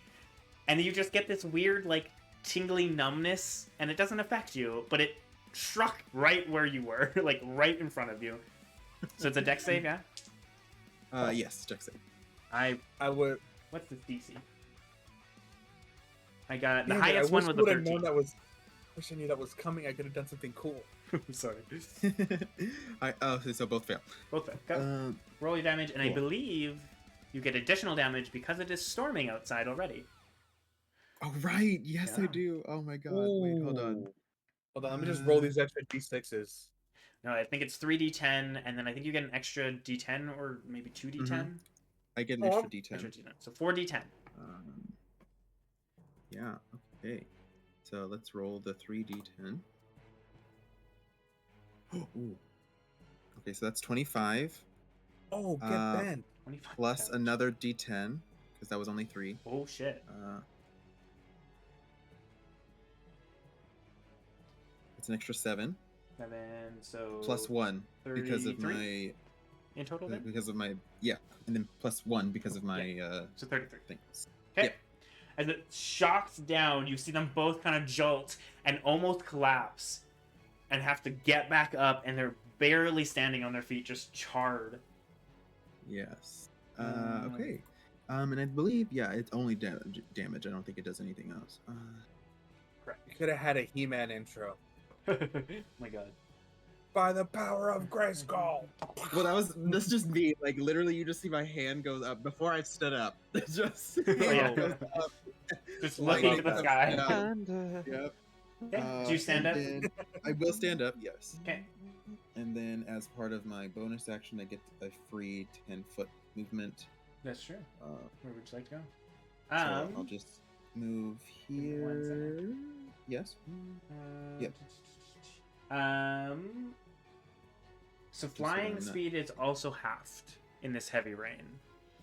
and you just get this weird like tingly numbness, and it doesn't affect you, but it struck right where you were, like right in front of you. So it's a dex save, yeah. Yes, dex save. I would. What's this DC? I got the Damn it, highest I one wish was I a would have known 13. that was. Wish I knew that was coming. I could have done something cool. Sorry. So both fail. Both go. Roll your damage, and I cool. believe you get additional damage because it is storming outside already. Oh right, yes I Yeah. do. Oh my god, wait, hold on. Ooh. Hold on, let me just roll these extra d6s. No, I think it's 3d10, and then I think you get an extra d10 or maybe 2d10. I get an Oh. extra d10. Extra d10. So 4d10. Yeah, okay. So let's roll the 3d10. Ooh. Okay, so that's 25 Oh, get Ben. 25 plus damage. another d10 because that was only 3. Oh shit. It's an extra 7 7, so plus 1 because of 33 my in total then? and then plus 1 because of my So 33. things. Okay. Yep. As it shocks down, you see them both kind of jolt and almost collapse and have to get back up, and they're barely standing on their feet, just charred. Yes. Okay. And I believe it's only damage. I don't think it does anything else. You could have had a He-Man intro. My god. By the power of Grayskull. Well, that's just me. Like literally, you just see my hand goes up before I stood up. It's just Yeah. goes up. Just Like, looking to the uh, sky. yeah. And, Yep. Okay. Do you stand up? and then I will stand up. Yes. Okay. And then, as part of my bonus action, I get a free 10-foot movement. That's true. Where would you like to go? So I'll just move give me 1 second. here. Yes. Yep. So so flying I'm not- speed is also halved in this heavy rain,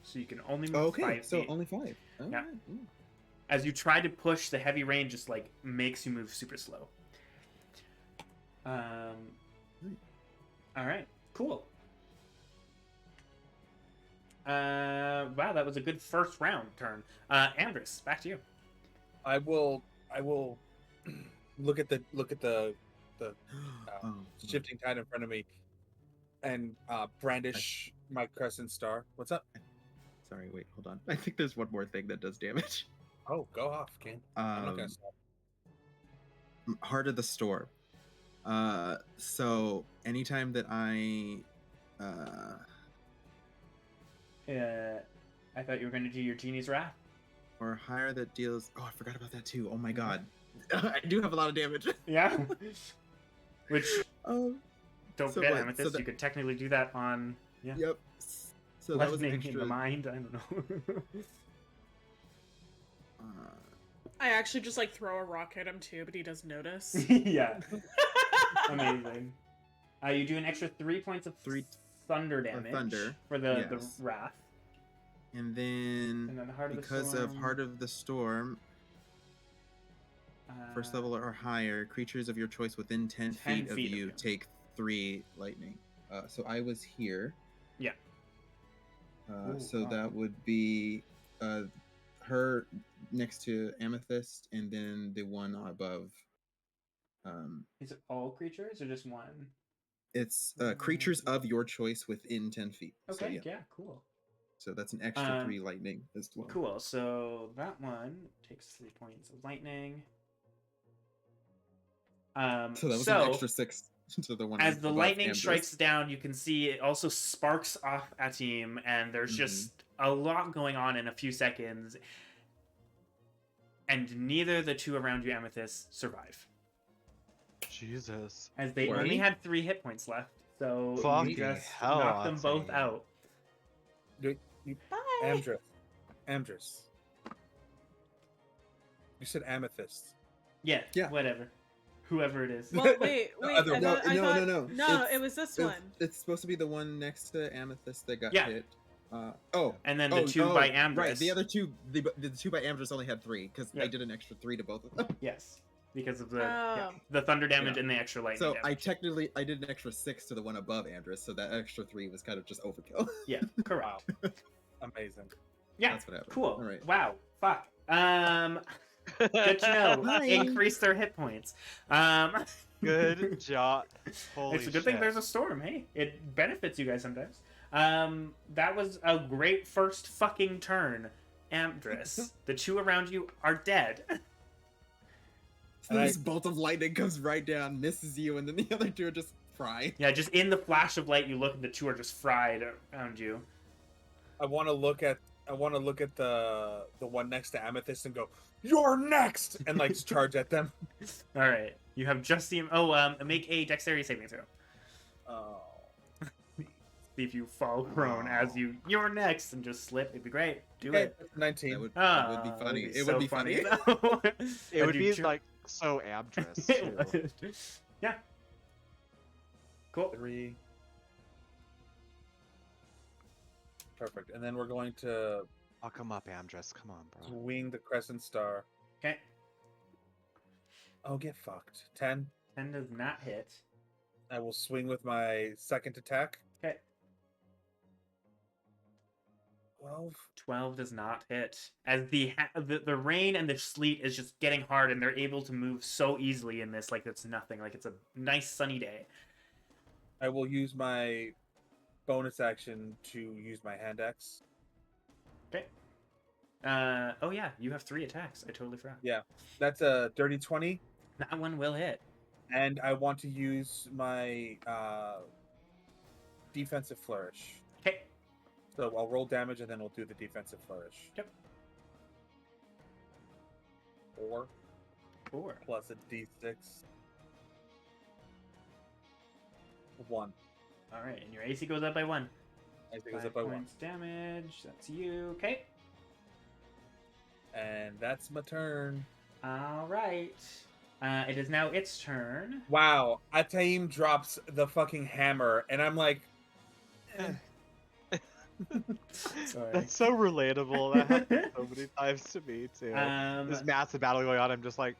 so you can only move Okay. 5 So feet. only 5. Oh, Yeah. ooh. As you try to push, the heavy rain just like makes you move super slow. All right, cool. Wow, that was a good first round turn. Amdrus, back to you. I will look at the Oh, shifting tide in front of me and brandish my crescent star. What's up? sorry. Wait. Hold on. I think there's one more thing that does damage. Oh, go off, Ken. I'm not gonna stop. Heart of the Storm. So anytime that I I thought you were going to do your Genie's Wrath. Or higher that deals. Oh, I forgot about that too. Oh my god. I do have a lot of damage. Yeah. Which, Um, don't so forget, what- so Amethyst, that- you could technically do that on Yep. So that was an lessening in the extra. mind. I don't know. I actually just like throw a rock at him too, but he doesn't notice. Yeah. Amazing. You do an extra 3 points of 3 thunder damage thunder, for the yes. wrath. And then, And then Heart of the because Storm, of Heart of the Storm, first level or higher, creatures of your choice within 10 feet of you take 3 lightning. So I was here. Yeah. Ooh, So wow. that would be her next to Amethyst, and then the one above. Is it all creatures or just one? It's creatures of your choice within 10 feet. Okay, So, yeah. yeah, cool. So that's an extra 3 lightning as well. Cool. So that one takes 3 points of lightning. So that was an extra 6 to the one. As the above lightning Amdrus. strikes down, you can see it also sparks off a team, and there's just a lot going on in a few seconds. And neither the two around you, Amethyst, survive. Jesus. As they Right? only had 3 hit points left. So Fucking you just hell, knocked them both Ozzy. out. Bye. Amdrus. You said Amethyst. Yeah, Yeah. whatever. Whoever it is. Well, wait. other I one. thought, I No, thought, no. No, It's- it was this It's, one. it's supposed to be the one next to Amethyst that got Yeah. hit. And then the two by Amdrus. Right, the other two, the 2 by Amdrus only had 3 because Yeah. I did an extra 3 to both of them. Yes. Because of Oh. the thunder damage Yeah. and the extra lightning So damage. I did an extra 6 to the one above Amdrus, so that extra 3 was kind of just overkill. Yeah, correct. Amazing. Yeah, That's what happened. cool. All right. Wow. Fuck. Good to know. Hi. Increase their hit points. Good job. Holy It's a good thing shit. there's a storm. Hey, it benefits you guys sometimes. That was a great first fucking turn, Amdrus. The 2 around you are dead. So this bolt of lightning comes right down, misses you, and then the other 2 are just fried. Yeah, just in the flash of light, you look, and the 2 are just fried around you. I want to look at the one next to Amethyst and go, "You're next!" and like charge at them. All right, you have just the make a dexterity saving throw. Oh. See if you fall prone as you're next and just slip. It'd be great. Do Okay, it. 19. That would Ah, be funny. that'd It so would be funny. though. It would And be you like so Amdrus It too. would. Yeah. Cool. 3. Perfect. And then we're going to Fuck him up, Amdrus. Come on, bro. swing the crescent star. Okay. Oh, get fucked. 10. 10 does not hit. I will swing with my second attack. Okay. 12. 12 does not hit. As the rain and the sleet is just getting hard, and they're able to move so easily in this, like it's nothing. Like it's a nice sunny day. I will use my bonus action to use my hand axe. Okay. Oh yeah, you have 3 attacks. I totally forgot. Yeah. That's a dirty 20. That one will hit. And I want to use my defensive flourish. Okay. So I'll roll damage and then we'll do the defensive flourish. Yep. 4 4. plus a d6. 1. All right, and your AC goes up by 1. I think it goes 5 up by 1. points damage. That's you. Okay. And that's my turn. All right. It is now its turn. Wow. Ataim drops the fucking hammer and I'm like, Sorry. That's so relatable. That happened so many times to me too. Um, This massive battle going on. I'm just like,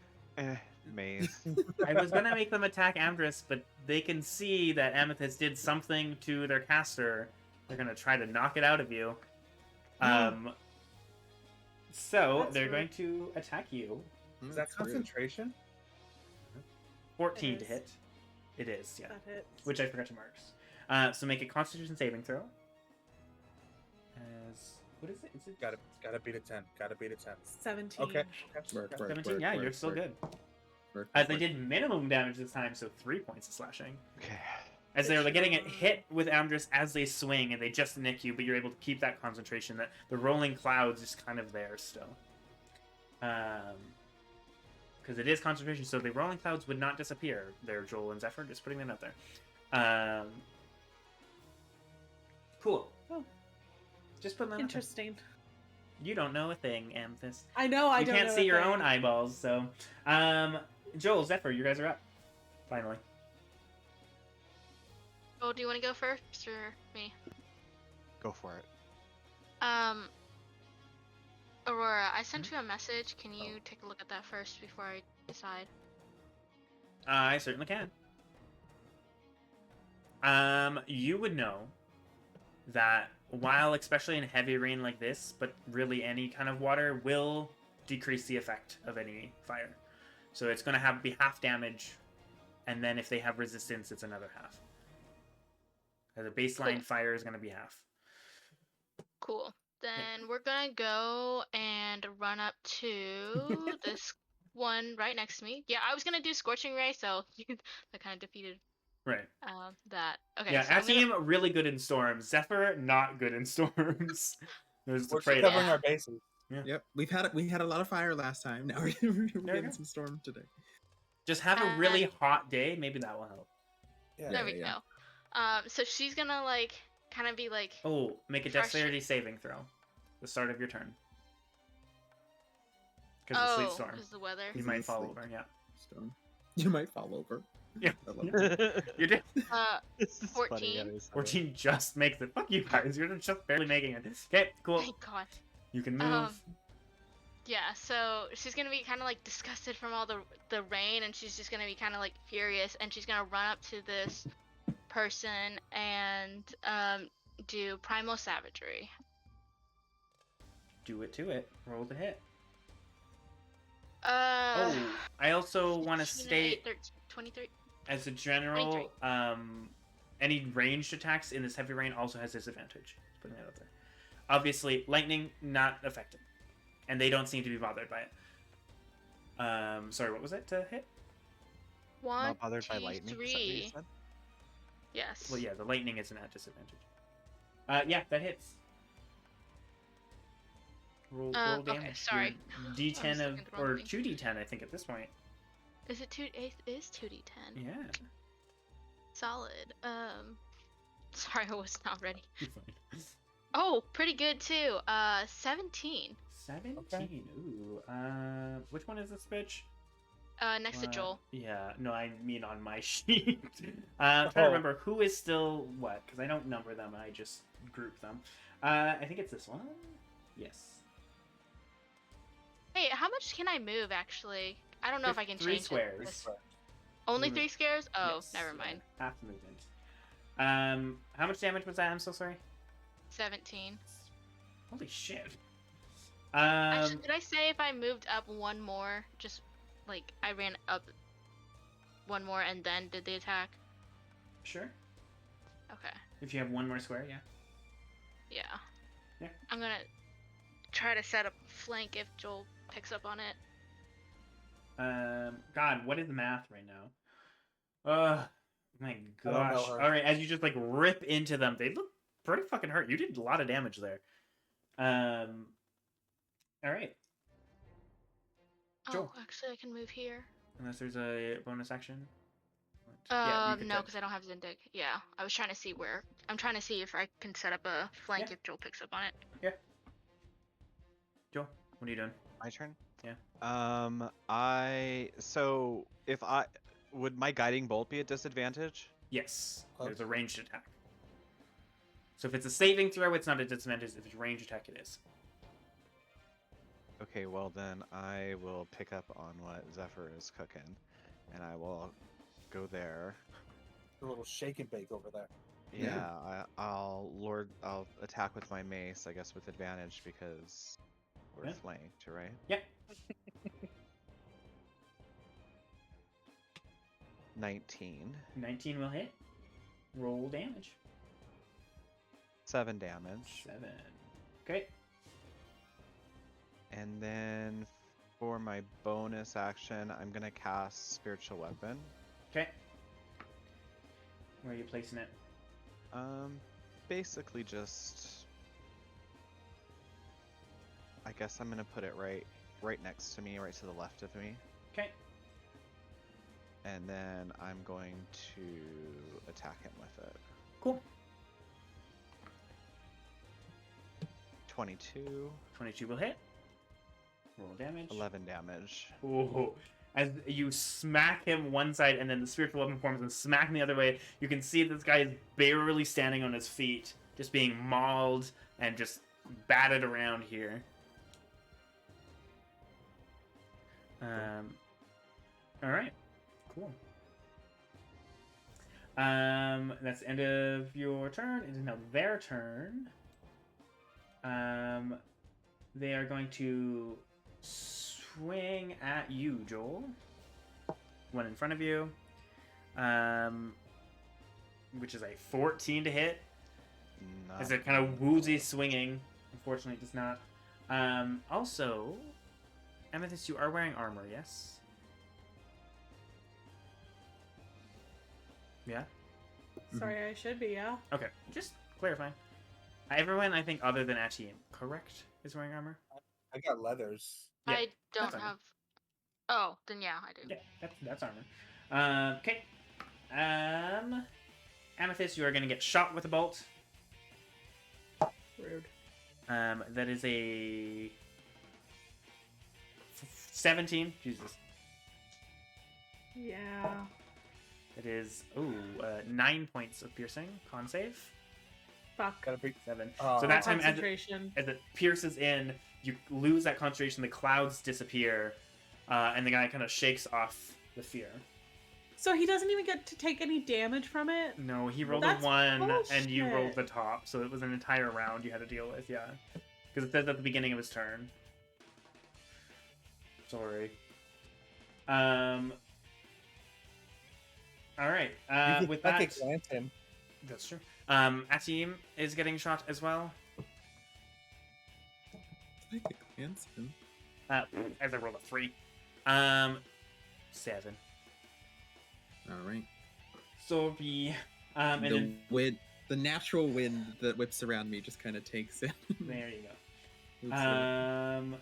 maze. I was gonna make them attack Amdrus, but they can see that Amethyst did something to their caster. They're gonna try to knock it out of you. So That's they're rude. going to attack you. is that concentration? 14 It to is. hit. It is, yeah. That hits. Which I forgot to mark. So make a Constitution saving throw. As what is it? Is it Gotta beat a 10. Gotta beat a 10. 17. Okay. Work, 17? Yeah, you're still good. Work, As they work. did minimum damage this time, so 3 points of slashing. Okay. as they're like getting it hit with Amdrus as they swing, and they just nick you, but you're able to keep that concentration. That the rolling clouds is kind of there still, because it is concentration. So the rolling clouds would not disappear. There, Joel and Zephyr, just putting that out there. Cool. Oh. Just putting that out there. Interesting. You don't know a thing, Amethyst. I know. I You don't can't know see a your thing. own eyeballs, so. Joel, Zephyr, you guys are up. Finally. Oh, do you want to go first or me? Go for it. Aurora, I sent you a message. Can you take a look at that first before I decide? I certainly can. You would know that while, especially in heavy rain like this, but really any kind of water will decrease the effect of any fire. So it's going to be half damage, and then if they have resistance, it's another half. The baseline Cool. fire is going to be half. Cool. Then we're gonna go and run up to this one right next to me. Yeah, I was gonna do Scorching Ray, so that kind of defeated Right. that. Okay. Yeah, so I'm Ateem really good in storms. Zephyr not good in storms. There's the We're just trade-off. covering our bases. Yep, we had a lot of fire last time. Now we're you getting go. some storm today. Just have a really hot day. Maybe that will help. Yeah. There we yeah. go. So she's gonna like kind of be like. Oh, make a Fresh. dexterity saving throw. The start of your turn. Because of sleep storm. Because the weather. You might fall over, yeah. Storm. You might fall over. Yeah. I love it. You did. This is funny 14. how he said it. 14 just makes it. Fuck you guys. You're just barely making it. Okay, cool. Thank God. You can move. Yeah, so she's gonna be kind of like disgusted from all the rain, and she's just gonna be kind of like furious, and she's gonna run up to this person and do Primal Savagery. Do it to it. Roll the hit. Uh. I also want to 16, state 13, 23. as a general, any ranged attacks in this heavy rain also has disadvantage. Just putting that out there. Obviously, lightning not affected, and they don't seem to be bothered by it. Sorry, what was it to hit? One, Not bothered by two, lightning. Is that what you 3. said? Yes. Well, yeah, the lightning isn't at disadvantage. Yeah, that hits. Roll okay, damage. sorry. Your I was D10 looking of at the wrong or thing. 2d10, I think, at this point. Is it 2? It is 2d10. Yeah. Solid. Sorry, I was not ready. You're fine. Oh, pretty good too. 17. 17. Okay. Ooh. Which one is this bitch? Next to Joel. Yeah. No, I mean on my sheet. I'm trying to remember who is still what, because I don't number them. I just group them. I think it's this one. Yes. Hey, how much can I move actually? I don't know if I can 3 change squares. this. Only Move. 3 squares? Oh, Yes, never yeah, mind. half movement. How much damage was that? I'm so sorry. 17. Holy shit. Actually, did I say if I moved up one more? Just like I ran up one more and then did the attack? Sure. Okay. If you have one more square, yeah. Yeah. Yeah. I'm gonna try to set up a flank if Joel picks up on it. God, what is the math right now? My I don't know gosh. her. All right, as you just like rip into them, they look pretty fucking hurt. You did a lot of damage there. All right. Joel. Oh, actually, I can move here. Unless there's a bonus action. Yeah, you could No, touch. because I don't have Zindig. Yeah, I was trying to see where. I'm trying to see if I can set up a flank Yeah. if Joel picks up on it. Joel, what are you doing? My turn? Yeah. Would my guiding bolt be at disadvantage? Yes. Okay. There's a ranged attack. So if it's a saving throw, it's not a disadvantage. If it's a ranged attack, it is. Okay, well then I will pick up on what Zephyr is cooking, and I will go there. A little shake and bake over there. Yeah, I'll attack with my mace, I guess, with advantage because we're Yeah. flanked, right? Yeah. 19. 19 will hit. Roll damage. 7 damage. 7. Okay. And then for my bonus action, I'm gonna cast Spiritual Weapon. Okay. Where are you placing it? Basically just. I guess I'm gonna put it right next to me, right to the left of me, Okay. and then I'm going to attack him with it. Cool. 22, 22 will hit. Roll damage. 11 damage. Ooh. As you smack him one side and then the spiritual weapon forms and smack him the other way, you can see this guy is barely standing on his feet, just being mauled and just batted around here. All right, cool. That's the end of your turn. It is now their turn. They are going to swing at you, Joel. One in front of you. Which is a 14 to hit. Not As they're kind of woozy swinging. Unfortunately, it does not. Also, Amethyst, you are wearing armor, yes? Yeah? Sorry, I should be, yeah. Okay, just clarifying. Everyone, I think, other than Achi, correct, is wearing armor? I got leathers. Yeah, I don't that's have. Oh, then yeah, I do. Yeah, that's armor. Okay. Amethyst, you are going to get shot with a bolt. Rude. That is a 17. Jesus. Yeah. It is 9 points of piercing. Con save. Fuck. Gotta be 7. Oh. So that time, Concentration. as it pierces in, you lose that concentration. The clouds disappear, and the guy kind of shakes off the fear. So he doesn't even get to take any damage from it? No, he rolled That's a 1, and you bullshit. rolled the top, so it was an entire round you had to deal with, yeah. Because it says at the beginning of his turn. Sorry. Alright, with I that... could glance him. That's true. Atim is getting shot as well. I could glance him. As I rolled a 3. 7. All right. Sorry. And The then... wind, the natural wind that whips around me just kind of takes it. There you go. Looks like-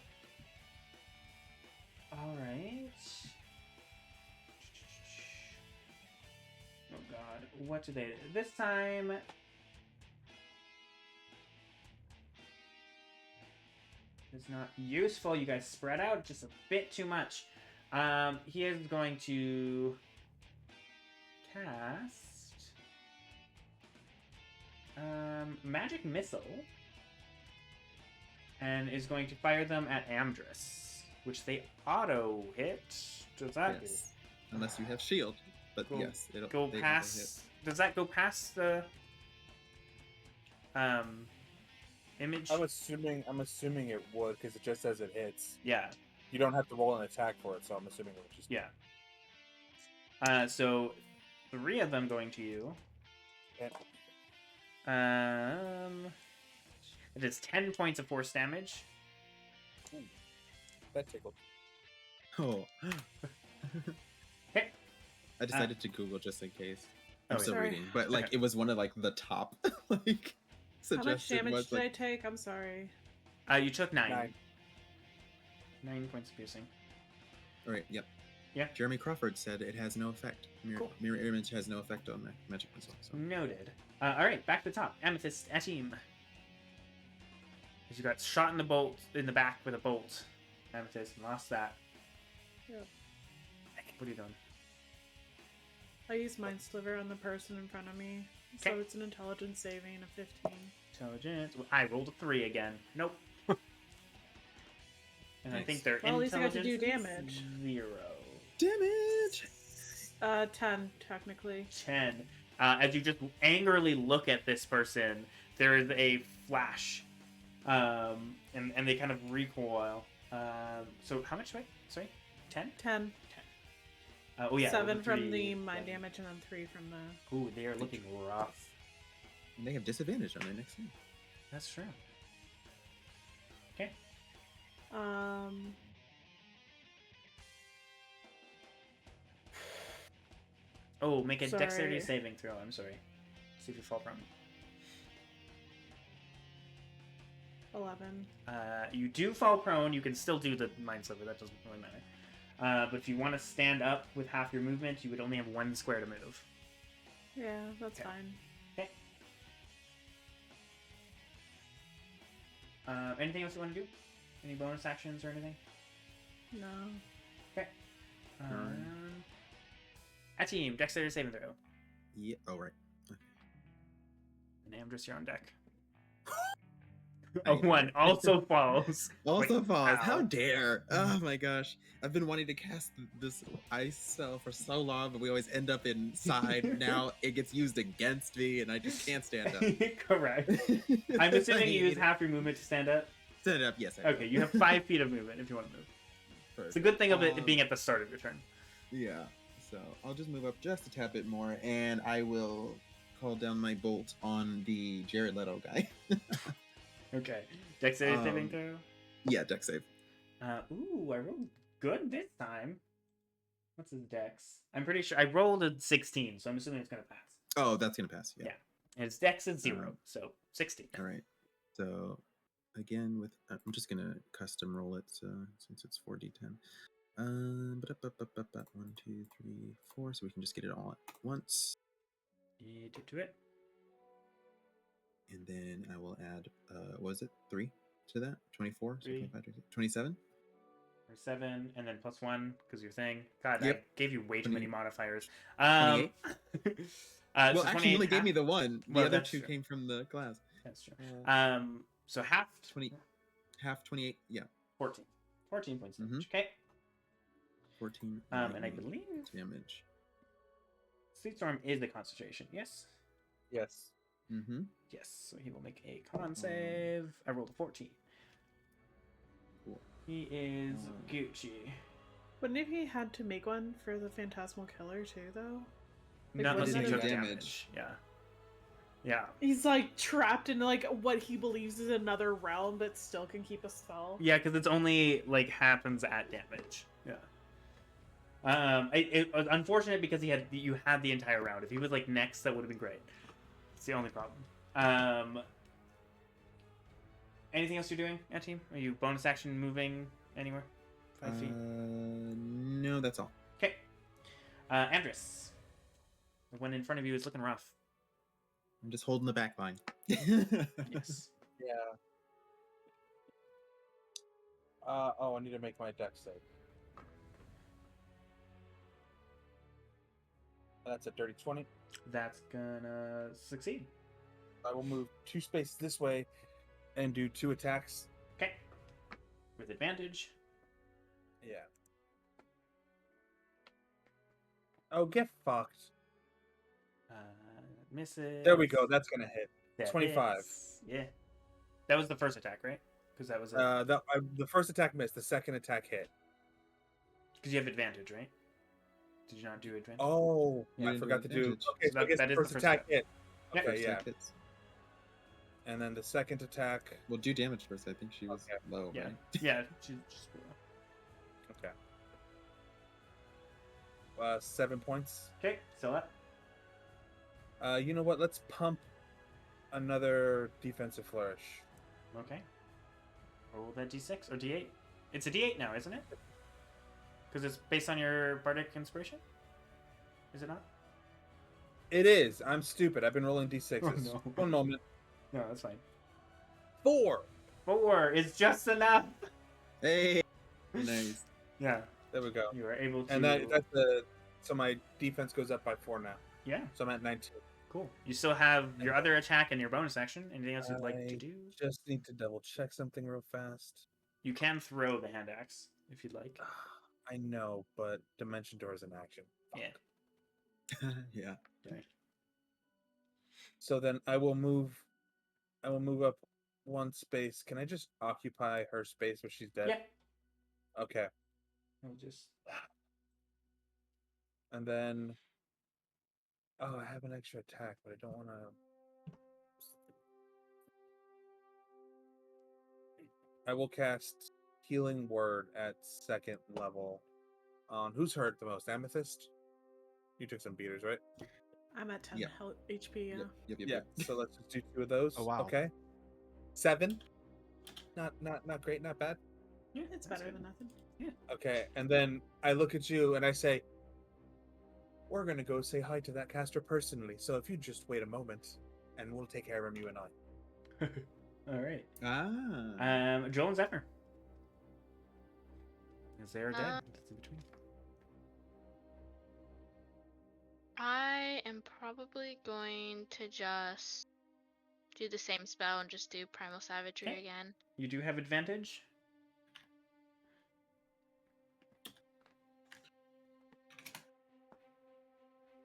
Alright. Oh god. What do they... This time... It's not useful. You guys spread out just a bit too much. He is going to cast Magic Missile and is going to fire them at Amdrus, which they auto hit. Does that yes. Unless you have shield, but Go- yes, it'll go they past? Does that go past the image? I'm assuming it would because it just says it hits. Yeah. You don't have to roll an attack for it, so I'm assuming it would just. Yeah. So 3 of them going to you. Yeah. It is 10 points of force damage. That tickled. Oh. Okay. I decided to Google just in case. Oh, I'm still sorry. reading, but like Okay. it was one of like the top like How much suggested damage was did I like take? I'm sorry. You took 9. 9. 9 points of piercing. all right, yep. Yeah. Jeremy Crawford said it has no effect. Cool. Mirror image has no effect on magic missile. So. Noted. Alright, back to the top. Amethyst, Atim. You got shot in the back with a bolt. Amethyst, lost that. Yep. What are you doing? I used Mind Sliver on the person in front of me. So Okay. it's an intelligence saving of 15. Intelligence. Well, I rolled a 3 again. Nope. And I Nice. think their Well, at least I got to intelligence do is damage. 0. Damage. 10, technically. 10. As you just angrily look at this person, there is a flash. And they kind of recoil. So how much weight? Sorry? 10? 10. Oh yeah. 7 from 3, the mind 7. damage and then 3 from the... Ooh, they are looking rough. And they have disadvantage on their next thing. That's true. Okay. Oh, make a dexterity Sorry. saving throw. I'm sorry. See if you fall prone. 11. You do fall prone. You can still do the mind sliver. That doesn't really matter. But if you want to stand up with half your movement, you would only have 1 square to move. Yeah, that's Okay. fine. Okay. Anything else you want to do? Any bonus actions or anything? No. Okay. A team, dexterity saving throw. Yeah. Oh right. And Amdrus, you're on deck. I- A 1 also falls. Also Wait, falls. How ow. dare! Oh my gosh. I've been wanting to cast this ice spell for so long, but we always end up inside. Now it gets used against me, and I just can't stand up. Correct. I'm assuming you use half your movement to stand up. Stand up, yes. I Okay, you have 5 feet of movement if you want to move. will. It's a good thing of it being at the start of your turn. Yeah. So I'll just move up just a tad bit more, and I will call down my bolt on the Jared Leto guy. Okay. Dexterity saving Um, throw. Yeah, dex save. Ooh, I rolled good this time. What's his dex? I'm pretty sure I rolled a 16, so I'm assuming it's gonna pass. Oh, that's gonna pass. Yeah. Yeah. And his dex is 0, so 16. All right. So again, with I'm just gonna custom roll it since it's 4d10. 1, 2, 3, 4. So we can just get it all at once, You do it. and then I will add what was it 3 to that? 24. So 3. 25, 27. Or 7, and then +1 because your thing. God, Yep. I gave you way too many 28. modifiers. 28. So Well, actually, you only 28 gave me half- the one. The Well, other that's 2 true. came from the class. That's true. So half 20, half 28. Yeah, 14. 14 points of Mhm. damage. Okay. 14. And I lightning believe damage. Sleep Storm is the concentration. Yes. Yes. Mm-hmm. Yes. So he will make a con save. I rolled a 14. Cool. He is Gucci. Wouldn't if he had to make one for the Phantasmal Killer too, though? Like, Not unless what you is took that? damage. Yeah. Yeah. He's like trapped in like what he believes is another realm, but still can keep a spell. Yeah, because it's only like happens at damage. Yeah. It was unfortunate because you had the entire round. If he was like next, that would have been great. It's the only problem. Anything else you're doing, team? Are you bonus action moving anywhere? 5 feet. No, that's all. Okay. Amdrus. The one in front of you is looking rough. I'm just holding the back line. Yes. Yeah. I need to make my dex save. That's a dirty 20. That's gonna succeed. I will move 2 spaces this way and do 2 attacks. Okay. With advantage. Yeah. Oh, get fucked. Misses. There we go. That's gonna hit. That 25. hits. Yeah. That was the first attack, right? Because that was The first attack missed. The second attack hit. because you have advantage, right? Did you not do advantage? Oh, You I didn't do forgot to do. advantage. Okay, So so I that- guess that the is the first first attack attack. hit. Yeah. Okay, First yeah. attack hits. And then the second attack. Well, do damage first. I think she was Okay. low, Yeah. right? Yeah. Just, Okay. 7 points. okay. So what? You know what? Let's pump another defensive flourish. Okay. Roll that d6 or d8. It's a d8 now, isn't it? Because it's based on your bardic inspiration. Is it not? It is. I'm stupid. I've been rolling d6s. Oh, no. One moment. No, that's fine. 4. 4 is just enough. Hey, nice. Yeah. There we go. You are able to. And that's the. So my defense goes up by 4 now. Yeah. So I'm at 19. Cool. You still have your other attack and your bonus action. Anything else you'd like to I- do? Just need to double check something real fast. You can throw the hand axe if you'd like. I know, but Dimension Door is an action. Fuck. Yeah. Yeah. So then I will move up 1 space. Can I just occupy her space where she's dead? Yeah. Okay. We'll just. And then I have an extra attack, but I don't want to. I will cast Healing Word at 2nd level on who's hurt the most? Amethyst? You took some beaters, right? I'm at 10 Yeah. HP. Yeah. Yep. Yeah. So let's just do 2 of those. Oh, wow. Okay. 7. Not great, not bad. Yeah, it's That's better good. than nothing. Okay, and then I look at you and I say, "We're gonna go say hi to that caster personally. So if you just wait a moment, and we'll take care of him, you and I." All right. Joel and Zephyr. Because they are dead. That's in between. I am probably going to just do the same spell and just do Primal Savagery Okay. again. You do have advantage.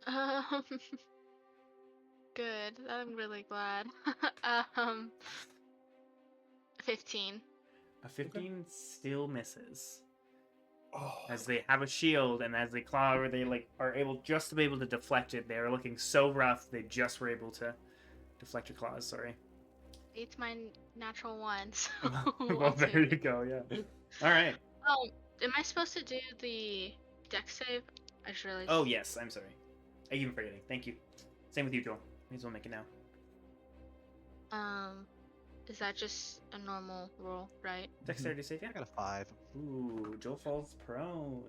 Um, good. I'm really glad. 15. A 15 still misses. Oh, As they have a shield and as they claw or they like are able just to be able to deflect it. They are looking so rough they just were able to deflect your claws, sorry. It's my natural one, so Well, I'll there take you it. go, yeah. Alright. Am I supposed to do the dex save? I just realized. Oh yes, I'm sorry. I keep forgetting. Thank you. Same with you, Joel. May as well make it now. Is that just a normal roll, right? Dexterity save, yeah. I got a 5. Ooh, Joel falls prone.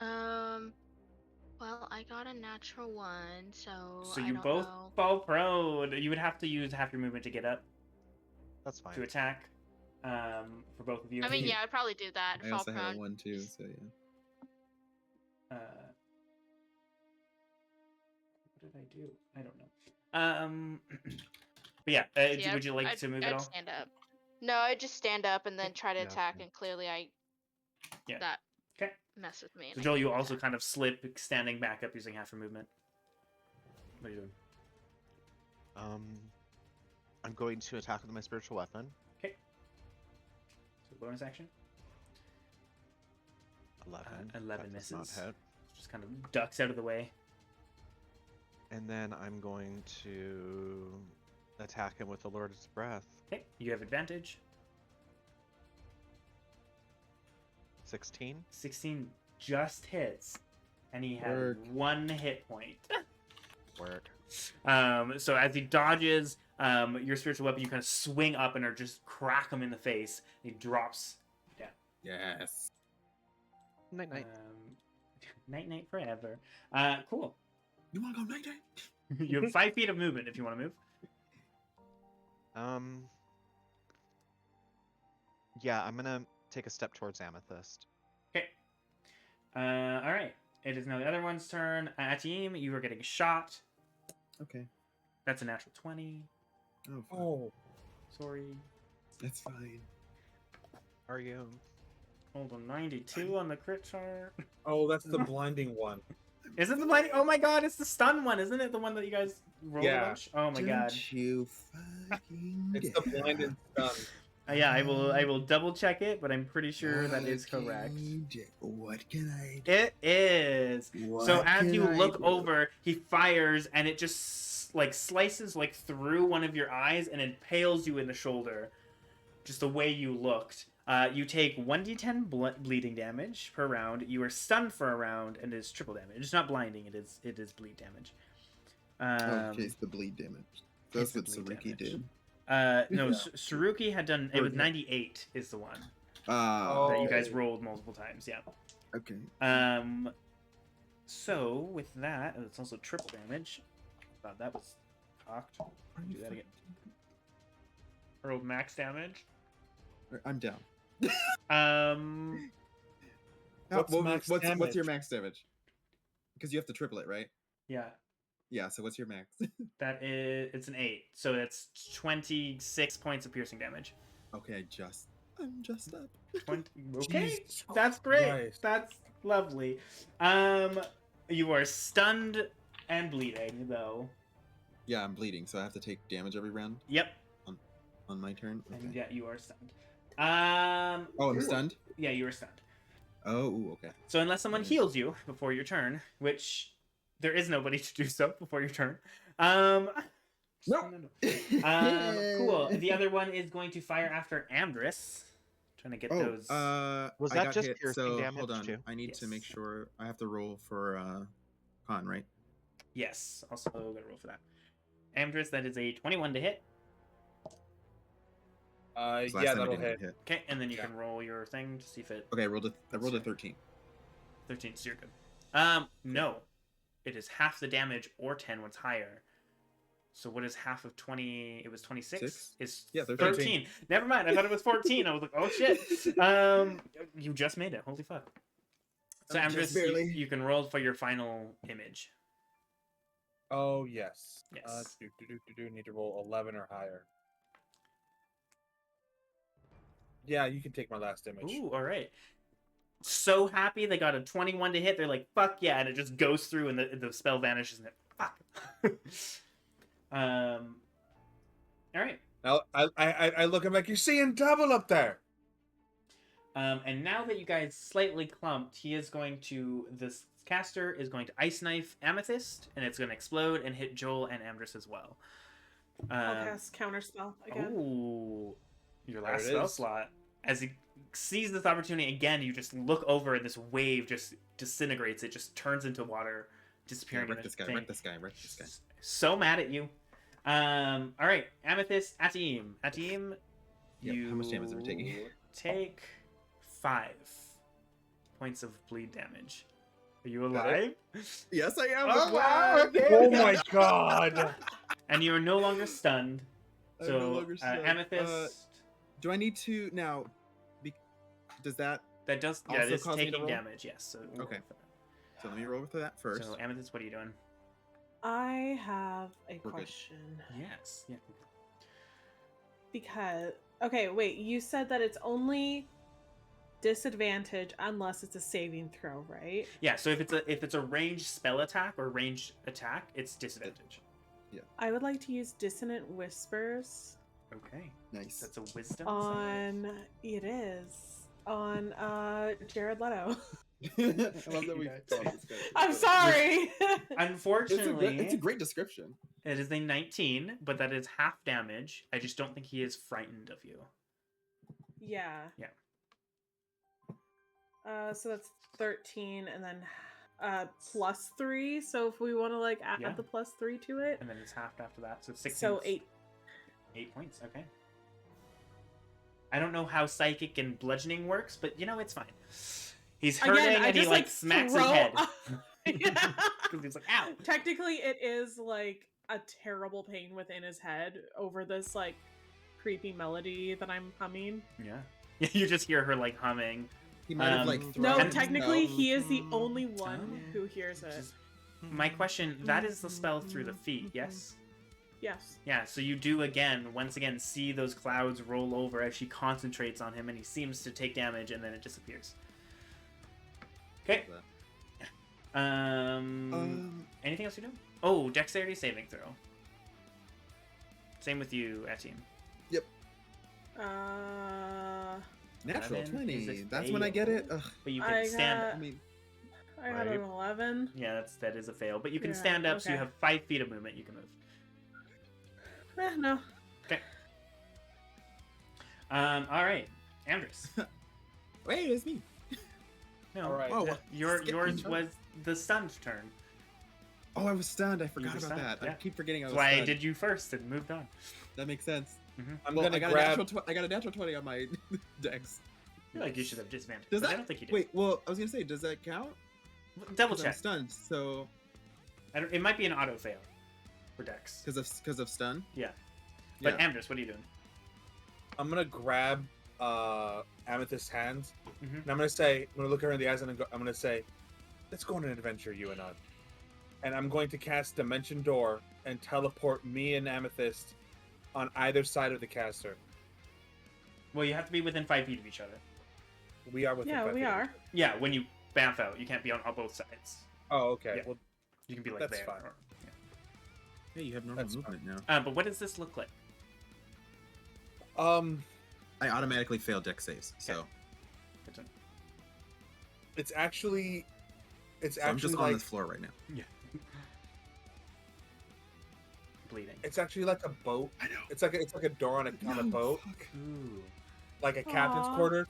Well, I got a natural 1, so So I you don't both know. fall prone. You would have to use half your movement to get up That's fine. to attack. For both of you. I mean, yeah, I'd probably do that. I Fall also had prone. a 1 too, so yeah. What did I do? I don't know. But yeah, Yeah, would you like to move I'd at all? stand up. No, I'd just stand up and then try to Yeah, attack, yeah. and clearly Yeah. that Okay. mess with me. So and I Joel, you can't also attack. kind of slip, standing back up using half your movement. What are you doing? I'm going to attack with my spiritual weapon. Okay. So bonus action. 11. 11 That does not misses. hit. Just kind of ducks out of the way. And then I'm going to attack him with the Lord's Breath. Okay, you have advantage. 16. 16 just hits, and he had Work. 1 hit point. Work. So as he dodges, your spiritual weapon, you kind of swing up and are just crack him in the face. He drops down. Yes. Night night. Night night forever. Cool. You want to go night night? You have 5 feet of movement if you want to move. Yeah, I'm gonna take a step towards Amethyst. Okay. All right. It is now the other one's turn. Atim, you are getting shot. Okay. That's a natural 20. Oh, fine. Oh, Sorry. That's fine. Are you? Hold on, 92 on the crit chart. oh, that's the blinding one. Is it the blinding? Oh my god, it's the stun one, isn't it? The one that you guys rolled a Yeah. bunch? Oh my god. Don't you fucking It's the blind and stun. Yeah, I will double check it, but I'm pretty sure that is correct. What can I do? It is. What So as can you I look do? over, he fires and it just like slices like through one of your eyes and impales you in the shoulder. Just the way you looked. You take 1d10 bleeding damage per round. You are stunned for a round and it is triple damage. It's not blinding. It is bleed damage. Okay, it's the bleed damage. That's what it's the bleed Saruki damage. did. No, Yeah. Saruki had done it Or with yeah. 98 is the one Oh, that you guys rolled multiple times. Yeah. okay. So with that, it's also triple damage. Thought that was cocked. Do that again. Rolled max damage. I'm down. What's your max damage? Because you have to triple it, right? Yeah, Yeah. So what's your max? it's an 8, so that's 26 points of piercing damage. Okay, I'm just up. 20, okay, Jesus that's great. Christ. That's lovely. You are stunned and bleeding though. Yeah, I'm bleeding, so I have to take damage every round Yep, on my turn. Okay. and yeah, you are stunned. Oh, I'm stunned. Yeah, you are stunned. Oh, ooh, okay. So unless someone heals you before your turn, which there is nobody to do so before your turn. Nope. Cool. The other one is going to fire after Amdrus. Trying to get those. Was I that got just hit, piercing so damage hold on. too? I need to Yes. make sure I have to roll for Con, right? Yes. Also gotta roll for that. Amdrus, that is a 21 to hit. 'Cause last Yeah, time it that'll didn't hit. Okay, and then you Yeah. can roll your thing to see if it Okay, I rolled a 13. 13, so you're good. No. It is half the damage or 10 what's higher. So what is half of 20? It was 26? Six? Is Yeah, 13. Never mind. I thought it was 14. I was like, oh shit. You just made it. Holy fuck. So Just Amdrus, barely. you can roll for your final image. Oh yes. Yes. Need to roll 11 or higher. Yeah, you can take my last image. Ooh, all right. So happy they got a 21 to hit. They're like, fuck yeah, and it just goes through and the spell vanishes and it fuck. All right. Now I look. I'm like, you're seeing double up there. And now that you guys slightly clumped, this caster is going to ice knife Amethyst, and it's going to explode and hit Joel and Amdrus as well. I'll cast counterspell again. Oh, your There last it spell is. slot. As he sees this opportunity again, you just look over and this wave just disintegrates. It just turns into water, disappearing. Wreck in this a guy, thing. wreck this guy, wreck this guy. So mad at you. All right, Amethyst, Atim. Yep, You how much damage are we taking? Take 5 points of bleed damage. Are you Got alive? Yes, I am. Oh, wow, okay. Oh my god. And you are no longer stunned. I'm So, no longer stunned. Amethyst, Do I need to now? Does that? that does, also it is cause me to taking roll? damage, yes. So we'll Okay. roll for that. So let me roll for that first. So, Amethyst, what are you doing? I have a We're good. question. Yes. Yeah. Because okay, wait, you said that it's only disadvantage unless it's a saving throw, right? Yeah, so if it's a ranged spell attack or ranged attack, it's disadvantage. I would like to use Dissonant Whispers Okay. Nice. That's a wisdom save. on Jared Leto. I love that we called this guy. I'm sorry. Unfortunately, It's a great description. it is a 19, but that is half damage. I just don't think he is frightened of you. Yeah. Yeah. So that's 13 and then plus 3. So if we want to like add Yeah. the plus 3 to it. And then it's half after that, so 16. So 8. 8 points, okay. I don't know how psychic and bludgeoning works, but it's fine. He's hurting Again, I and he just like smacks his throw- head. Yeah. Because he's like, ow! Technically it is like a terrible pain within his head over this like creepy melody that I'm humming. Yeah. You just hear her like humming. He might have like No, thrown technically himself. he is the only one Oh. who hears it. Just- My question, that is the spell through the feet, yes? Yes. Yeah, so you do once again, see those clouds roll over as she concentrates on him and he seems to take damage and then it disappears. Okay. Anything else you do? Oh, dexterity saving throw. Same with you, Etienne. Natural 11 is 20. a That's when I get it. fail. Ugh, But you can I stand got- up. I mean, I had an 11. Yeah, that is a fail. But you can Yeah, stand up, so you okay. have 5 feet of movement you can move. No. Alright. Amdrus. wait, it's me. No. All right. Oh, Yours skip. was the stunned turn. Oh, I was stunned. I forgot were about stunned, that. yeah. I keep forgetting I That's was why I stunned. did you first and moved on. That makes sense. I'm Well, gonna I got grab. I got a natural 20 on my dex. I feel like you should have disadvantage. Does but I that- don't think you do. Wait, well, I was gonna say, does that count? Double 'Cause I'm check. stunned, so It might be an auto fail for Dex. because of stun. Yeah. But Yeah. Amdrus, what are you doing? I'm gonna grab Amethyst's hands, Mhm. and I'm gonna look her in the eyes, and I'm gonna say, "Let's go on an adventure, you and I." And I'm going to cast Dimension Door and teleport me and Amethyst on either side of the caster. Well, you have to be within 5 feet of each other. We are within Yeah, 5 we feet of are. each other. Yeah, when you bamf out, you can't be on both sides. Oh, okay. Yeah. Well, You can be like That's there. fine. or- Hey, you have normal That's movement now. But what does this look like? I automatically fail dex saves, so, Good to- it's actually I'm just on like the floor right now. Bleeding. it's actually like a boat. I know. It's like a door on a boat, Ooh. like a captain's Aw. quarters.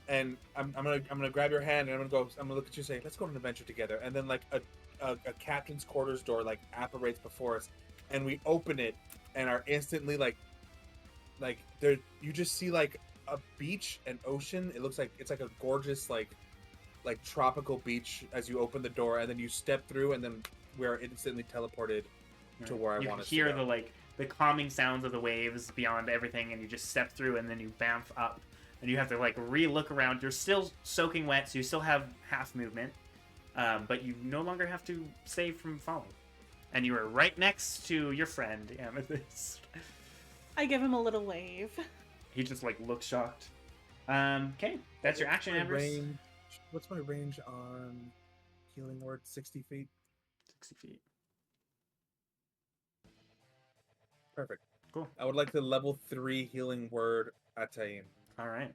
And I'm gonna grab your hand and I'm gonna look at you and say, let's go on an adventure together. And then like a captain's quarters door like apparates before us, and we open it and are instantly like there. You just see like a beach and ocean. It looks like it's like a gorgeous like tropical beach as you open the door, and then you step through, and then we're instantly teleported to where I You want to hear the calming sounds of the waves beyond everything, and you just step through, and then you bamf up, and you have to like re-look around. You're still soaking wet, so you still have half movement, but you no longer have to save from falling. And you are right next to your friend Amethyst. I give him a little wave. He just like looks shocked. Okay, that's your action, Amdrus. What's my range on healing word? 60 feet. 60 feet. Perfect. Cool. I would like the level 3 healing word Ataim. All right.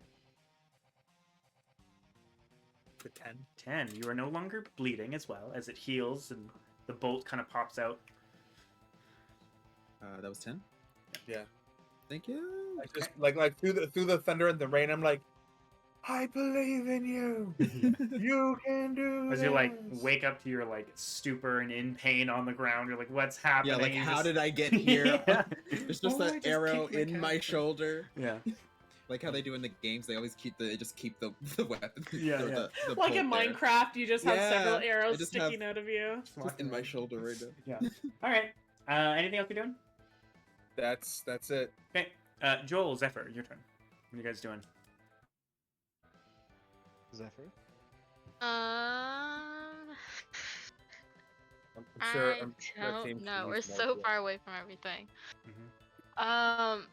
For 10. 10. You are no longer bleeding as well as it heals and the bolt kind of pops out. That was 10. Yeah. Thank you. I just like through the thunder and the rain, I'm like, I believe in you. You can do As you like wake up to your like stupor and in pain on the ground, you're like, "What's happening?" Yeah, like You how just- did I get here? Yeah. There's just Oh, I an just arrow kicked my in my cat. shoulder. Yeah. Like how they do in the games, they always keep the weapon. Yeah, or yeah. The Like in bolt there. Minecraft, you just have several Yeah, arrows I just sticking have- out of you. Just in my shoulder right now. Yeah. All right. Anything else you're doing? That's it. Okay. Joel, Zephyr, your turn. What are you guys doing? Zephyr? I'm sure. I I'm sure Team don't know. can We're use more so too. far away from everything. Mhm.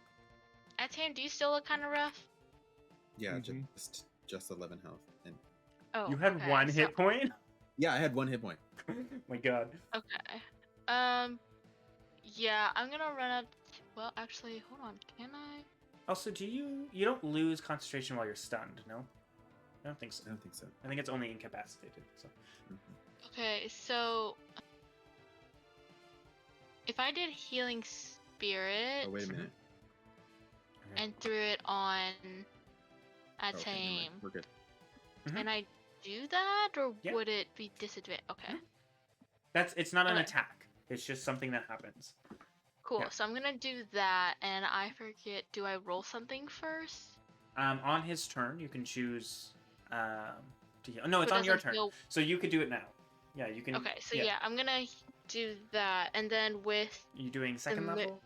Atam, do you still look kind of rough? Yeah, Mhm. just 11 health. And Oh, You had okay, one so- hit point. yeah, I had 1 hit point. My God. Okay. Yeah, I'm gonna run up. Well, actually, hold on. Can I? Also, you don't lose concentration while you're stunned? No, I don't think so. I don't think so. I think it's only incapacitated. So. Okay, so if I did healing spirit Oh, wait a minute. and threw it on Oh, okay, never Atam, mind. We're good. can I do that, or Yeah. would it be disadvantage? Okay, It's not an Okay. attack. It's just something that happens. cool. Yeah. So I'm gonna do that, and I forget. Do I roll something first? On his turn, you can choose to heal. No, it's Or on your does it turn. go- So you could do it now. Yeah, you can. Okay, so yeah, I'm gonna do that, and then with You doing second mi- level?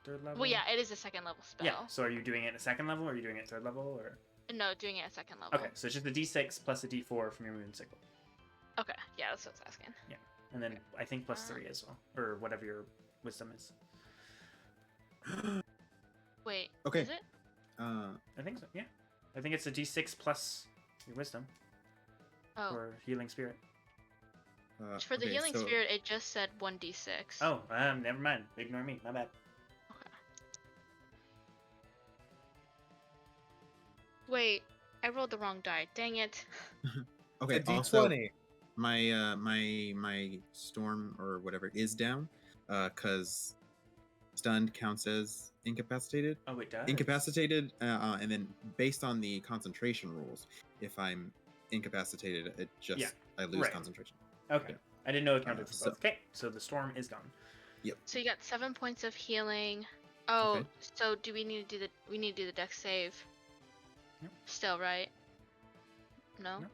Third level? well, yeah, it is a second level spell. Yeah. So are you doing it at second level, or are you doing it at third level, or? No, doing it at second level. Okay, so it's just a D6 plus a D4 from your moon sickle, Okay, yeah, that's what I was asking. and then I think plus 3 as well, or whatever your wisdom is. Wait. Okay. Is it? I think so. Yeah. I think it's a D6 plus your wisdom Oh, or healing spirit. for the okay, healing so- spirit, it just said 1d6. Oh, never mind. Ignore me. My bad. Okay. Wait, I rolled the wrong die. Dang it. Okay, It's a also, D20. my storm or whatever is down, cause stunned counts as incapacitated. Oh, it does. Incapacitated, and then based on the concentration rules, if I'm incapacitated, it just Yeah, I lose right. concentration. Okay. I didn't know it counted for so- both. Okay, so the storm is gone. So you got 7 points of healing. Oh, Okay. so do we need to do the dex save? Yep. Still, right? No? No.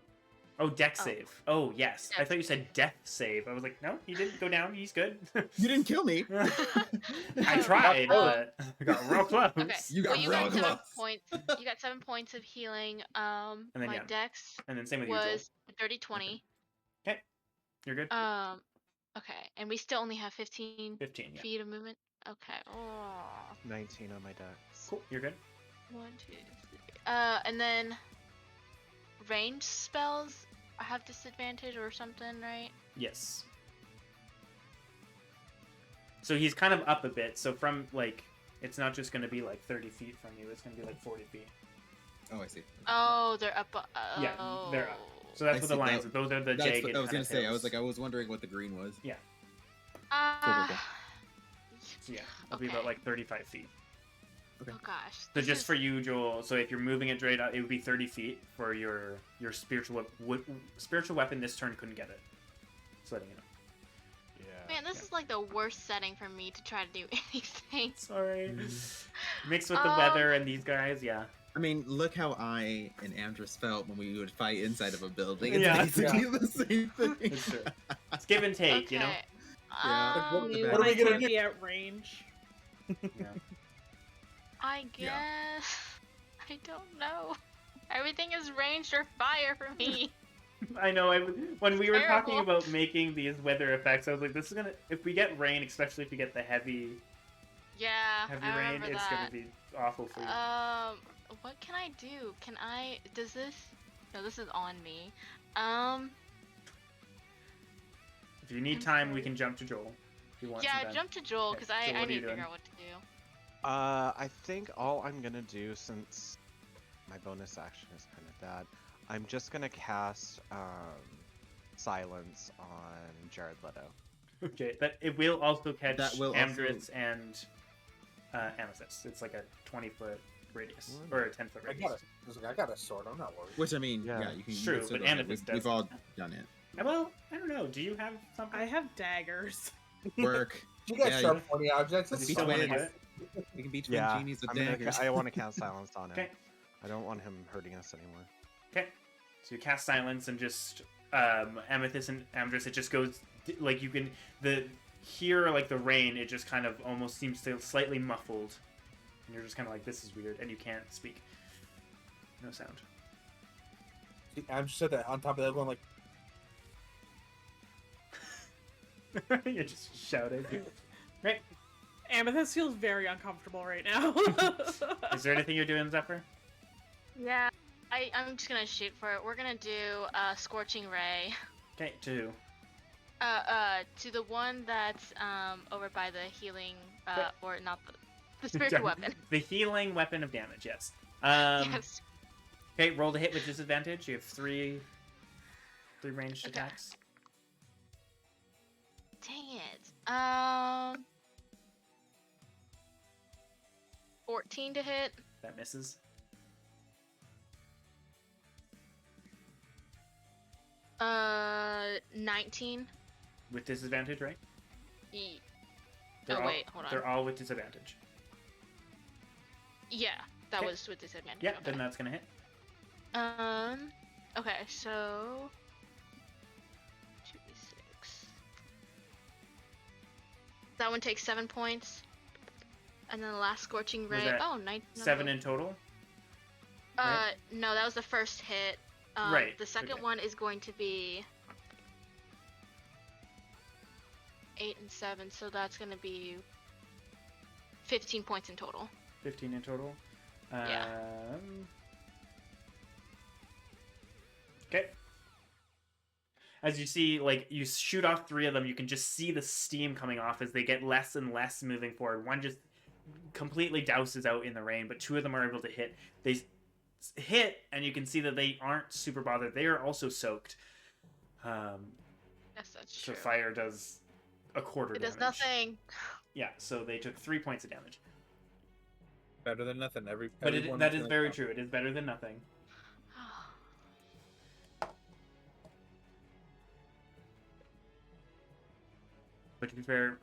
Oh, deck Oh. save. Oh, yes. I Dex thought you said death save. I was like, no, he didn't go down. He's good. You didn't kill me. I tried, Oh. but I got real close. Okay. You got well, you real got 7 close. points. You got 7 points of healing. And then, My yeah. dex And then same with you, Joel. was 30-20. Okay. You're good? Okay, and we still only have 15 15, yeah. feet of movement. Okay. Oh. 19 on my dex. Cool. You're good? 1, 2, 3. And then range spells have disadvantage or something, right? Yes. So he's kind of up a bit. So from, like, it's not just going to be, like, 30 feet from you. It's going to be, like, 40 feet. Oh, I see. Oh, they're up. Yeah, they're up. So that's I what the see. lines. Those are the That's jagged what I was kind gonna of say. I hills. was like, I was wondering what the green was. Yeah. Cool. So yeah, it'll be about Okay. like 35 feet. Okay. Oh gosh. So this just is- for you, Joel. So if you're moving it straight up, it would be 30 feet for your spiritual spiritual weapon. This turn couldn't get it. Just letting you know. Yeah. Man, this is like the worst setting for me to try to do anything. Sorry. Mixed with the weather and these guys, yeah. I mean, look how I and Amdrus felt when we would fight inside of a building. It's Yeah. basically the same thing. It's true. It's give and take, you know. Okay. Yeah. I Um, mean, What are we I gonna can't do? be at range. Yeah. I guess. Yeah. I don't know. Everything is ranged or fire for me. I know. When we were talking Terrible. about making these weather effects, I was like, "This is gonna. If we get rain, especially if you get the heavy Yeah, rain, I remember it's that. gonna be awful for you." What can I do? Can I? Does this? No, this is on me. If you need I'm time, we sorry. can jump to Joel. If you want some Yeah, time. jump to Joel Okay, because Joel, I what are need you to doing? figure out what to do. I think all I'm gonna do, since my bonus action is kind of bad, I'm just gonna cast silence on Jared Leto. Okay, but it will also catch That will Amdrus and Amethyst. It's like a 20-foot radius or a 10-foot I radius. got a sword. I'm not worried. Which I mean, Yeah. yeah, you can. It's you true, can still but go ahead. Amethyst We've doesn't. all done it. Well, I don't know. Do you have something? I have daggers. Work. You got Yeah, sharp pointy objects. You That's still want to fine. do it? We can be twin Yeah, genies with I'm gonna daggers. I want to cast silence on him. Okay. I don't want him hurting us anymore. Okay. So you cast silence and just Amethyst and Amdrus. It just goes like you can hear like the rain. It just kind of almost seems to slightly muffled, and you're just kind of like, this is weird, and you can't speak. No sound. I'm just that on top of that going like, You're just shouting. Right. Amethyst feels very uncomfortable right now. Is there anything you're doing, Zephyr? Yeah, I'm just gonna shoot for it. We're gonna do Scorching Ray. Okay. To who? To the one that's over by the healing, Okay. or not the spiritual weapon. The healing weapon of damage. Yes. Yes. Okay. Roll to hit with disadvantage. You have three ranged Okay. attacks. Dang it. 14 to hit. That misses. 19. With disadvantage, right? Ye- They're Oh, all- wait, hold on. They're all with disadvantage. Yeah, that Okay. was with disadvantage. Yeah, okay. then that's gonna hit. Okay, so 2d6. That one takes 7 points. And then the last Scorching Ray. that Oh, 9. 7 in total. right? No, that was the first hit. Right, The second okay. one is going to be 8 and 7, so that's going to be 15 points in total. 15 in total. Yeah. Okay. As you see, like, you shoot off 3 of them, you can just see the steam coming off as they get less and less moving forward. One just completely douses out in the rain, but 2 of them are able to hit. They hit, and you can see that they aren't super bothered. They are also soaked. Yes, that's So true. fire does a quarter It damage. does nothing. Yeah, so they took 3 points of damage. better than nothing. But everyone that is gonna very count. true. It is better than nothing. But to be fair,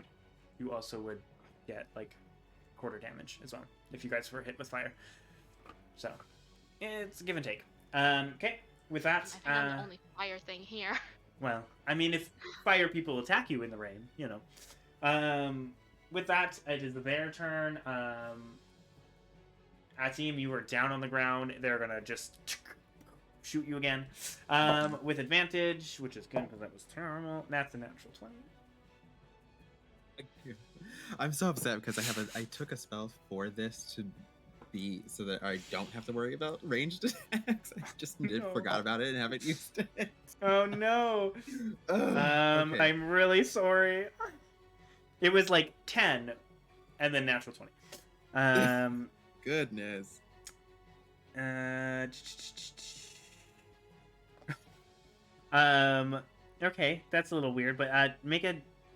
you also would get like quarter damage as well if you guys were hit with fire. So it's a give and take. Okay, with that, I think I'm the only fire thing here. well, I mean, if fire people attack you in the rain, you know. With that, it is their turn. Atim, you are down on the ground. They're gonna just shoot you again with advantage, which is good because that was terrible. That's a natural 20. I'm so upset because I took a spell for this to be so that I don't have to worry about ranged attacks. I just No. forgot about it and haven't used it. Oh no! Okay. I'm really sorry. It was like 10, and then natural 20. Goodness. Okay, that's a little weird, but make a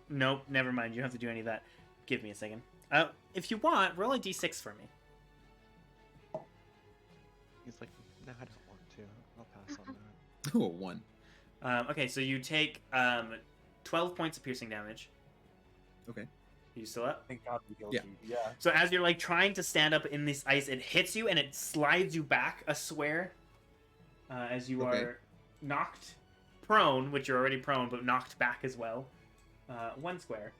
nope. Never mind. You don't have to do any of that. Give me a second. If you want, roll a d6 for me. He's like, no, I don't want to. I'll pass on that. Oh, 1. Okay, so you take 12 points of piercing damage. Okay. Are you still up? Thank God we healed Yeah. you. Yeah. So as you're like trying to stand up in this ice, it hits you and it slides you back a square. As you Okay. are knocked prone, which you're already prone, but knocked back as well. 1 square.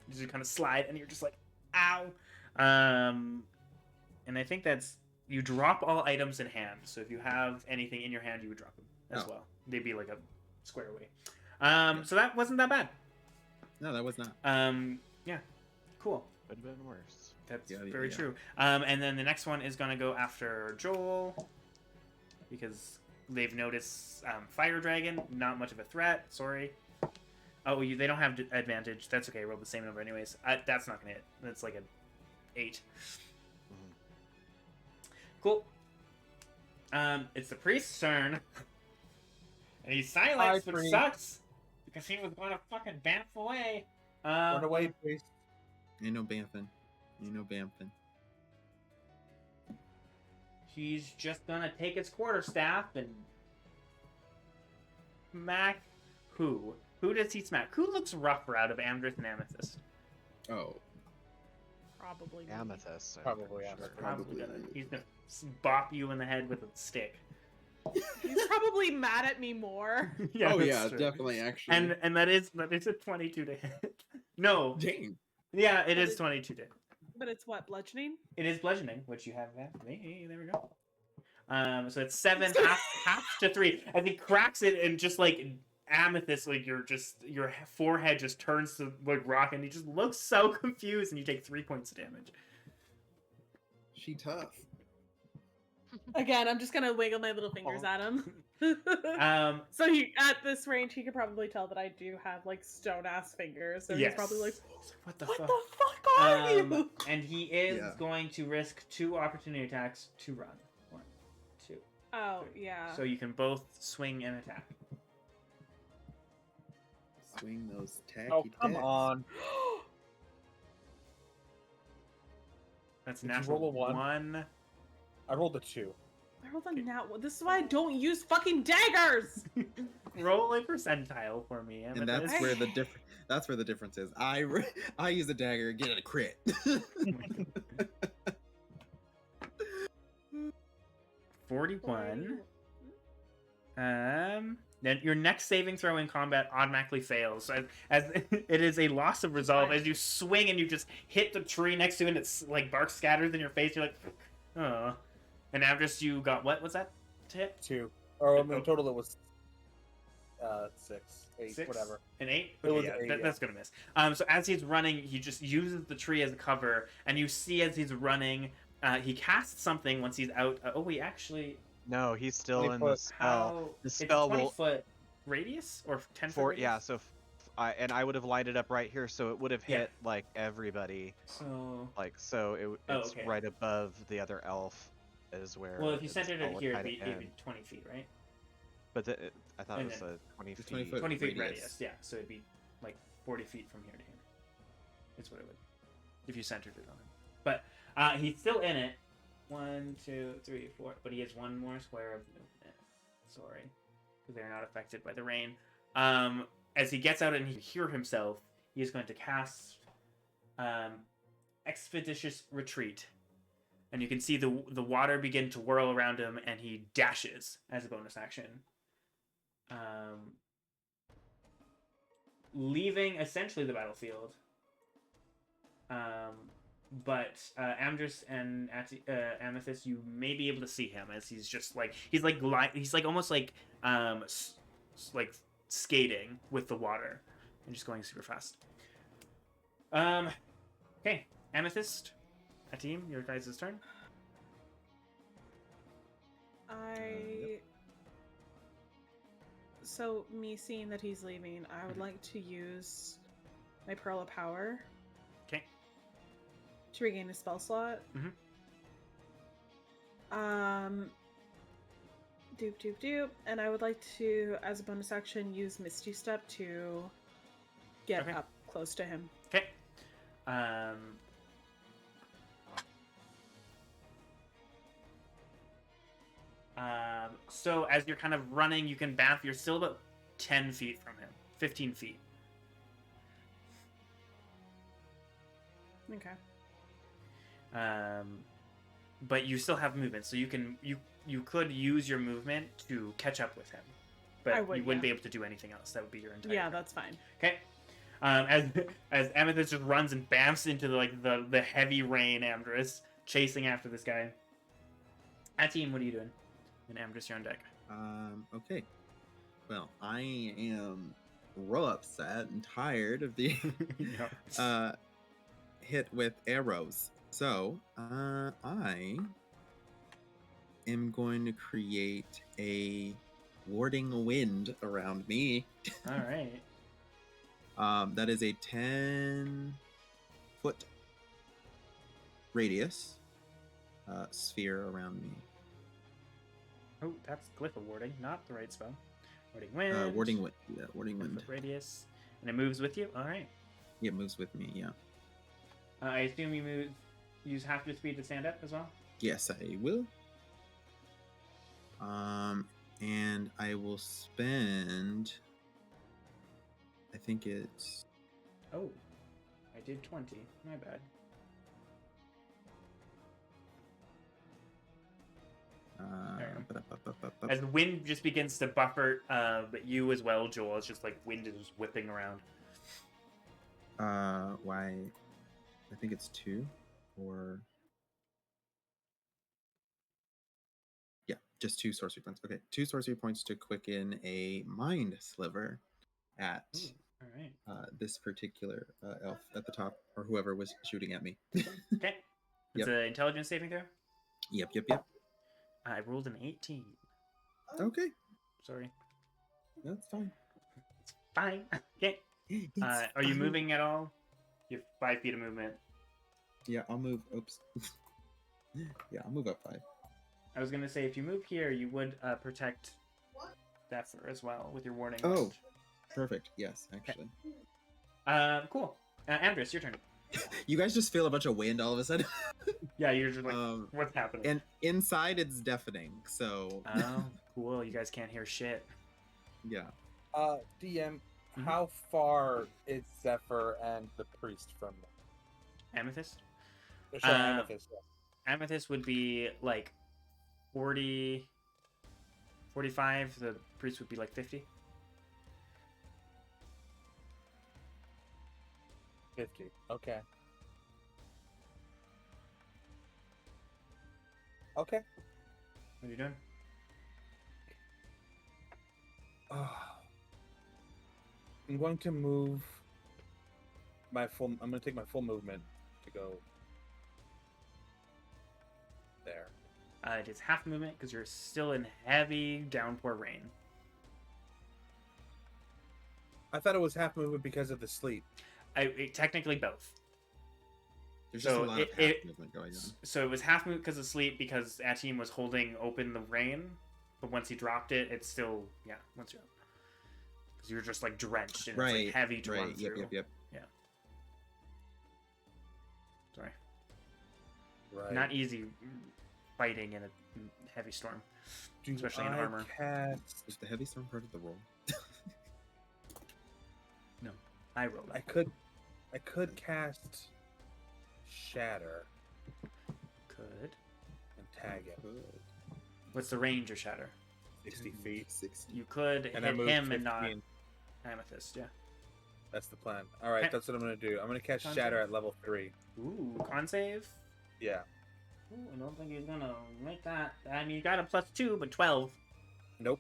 You just kind of slide and you're just like, ow. And I think that's you drop all items in hand. So if you have anything in your hand, you would drop them as Oh. well. They'd be like a square away. So that wasn't that bad. No, that was not. Yeah, cool. Could have been worse. That's Yeah, very yeah. true. And then the next one is gonna go after Joel because they've noticed Fire Dragon. Not much of a threat. Sorry. Oh, they don't have advantage. That's okay. I rolled the same number anyways. That's not gonna hit. That's like an 8. Mhm. Cool. It's the priest's turn. And he's Hi, silenced, which priest. sucks. Because he was going to fucking bamf away. Run away, priest. Ain't no bamfing. Ain't no bamfing. He's just gonna take his quarterstaff and smack who? Who does he smack? Who looks rougher out of Amdrus and Amethyst? Oh, Probably. me. Amethyst. I'm Probably pretty Amethyst. sure. Probably gonna. He's gonna bop you in the head with a stick. He's probably mad at me more. oh that's yeah, true. definitely. Actually, And that is a 22 to hit. No, dang. yeah, it But is it- 22 to hit. But it's what, bludgeoning? It is bludgeoning, which you have that. Hey, there we go. So it's 7 half to 3. As he cracks it and just like Amethyst, like your forehead just turns to like rock, and he just looks so confused, and you take 3 points of damage. She tough. Again, I'm just gonna wiggle my little fingers at him. So he at this range, he could probably tell that I do have like stone ass fingers. So he's probably like, what the "What fuck? the fuck are you?" And he is Yeah. going to risk 2 opportunity attacks to run. 1, 2. Oh 3. yeah. So you can both swing and attack. Swing those tacky. Oh, come tacks. on. That's Did you natural roll a one? 1. I rolled a 2. I rolled a nat one. This is why I don't use fucking daggers. Roll a percentile for me. And that's Amethyst. where the difference. That's where the difference is. I use a dagger, get a crit. 41. Then your next saving throw in combat automatically fails, as it is a loss of resolve. As you swing and you just hit the tree next to it, and it's like bark scatters in your face. You're like, oh. And Amdrus, you got what? What's that to hit? 2. Or in total, it was 6, 8, 6? whatever. An 8? It was yeah, an 8, that's gonna miss. So as he's running, he just uses the tree as a cover, and you see as he's running, he casts something once he's out. Wait, actually, No, he's still 20 in the foot. spell. how? The It's spell 20 will foot radius or 10 foot for radius? yeah. So, I would have lined it up right here, so it would have Yeah. hit like everybody. So It's okay. right above the other elf, is where. well, if you the centered spell it would here, kinda it'd be end. 20 feet, right? But I thought And it was then- a 20 The feet. 20 foot 20 feet radius. radius, yeah. So it'd be like 40 feet from here to here. That's what it would, if you centered it on him. But he's still in it. 1, 2, 3, 4. But he has 1 more square of movement. Sorry, because they're not affected by the rain. As he gets out and he hear himself, he is going to cast Expeditious Retreat. And you can see the water begin to whirl around him, and he dashes as a bonus action. Leaving essentially the battlefield. But Amdrus and Amethyst, you may be able to see him as he's just like he's like almost like like skating with the water and just going super fast. Okay, Amethyst, a team, your guys' turn. So me seeing that he's leaving, I would like to use my Pearl of Power. Okay. To regain a spell slot. Doop. And I would like to, as a bonus action, use Misty Step to get Okay. up close to him. Okay. also, as you're kind of running, you can you're still about 10 feet from him. 15 feet. Okay. But you still have movement, so you could use your movement to catch up with him. But you wouldn't be able to do anything else. That would be your entire Yeah, turn. that's fine. Okay. As Amethyst just runs and bamps into the heavy rain, Amdrus chasing after this guy. Team, what are you doing? And Amdrus, you're on deck. Okay. Well, I am real upset and tired of being hit with arrows. So, I am going to create a warding wind around me. All right. That is a 10-foot radius sphere around me. Oh, that's glyph of warding, not the right spell. Warding wind. Warding wind. Yeah, warding wind. Radius, and it moves with you. All right. Yeah, it moves with me. Yeah. I assume you use half your speed to stand up as well. Yes, I will. And I will spend. I think it's. Oh, I did 20. My bad. As the wind just begins to buffer, but you as well, Joel. It's just like wind is whipping around. Why? I think it's 2 or. Yeah, just 2 sorcery points. Okay, 2 sorcery points to quicken a mind sliver at All right. this particular elf at the top, or whoever was shooting at me. Okay. It's an intelligence saving throw. Yep. I rolled an 18. Okay, Sorry. that's fine. It's fine. Okay. Are you moving at all? You have 5 feet of movement. Yeah, I'll move. Oops. Yeah, I'll move up 5. I was gonna say if you move here, you would protect Zephyr as well with your warning. Oh, wind. perfect. Yes, actually. Cool. Amdrus, your turn. You guys just feel a bunch of wind all of a sudden. Yeah, you're just like, what's happening? And inside it's deafening. So. Oh, cool. You guys can't hear shit. Yeah. DM, how far is Zephyr and the priest from them? Amethyst. Sorry, Amethyst. Yeah. Amethyst would be like 40, 45. The priest would be like 50. 50. Okay. Okay. What are you doing? I'm going to move my full. I'm going to take my full movement to go there. It is half movement because you're still in heavy downpour rain. I thought it was half movement because of the sleet. Technically both. There's just a lot of half movement going on. So it was half movement because of sleep because Atim was holding open the rain, but once he dropped it, it's still once you're up. Because you're just like drenched and it's like heavy to run through. Yep. Yeah. Sorry. Right. Not easy fighting in a heavy storm, especially in armor. Is the heavy storm part of the roll? No, I rolled. I could cast Shatter. Could. And tag it. What's the range of Shatter? 60 feet. 60. You could And hit him and not 15. Amethyst. Yeah. That's the plan. All right, that's what I'm going to do. I'm going to cast Shatter at level 3. Ooh, con save. Yeah. Ooh, I don't think he's gonna make that. I mean, you got a +2, but 12. Nope.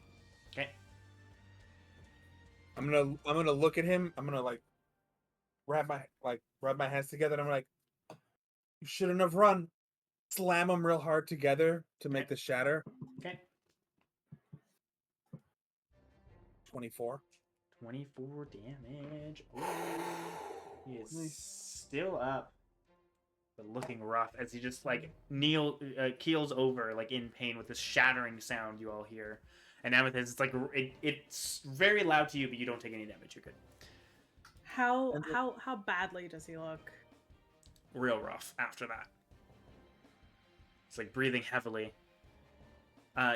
Okay. I'm gonna look at him. I'm gonna like rub my hands together, and I'm like, you shouldn't have run. Slam them real hard together to make the shatter. Okay. 24. 24 damage. Ooh. He is still up, but looking rough as he just like keels over like in pain with this shattering sound you all hear. And Amethyst, it's like it's very loud to you, but you don't take any damage. You're good. How badly does he look? Real rough after that. It's like breathing heavily.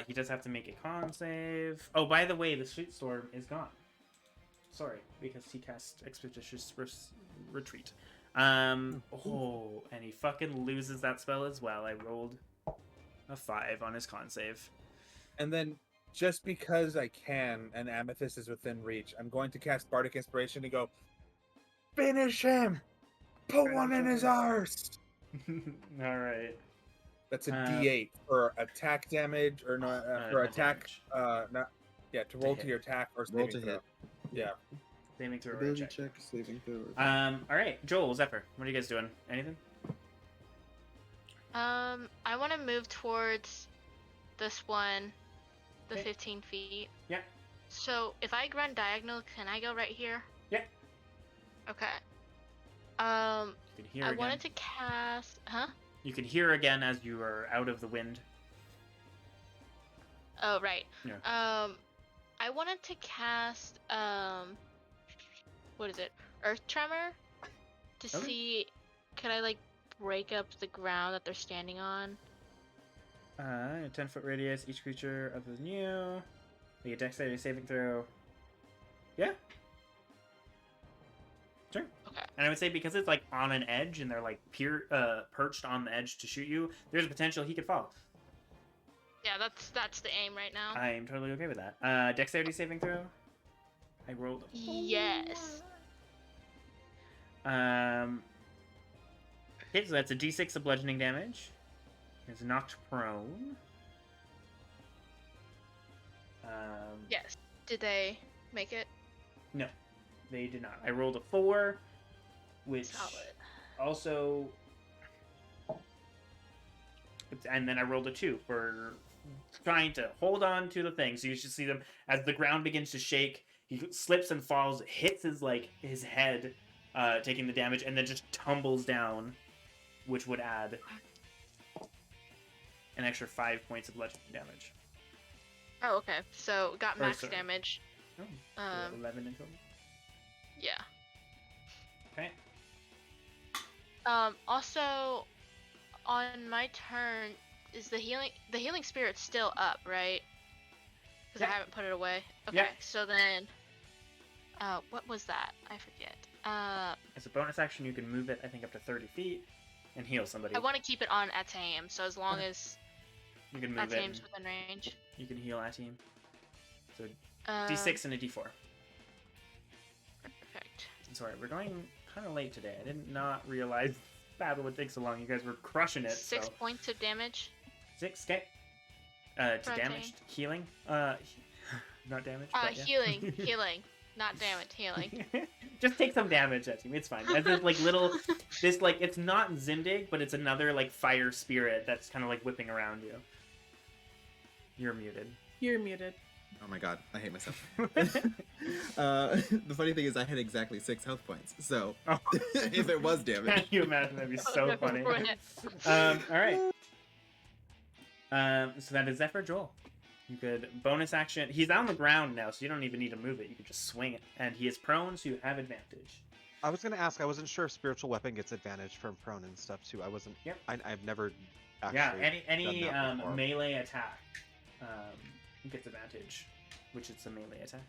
He does have to make a con save. Oh, by the way, the Street Storm is gone. Sorry, because he cast Expeditious Retreat. Oh, and he fucking loses that spell as well. I rolled a 5 on his con save. And then, just because I can, and Amethyst is within reach, I'm going to cast Bardic Inspiration to go, finish him! Put one in his arse! All right. That's a D8 for attack damage, or not, for attack, to roll to your attack or Roll saving to throw. hit. Yeah. Saving throw or Ability check. check, saving throw. All right, Joel, Zephyr, what are you guys doing? Anything? I want to move towards this one, the Okay. 15 feet. Yeah. So if I run diagonal, can I go right here? Yeah. Okay. You can hear I again. wanted to cast. Huh? You can hear again as you are out of the wind. Oh right. Yeah. I wanted to cast what is it? Earth Tremor, to Okay. see, could I like break up the ground that they're standing on? A 10-foot radius, each creature other than you. Make a dexterity saving throw. Yeah. Sure. Okay. And I would say because it's like on an edge and they're like perched on the edge to shoot you, there's a potential he could fall. Yeah, that's the aim right now. I am totally okay with that. Dexterity saving throw. I rolled. Yes. Okay, so that's a d6 of bludgeoning damage. He's knocked prone. Yes. Did they make it? No, they did not. I rolled a 4, which Solid. also, and then I rolled a 2 for trying to hold on to the thing. So you should see them as the ground begins to shake. He slips and falls, hits his head, taking the damage, and then just tumbles down, which would add an extra 5 points of bludgeoning damage. Oh, okay. So got Or, max sorry. damage. Oh, so 11 in total. Yeah. Okay. Also, on my turn, is the healing spirit still up, right? Because Yeah. I haven't put it away. Okay. Yeah. So then, what was that? I forget. As a bonus action, you can move it, I think, up to 30 feet and heal somebody. I want to keep it on Atam, so as long Okay. as You can move it. Atam's and within range. You can heal a team. So Um, D6 and a D4. Perfect. Sorry, we're going kind of late today. I did not realize battle would take so long. You guys were crushing it. 6 so. points of damage. 6, okay. To Okay. damage, healing. Not damage. Uh, but yeah. healing, not damage, healing. Just take some damage at team. It's fine. As this like little, this like it's not Zindig, but it's another like fire spirit that's kind of like whipping around you. You're muted. You're muted. Oh my god, I hate myself. The funny thing is I had exactly 6 health points, so Oh. if it was damage. Can you imagine? That'd be so funny. Right. All right. So that is Zephyr. Joel. You could bonus action. He's on the ground now, so you don't even need to move it. You could just swing it, and he is prone, so you have advantage. I was gonna ask. I wasn't sure if spiritual weapon gets advantage from prone and stuff too. I wasn't. Yep. I've never. Actually Yeah. Any done that before. melee attack gets advantage, which is a melee attack.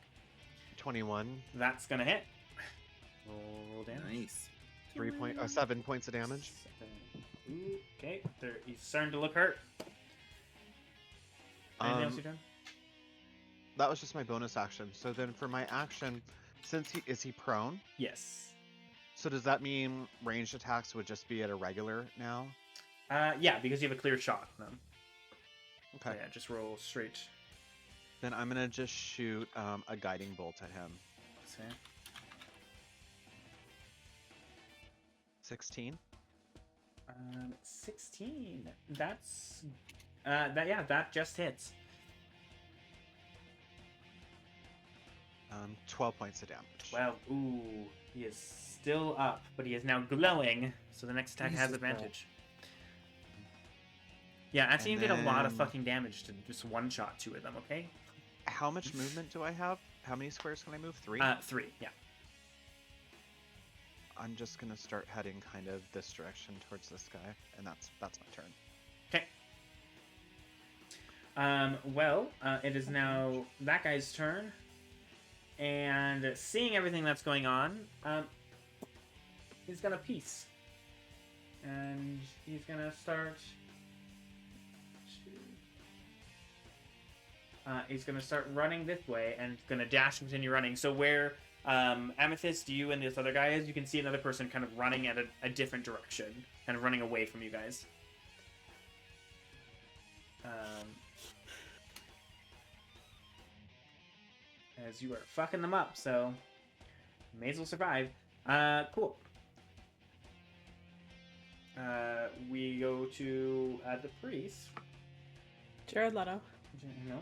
21, That's gonna hit. Roll damage. Nice. 7 points of damage. 7. Okay. He's starting to look hurt. Anything else you're doing? That was just my bonus action. So then for my action, since he prone, Yes. so does that mean ranged attacks would just be at a regular now? Yeah, because you have a clear shot on them. Okay. Yeah, just roll straight. Then I'm gonna just shoot a guiding bolt at him. So, 16. 16. That's that just hits. 12 points of damage. 12. Ooh, he is still up, but he is now glowing, so the next attack has Jesus, bro. advantage. Yeah, Atim And did a lot of then- fucking damage to just one shot 2 of them. Okay. How much movement do I have? How many squares can I move? 3? 3. Yeah. I'm just gonna start heading kind of this direction towards this guy, and that's my turn. Okay. It is now that guy's turn. And seeing everything that's going on, he's gonna peace. And he's gonna start... he's gonna start running this way and gonna dash and continue running. So where Amethyst, you and this other guy is, you can see another person kind of running at a different direction, kind of running away from you guys. As you are fucking them up, so may as well survive. Cool. We go to the priest. Jared Leto. No.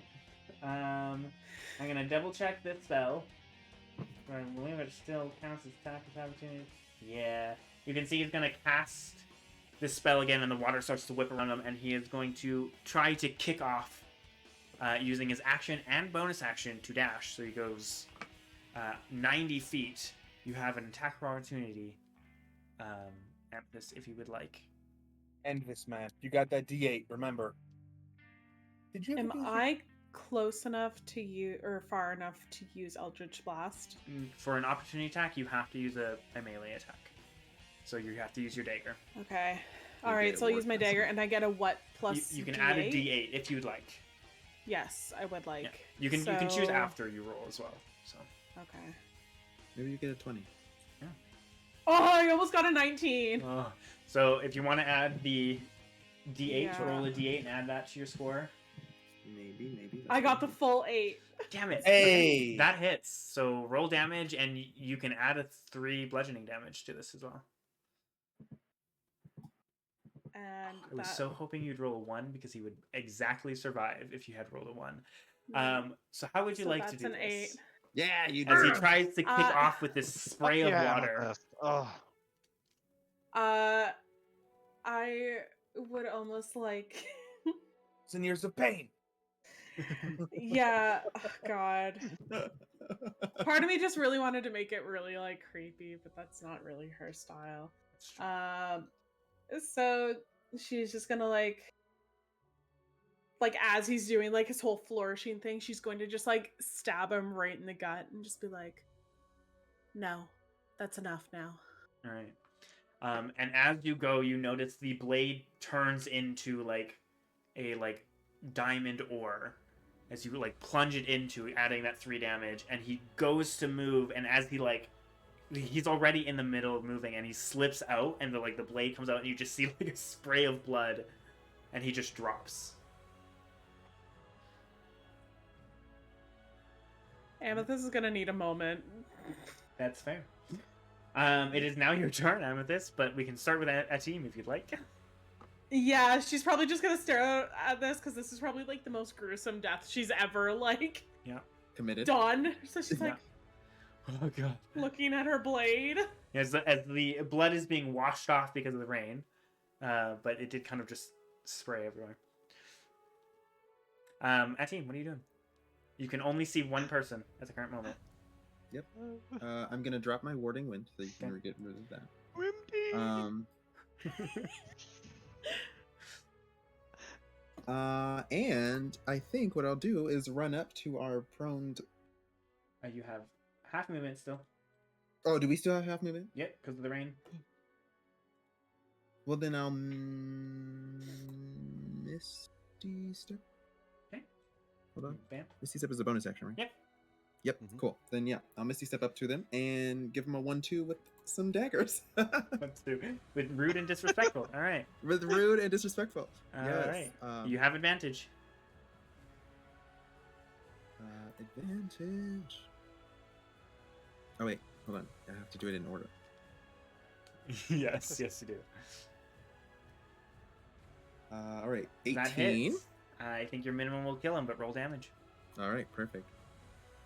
I'm gonna double check this spell. I believe it still counts as attack of opportunity. Yeah. You can see he's gonna cast this spell again, and the water starts to whip around him, and he is going to try to kick off using his action and bonus action to dash. So he goes 90 feet. You have an attack of opportunity, Amethyst, if you would like. End this match. You got that D8, remember. Did you Am I close enough to use, or far enough to use Eldritch Blast? For an opportunity attack, you have to use a melee attack. So you have to use your dagger. Okay. You Alright, get so a I'll use my ward dagger, and I get a what plus You can D8? add a D8 if you would like. Yes, I would like. Yeah. You can choose So- after you roll as well. So Okay. Maybe you get a 20. Oh, I almost got a 19! So if you want to add the D8, Yeah. roll a D8 and add that to your score. Maybe. I got the full 8. Damn it! Hey! That hits. So roll damage, and you can add a 3 bludgeoning damage to this as well. And I was that... so hoping you'd roll a 1 because he would exactly survive if you had rolled a 1. So how would you So like to that's do an this? 8. Yeah, you As he do. tries to kick off with this spray of Yeah, water. Amethyst. Oh, I would almost like... It's in years of pain. Yeah, oh, God. Part of me just really wanted to make it really, like, creepy, but that's not really her style. So she's just gonna, like, as he's doing, like, his whole flourishing thing, she's going to just, like, stab him right in the gut and just be like, no, that's enough now. All right. And as you go, you notice the blade turns into like a diamond ore as you like plunge it into, adding that 3 damage. And he goes to move, and as he's already in the middle of moving, and he slips out, and the blade comes out, and you just see like a spray of blood, and he just drops. Amethyst is gonna need a moment. That's fair. It is now your turn, Amethyst, but we can start with a team if you'd like. Yeah, she's probably just gonna stare out at this because this is probably like the most gruesome death she's ever Committed. done. So she's Yeah. like Oh god. looking at her blade. As the blood is being washed off because of the rain, but it did kind of just spray everywhere. Atim, what are you doing? You can only see one person at the current moment. Yep. I'm gonna drop my warding wind so you can get rid of that. Wimdy. And I think what I'll do is run up to our proned. You have half movement still. Oh, do we still have half movement? Yep, because of the rain. Well, then I'll Misty Step. Okay. Hold on. Bam. Misty Step is a bonus action, right? Yep. Yep. Mhm. Cool. Then yeah, I'll Misty Step up to them and give them a 1-2 with some daggers. Let's do with rude and disrespectful. All right. With rude and disrespectful. All Yes. right. You have advantage. Advantage. Oh wait, hold on. I have to do it in order. Yes, you do. All right, That 18. hits. I think your minimum will kill him, but roll damage. All right, perfect.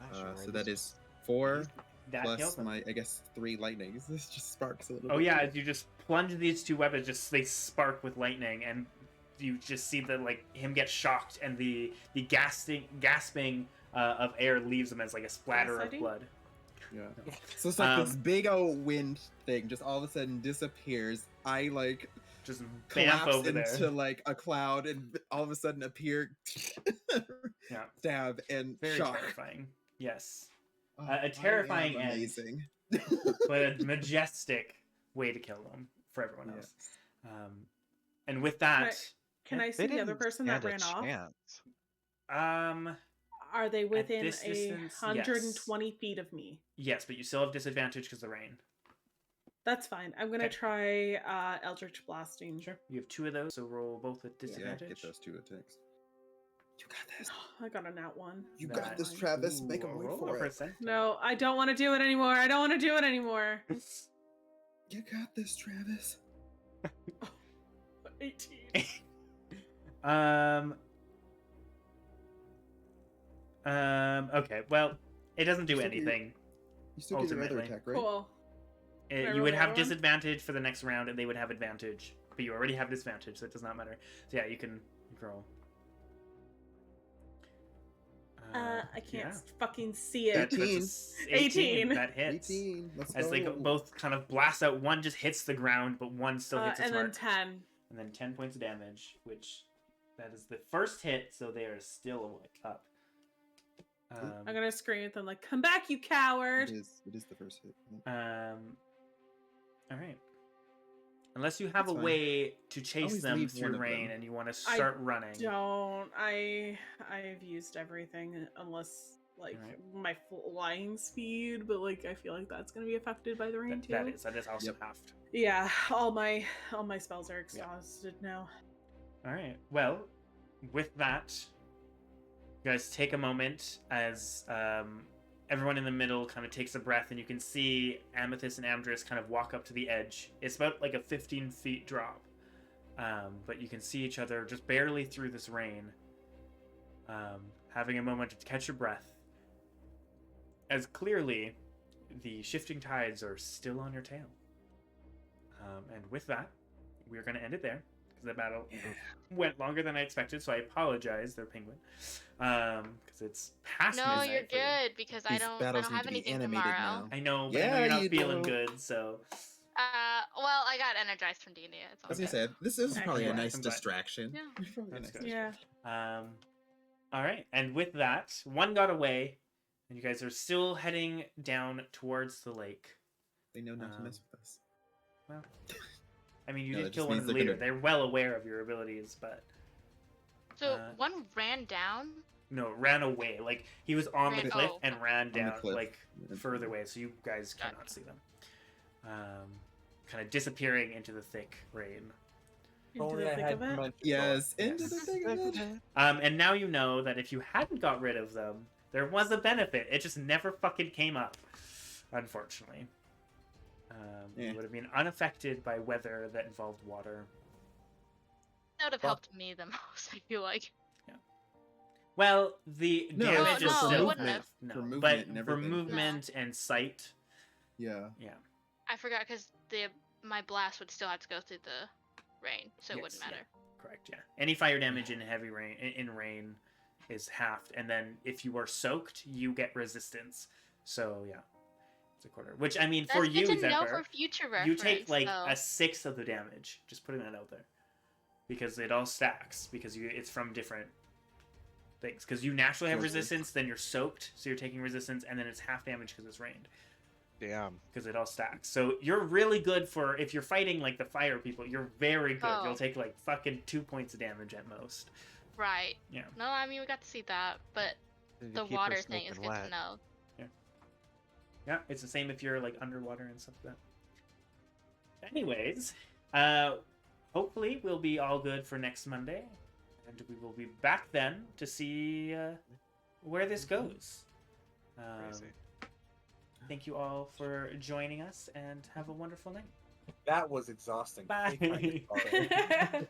Not sure So I that was- is 4 That kills plus him. my, I guess, 3 lightnings. This just sparks a little Oh bit. yeah, as you just plunge these two weapons, they spark with lightning, and you just see him get shocked, and the gasping of air leaves him as like a splatter of Acid-y? blood. Yeah. So it's like this big old wind thing just all of a sudden disappears. I just bamf collapse over into there. like a cloud and all of a sudden appear, Yeah. stab and Very shock. terrifying. Yes. Oh, A I terrifying am end. amazing. But a majestic way to kill them for everyone else. And with that, Can I They see the other didn't person that stand a ran off? chance. Are they within this distance, 120 feet of me? yes, but you still have disadvantage because of the rain. That's fine. I'm gonna Okay. try Eldritch Blasting. Sure. You have 2 of those, so roll both with Yeah, disadvantage. get those 2 attacks. You got this. I got a nat 1. You Nice. got this, Travis. Make Ooh, him wait roll for a it. percent. No, I don't want to do it anymore. I don't want to do it anymore. You got this, Travis. 18. Okay, well, it doesn't do Still do- anything. You still get your other Ultimately. attack, right? Cool. Can I You would roll have the other one? disadvantage for the next round, and they would have advantage. But you already have disadvantage, so it does not matter. So yeah, you can roll. I can't yeah. fucking see it. That's a 18. 18. That hits. 18. Let's As go. they both kind of blast out, one just hits the ground, but one still hits its and then mark. 10. And then 10 points of damage, which that is the first hit, so they are still up. I'm gonna scream at them like, "Come back, you coward!" It is the first hit. All right. Unless you have That's a fine. way to chase Always them leave one through of rain them. and you want to I start running. Don't. I've used everything unless like Alright. my flying speed, but like I feel like that's gonna be affected by the rain too. That is also Yep. halved. Yeah, all my spells are exhausted now. All right. Well, with that, you guys take a moment as everyone in the middle kind of takes a breath, and you can see Amethyst and Amdrus kind of walk up to the edge. It's about like a 15 feet drop, but you can see each other just barely through this rain, having a moment to catch your breath. As clearly, the shifting tides are still on your tail. And with that, we're going to end it there. The battle went longer than I expected, so I apologize. They're penguin, because it's past No, midnight. you're for you. good because I These don't battles need have to be anything animated tomorrow. now. I know, but I Yeah, know you're not you feeling do. good, so. Well, I got energized from D&D. It's I was okay. gonna say this is probably a Yeah, nice I'm glad. distraction. Yeah. Probably a That's nice good. Yeah. All right, and with that, one got away, and you guys are still heading down towards the lake. They know not to mess with us. Well, I mean, you No, did that kill just one means of the they're leaders. gonna- They're well aware of your abilities, but So one ran down. no, ran away. Like he was on the Ran- cliff oh, and ran the down, cliff. like further away, so you guys Gotcha. cannot see them. Kind of disappearing into the thick rain. Into Only the I thick had of it. dimension Yes, Yes. into the thing of it. And now you know that if you hadn't got rid of them, there was a benefit. It just never fucking came up, unfortunately. Yeah. You would have been unaffected by weather that involved water. That would have Well- helped me the most. I feel like. Well, the No, damage no, is it still wouldn't have. no, For movement but and for everything. movement and sight, Yeah. yeah. I forgot because my blast would still have to go through the rain, so it Yes, wouldn't yeah. matter. Correct, yeah. Any fire damage in heavy rain in rain is halved, and then if you are soaked, you get resistance. So yeah, it's a quarter. Which I mean, for That's you, good to know Zephyr, for future reference. you take like though. a sixth of the damage. Just putting that out there, because it all stacks. Because it's from different things. Because you naturally have Sources. resistance, then you're soaked, so you're taking resistance, and then it's half damage because it's rained. Damn. Because it all stacks. So you're really good for if you're fighting like the fire people. You're very good. Oh. You'll take like fucking 2 points of damage at most. Right. Yeah. No, I mean we got to see that, but Did you the keep her water thing is smoking good wet? to know. Yeah, it's the same if you're like underwater and stuff like that. Anyways, hopefully we'll be all good for next Monday, and we will be back then to see where this goes. Crazy. Thank you all for joining us, and have a wonderful night. That was exhausting. Bye. Thank you.